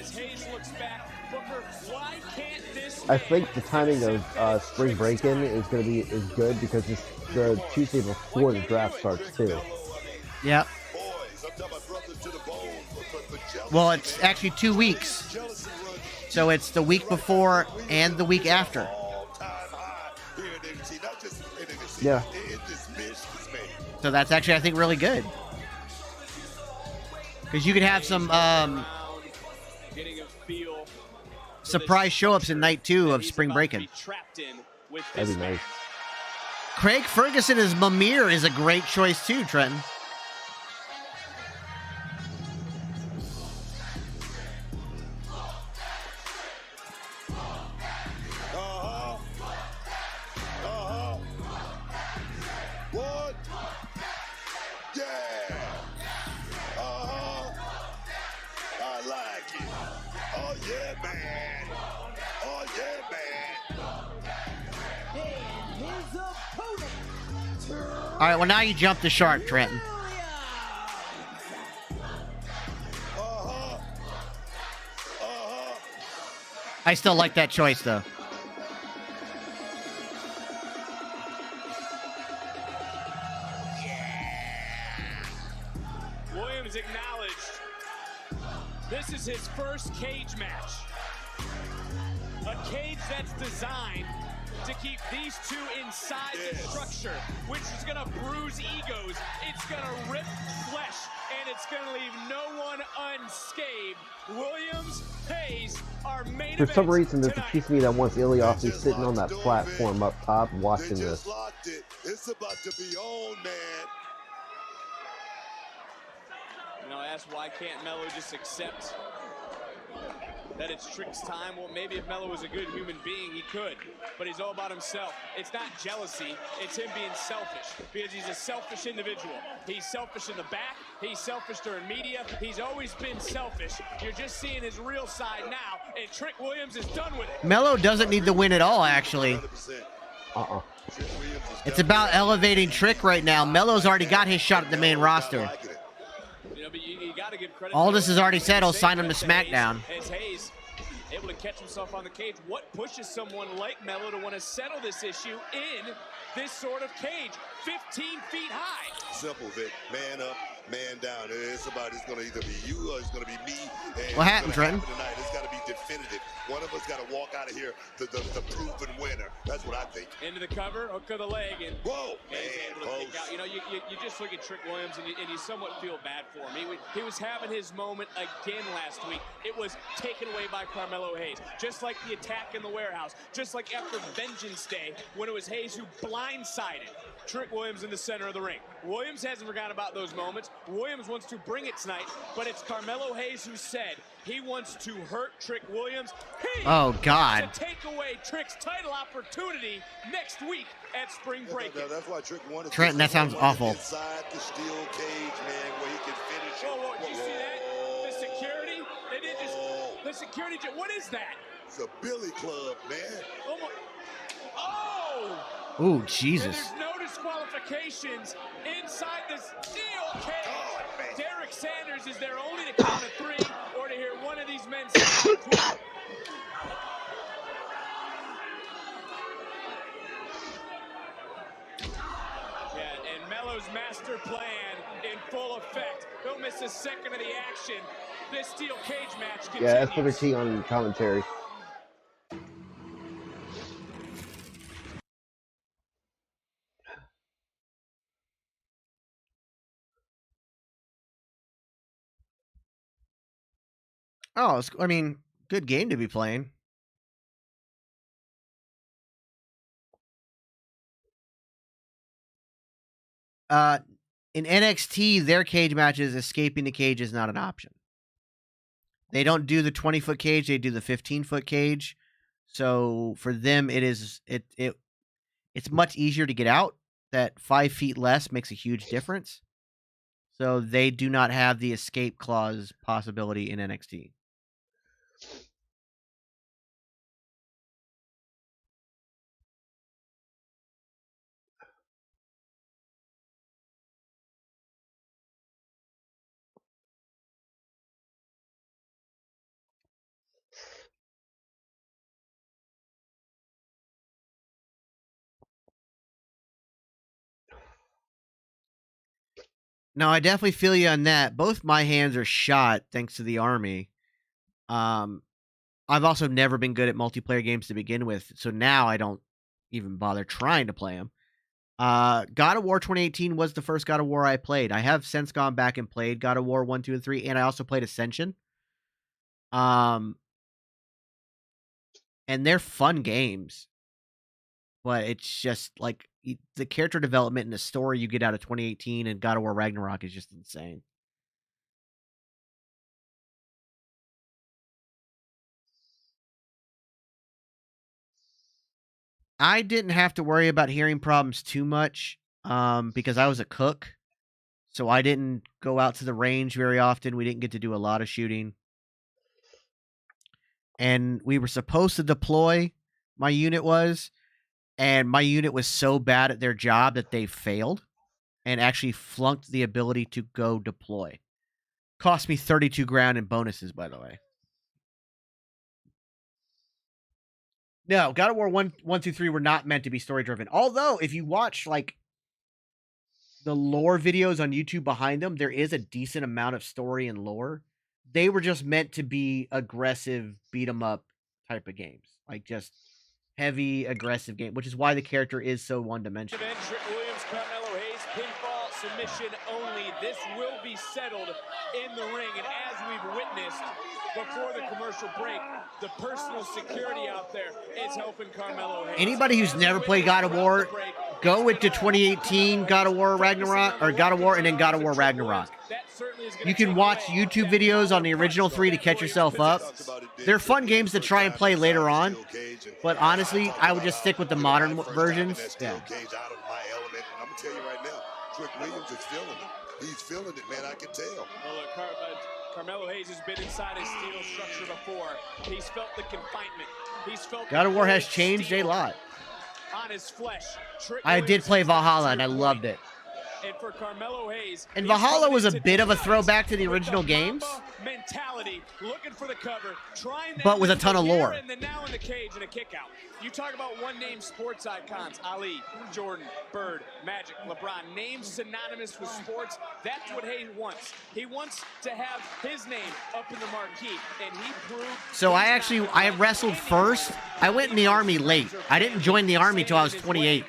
As Hayes looks back, Booker, why can't this I think the timing of spring break-in is going to be good because it's the Tuesday before the draft starts too. Yep. Well, it's actually 2 weeks. So it's the week before and the week after. Yeah. So that's actually, I think, really good. Because you could have some surprise show-ups in night 2 of spring break-in. That'd be nice. Craig Ferguson as Mimir is a great choice too, Trenton. All right, well, now you jump the shark, Trenton. I still like that choice, though. Williams acknowledged this is his first cage match. A cage that's designed to keep these two inside the structure, which is going to bruise egos, it's going to rip flesh, and it's going to leave no one unscathed. Williams, Hayes, our main For some reason, there's a piece of me that wants Ilya sitting on that platform up top watching this. It's about to be on, man. You know, ask why can't Melo just accept that it's Trick's time? Well, maybe if Melo was a good human being, he could. But he's all about himself. It's not jealousy. It's him being selfish. Because he's a selfish individual. He's selfish in the back. He's selfish during media. He's always been selfish. You're just seeing his real side now. And Trick Williams is done with it. Melo doesn't need to win at all, actually. It's about elevating Trick right now. Melo's already got his shot at the main roster. Aldis has already said he'll sign him to SmackDown. As Hayes able to catch himself on the cage, what pushes someone like Melo to want to settle this issue in this sort of cage? 15 feet high. Simple, Vic. Man up, man down. It's going to either be you or it's going to be me. And what happened, Trenton? Tonight. It's got to be definitive. One of us got to walk out of here the proven winner. That's what I think. Into the cover, hook of the leg, and whoa, man, out. You know, you just look at Trick Williams and you somewhat feel bad for him. He was having his moment again last week. It was taken away by Carmelo Hayes. Just like the attack in the warehouse. Just like after Vengeance Day, when it was Hayes who blindsided Trick Williams in the center of the ring. Williams hasn't forgotten about those moments. Williams wants to bring it tonight, but it's Carmelo Hayes who said he wants to hurt Trick Williams. Oh, God. To take away Trick's title opportunity next week at Spring Break-In. That's why Trick wanted Trenton, that sounds awful. Inside the steel cage, man, where he can finish it. Whoa, you see that? The security? They did just... The security... What is that? It's a billy club, man. Oh, my... Oh! Ooh, Jesus. And there's no disqualifications inside this steel cage. Derek Sanders is there only to count to 3 or to hear one of these men say, yeah, and Melo's master plan in full effect. Don't miss a second of the action. This steel cage match continues. Yeah, that's what T on commentary. Oh, I mean, good game to be playing. In NXT, their cage matches, escaping the cage is not an option. They don't do the 20-foot cage; they do the 15-foot cage. So for them, it's much easier to get out. That 5 feet less makes a huge difference. So they do not have the escape clause possibility in NXT. No, I definitely feel you on that. Both my hands are shot thanks to the Army. I've also never been good at multiplayer games to begin with, so now I don't even bother trying to play them. God of War 2018 was the first God of War I played. I have since gone back and played God of War 1, 2, and 3, and I also played Ascension. And they're fun games, but it's just like the character development and the story you get out of 2018 and God of War Ragnarok is just insane. I didn't have to worry about hearing problems too much because I was a cook. So I didn't go out to the range very often. We didn't get to do a lot of shooting. And we were supposed to deploy, my unit was, and my unit was so bad at their job that they failed and actually flunked the ability to go deploy. Cost me 32 grand in bonuses, by the way. No, God of War 1, 2, 3 were not meant to be story-driven. Although, if you watch, like, the lore videos on YouTube behind them, there is a decent amount of story and lore. They were just meant to be aggressive, beat-em-up type of games. Like, just heavy, aggressive game, which is why the character is so one-dimensional. Williams Carmelo Hayes, pinfall submission only. This will be settled in the ring, and as we've witnessed before the commercial break, the personal security out there is helping Carmelo Hayes. Anybody who's never played God of War, go into 2018 God of War Ragnarok, or God of War and then God of War Ragnarok. You can watch YouTube videos on the original 3 to catch yourself up. They're fun games to try and play later on, but honestly, I would just stick with the modern versions. Yeah. I'm gonna tell you right now, Trick Williams is feeling it. He's feeling it, man. I can tell. Well, look, Carmelo Hayes has been inside his steel structure before. He's felt the confinement. He's felt God of War has changed a lot. On his flesh. I did play Valhalla and I loved it. And for Carmelo Hayes, and Valhalla was a bit of a throwback to the original games, mentality, looking for the cover, trying but with a ton of lore. And then now in the cage and a kick out. You talk about one-name sports icons: Ali, Jordan, Bird, Magic, LeBron. Names synonymous with sports. That's what Hayes wants. He wants to have his name up in the marquee, and he proved. So I wrestled first. I went in the Army late. I didn't join the Army till I was 28.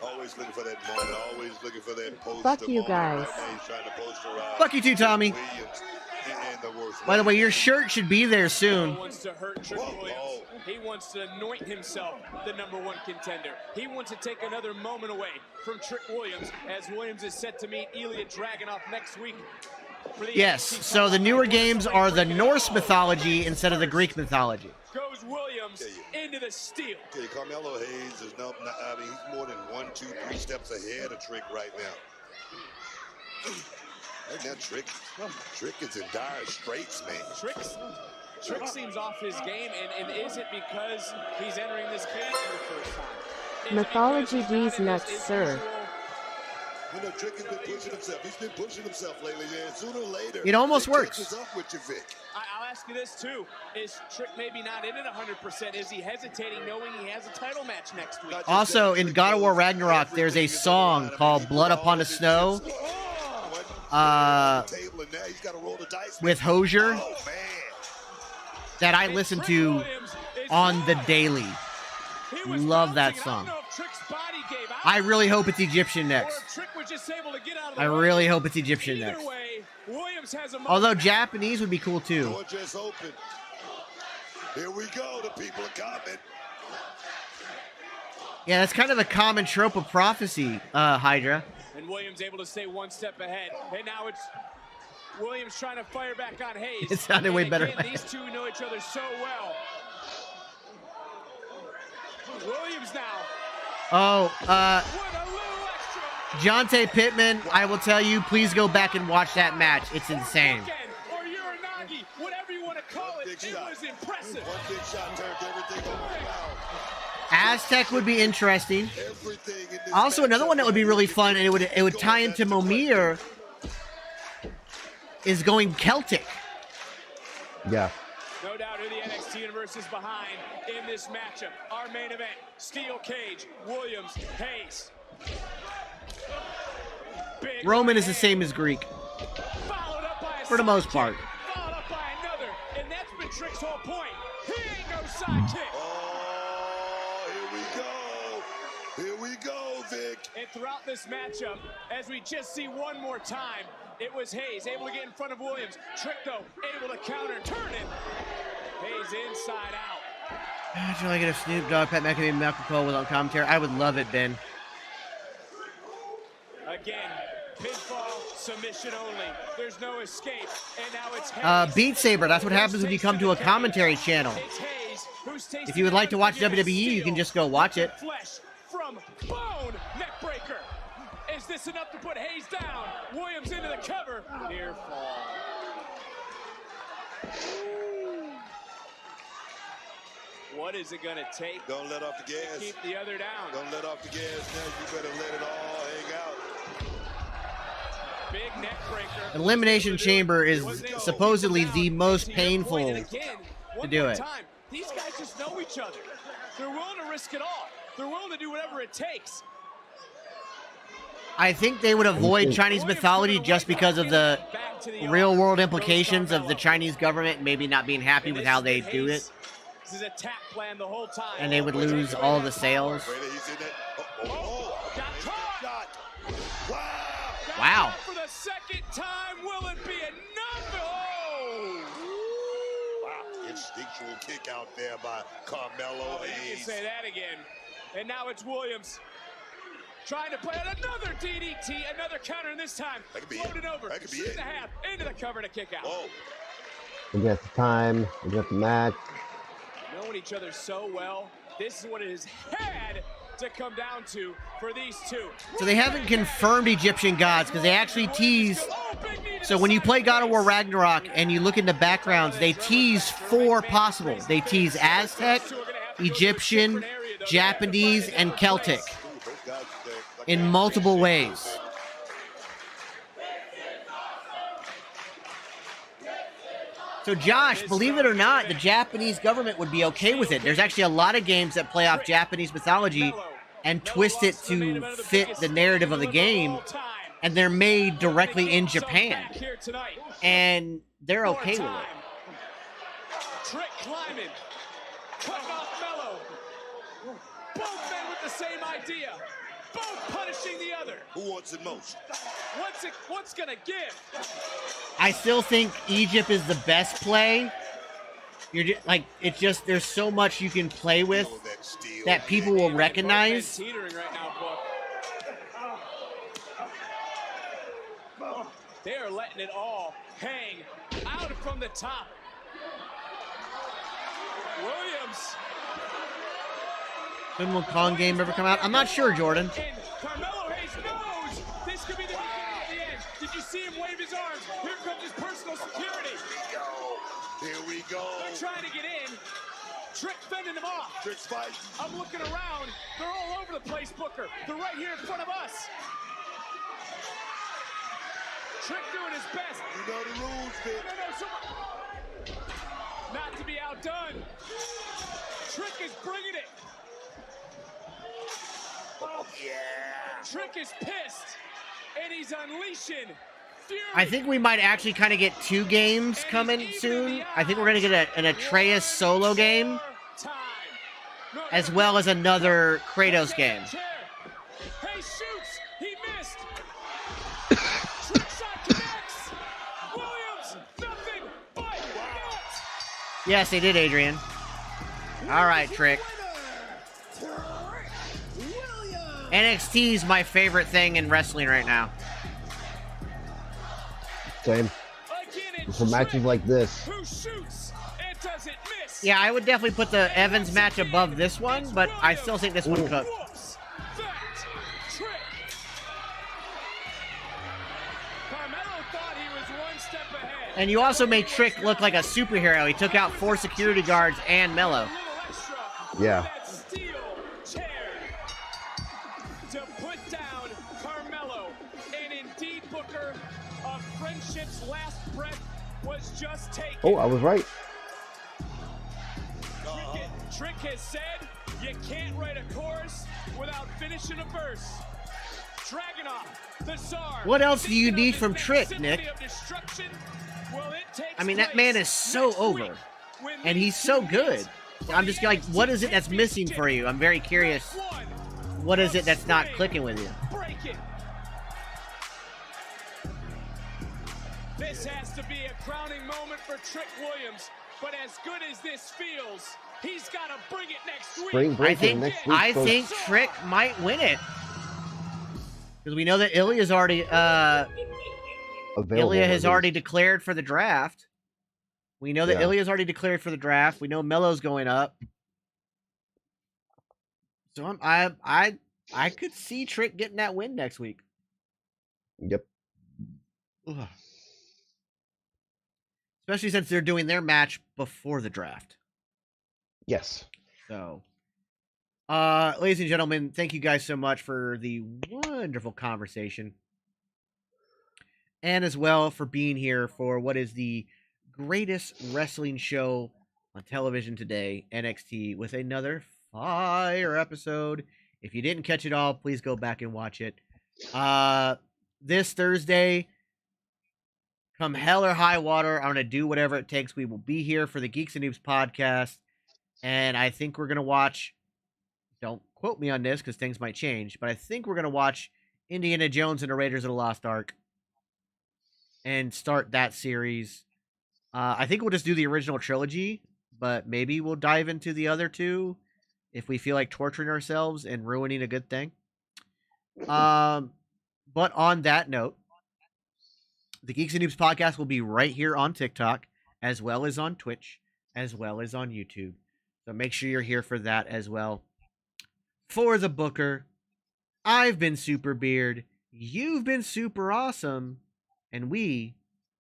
Always looking for that moment. Always looking for that post. Fuck you guys. Fuck you too, Tommy. By the way, your shirt should be there soon. He wants to hurt Trick Williams. He wants to anoint himself the #1 contender. He wants to take another moment away from Trick Williams, as Williams is set to meet Ilya Dragunov next week. Yes, so the newer games are the Norse mythology instead of the Greek mythology. Goes Williams into the steel. Carmelo Hayes is he's more than 1, 2, 3 steps ahead of Trick right now. And that Trick is in dire straits, man. Trick seems off his game, and is it because he's entering this cage for the first time? Mythology D's nuts, sir. You know, Trick has been pushing himself. He's been pushing himself lately, and sooner or later, it almost works. Up with you, Vic. I'll ask you this too: is Trick maybe not in it 100%? Is he hesitating, knowing he has a title match next week? Also, in God of War Ragnarok, there's a song called "Blood Upon the Snow" with Hosier that I listen to on the daily. Love that song. I really hope it's Egyptian next. I really hope it's Egyptian next. Although Japanese would be cool too. Here we go. The people are coming. Yeah, that's kind of a common trope of prophecy, Hydra. And Williams able to stay one step ahead. And now it's Williams trying to fire back on Hayes. It sounded way better. These two know each other so well. Williams now. Oh, Jonte Pittman, I will tell you, please go back and watch that match. It's insane. Or Uranagi, whatever you want to call it, it was impressive. One big shot turned everything around. Aztec would be interesting. Also, another one that would be really fun, and it would tie into Momir, is going Celtic. Yeah. No doubt who the NXT Universe is behind in this matchup. Our main event, steel cage, Williams, Hayes. Big Roman is the same as Greek. For the most part. Followed up by another, and that's been Trick's whole point. He ain't no sidekick. Oh, here we go, Vic. And throughout this matchup, as we just see one more time, it was Hayes able to get in front of Williams. Trick, though, able to counter, turn it. Hayes inside out. I'd really like it if Snoop Dogg, Pat McAfee, and Malcolm Cole was on commentary. I would love it, Ben. Again, pinfall, submission only. There's no escape. And now it's Hayes. Beat Saber, that's what happens when you come to a commentary channel. If you would like to watch WWE, you can just go watch it. Flesh from bone, neck breaker. Is this enough to put Hayes down? Williams into the cover. Near fall. What is it gonna take? Don't let off the gas. To keep the other down. Don't let off the gas now. You better let it all hang out. Big neck breaker. Elimination Chamber is supposedly the most painful to do it. These guys just know each other. They're willing to risk it all. They're willing to do whatever it takes. I think they would avoid Chinese mythology just because of the real-world implications of the Chinese government maybe not being happy with how they do it. This is attack plan the whole time. And they would lose all the sales. Wow. For the second time, will it be enough? Oh! Wow, instinctual kick out there by Carmelo Hayes. You can say that again. And now it's Williams trying to play out another DDT, another counter, and this time floated over. That could be 6.5 into the cover to kick out. Whoa. We got the time. We got the match. Knowing each other so well, this is what it has had to come down to for these two. So they haven't confirmed Egyptian gods because they actually tease. So when you play God of War Ragnarok and you look into backgrounds, they tease 4 possibles. They tease Aztec, Egyptian, Japanese, and Celtic in multiple ways. So Josh, believe it or not, the Japanese government would be okay with it. There's actually a lot of games that play off Japanese mythology and twist it to fit the narrative of the game, and they're made directly in Japan. And they're okay with it. Trick climbing, cutting off Mello. Both men with the same idea. Both punishing the other. Who wants it most? What's gonna give? I still think Egypt is the best play. You're just, like, it's just there's so much you can play with that people will recognize. Teetering right now, Book. They are letting it all hang out from the top. Williams. When will Kong game ever come out? I'm not sure, Jordan. And Carmelo Hayes knows this could be the beginning of the end. Did you see him wave his arms? Here comes his personal security. Here we go. They're trying to get in. Trick fending them off. Trick's fighting. I'm looking around. They're all over the place, Booker. They're right here in front of us. Trick doing his best. You know the rules, Vic. Not to be outdone. Trick is bringing it. Oh, yeah. Trick is pissed, and he's unleashing fury. I think we might actually kind of get 2 games coming soon. I think we're going to get an Atreus solo game, as well as another Kratos game. Hey, shoots. He missed. Trick shot connects. Williams, nothing but net. Yes, they did, Adrian. All right, Trick. NXT is my favorite thing in wrestling right now. Same. For matches like this. Who shoots and doesn't miss. Yeah, I would definitely put the Evans match above this one, but I still think this one cooked. And you also made Trick look like a superhero. He took out 4 security guards and Mello. Yeah. To put down Carmelo, and indeed, Booker, a friendship's last breath was just taken. Oh, I was right. Trick has said you can't write a chorus without finishing a verse. What else do you need from Trick, Nick? I mean, that man is so over, and he's so good. I'm just like, what is it that's missing for you? I'm very curious. What is it that's not clicking with you? This has to be a crowning moment for Trick Williams, but as good as this feels, he's got to bring it next week. I think Trick might win it. Because we know that Ilya's already Ilya has already declared for the draft. We know that Ilya's already declared for the draft. We know Melo's going up. So I could see Trick getting that win next week. Yep. Ugh. Especially since they're doing their match before the draft. Yes. So, ladies and gentlemen, thank you guys so much for the wonderful conversation. And as well for being here for what is the greatest wrestling show on television today, NXT, with another fire episode. If you didn't catch it all, please go back and watch it. This Thursday, come hell or high water, I'm going to do whatever it takes. We will be here for the Geeks and Noobs podcast. And I think we're going to watch, don't quote me on this because things might change, but I think we're going to watch Indiana Jones and the Raiders of the Lost Ark and start that series. I think we'll just do the original trilogy, but maybe we'll dive into the other two if we feel like torturing ourselves and ruining a good thing. But on that note, the Geeks and Noobs podcast will be right here on TikTok, as well as on Twitch, as well as on YouTube. So make sure you're here for that as well. For the Booker, I've been Super Beard, you've been super awesome, and we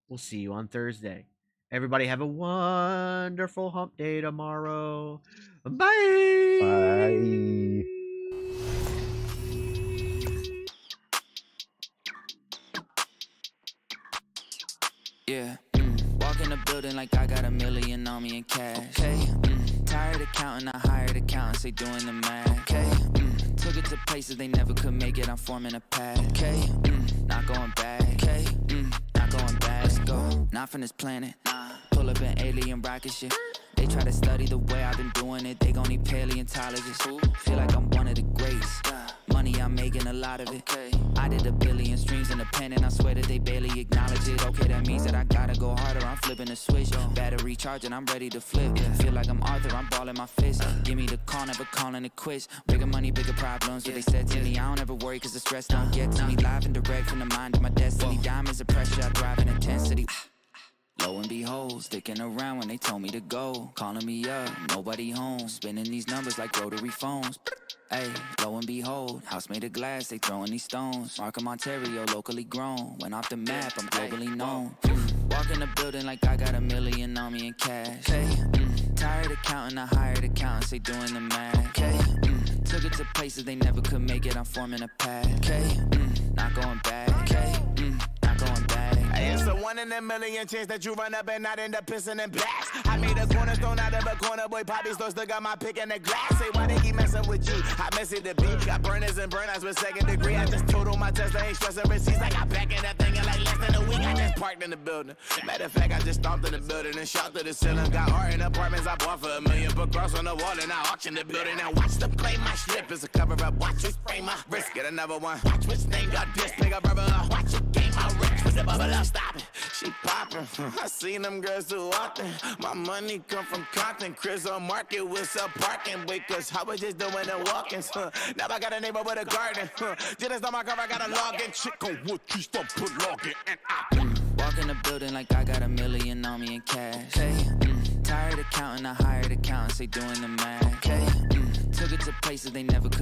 will see you on Thursday. Everybody have a wonderful hump day tomorrow. Bye! Bye. Yeah, walk in the building like I got $1 million on me in cash. Okay, tired of counting, I hired accountants, they doing the math. Okay, took it to places they never could make it, I'm forming a path. Okay, not going back. Okay, not going back. Let's go, not from this planet. Pull up an alien rocket ship. They try to study the way I've been doing it, they gon' need paleontologists. Feel like I'm one of the greats. Money, I'm making a lot of it. I did 1 billion streams in the pen, and I swear that they barely acknowledge it. Okay, that means that I gotta go harder. I'm flipping the switch, battery charging, I'm ready to flip. Feel like I'm Arthur, I'm balling my fist. Give me the call, never calling it quits. Bigger money, bigger problems. What they said to me, I don't ever worry, cause the stress don't get to me. Live and direct from the mind of my destiny. Diamonds of pressure, I thrive in intensity. Lo and behold, sticking around when they told me to go. Calling me up, nobody home. Spinning these numbers like rotary phones. Hey, lo and behold, house made of glass, they throwing these stones. Markham, Ontario, locally grown. Went off the map, I'm globally known. Walk in the building like I got $1 million on me in cash. Hey, tired of counting, I hired accountants, they doing the math. Okay, took it to places they never could make it, I'm forming a path. Okay, not going back. Okay, not going back. It's a 1 in a million chance that you run up and not end up pissing in blast. I made a cornerstone out of a corner, boy. Poppy store still got my pick in the glass. Say, why they keep messing with you? I miss it the beat. Got burners and burnouts with 2nd degree. I just totaled my Tesla, ain't stressing receipts. I got back in that thing in like less than a week. I just parked in the building. Matter of fact, I just stomped in the building and shot to the ceiling. Got art in apartments I bought for $1 million. Put cross on the wall and I auction the building. Now watch them play my strip. It's a cover up. Watch me spray my wrist. Get another one. Watch which name got this. Pick up rubber up. Watch it game my wrist. With the bubble up. Stop it. She poppin'. I seen them girls too often. My money come from Compton. Chris on market with some parking. Wait, cause I was just doing the walk-ins. Now I got a neighbor with a garden. Just on my car, I got a login. Chick on wood trees, don't put login. And I walk in the building like I got $1 million on me in cash. Okay, tired of counting, I hired accountants, they doing the math. Okay, took it to places they never could.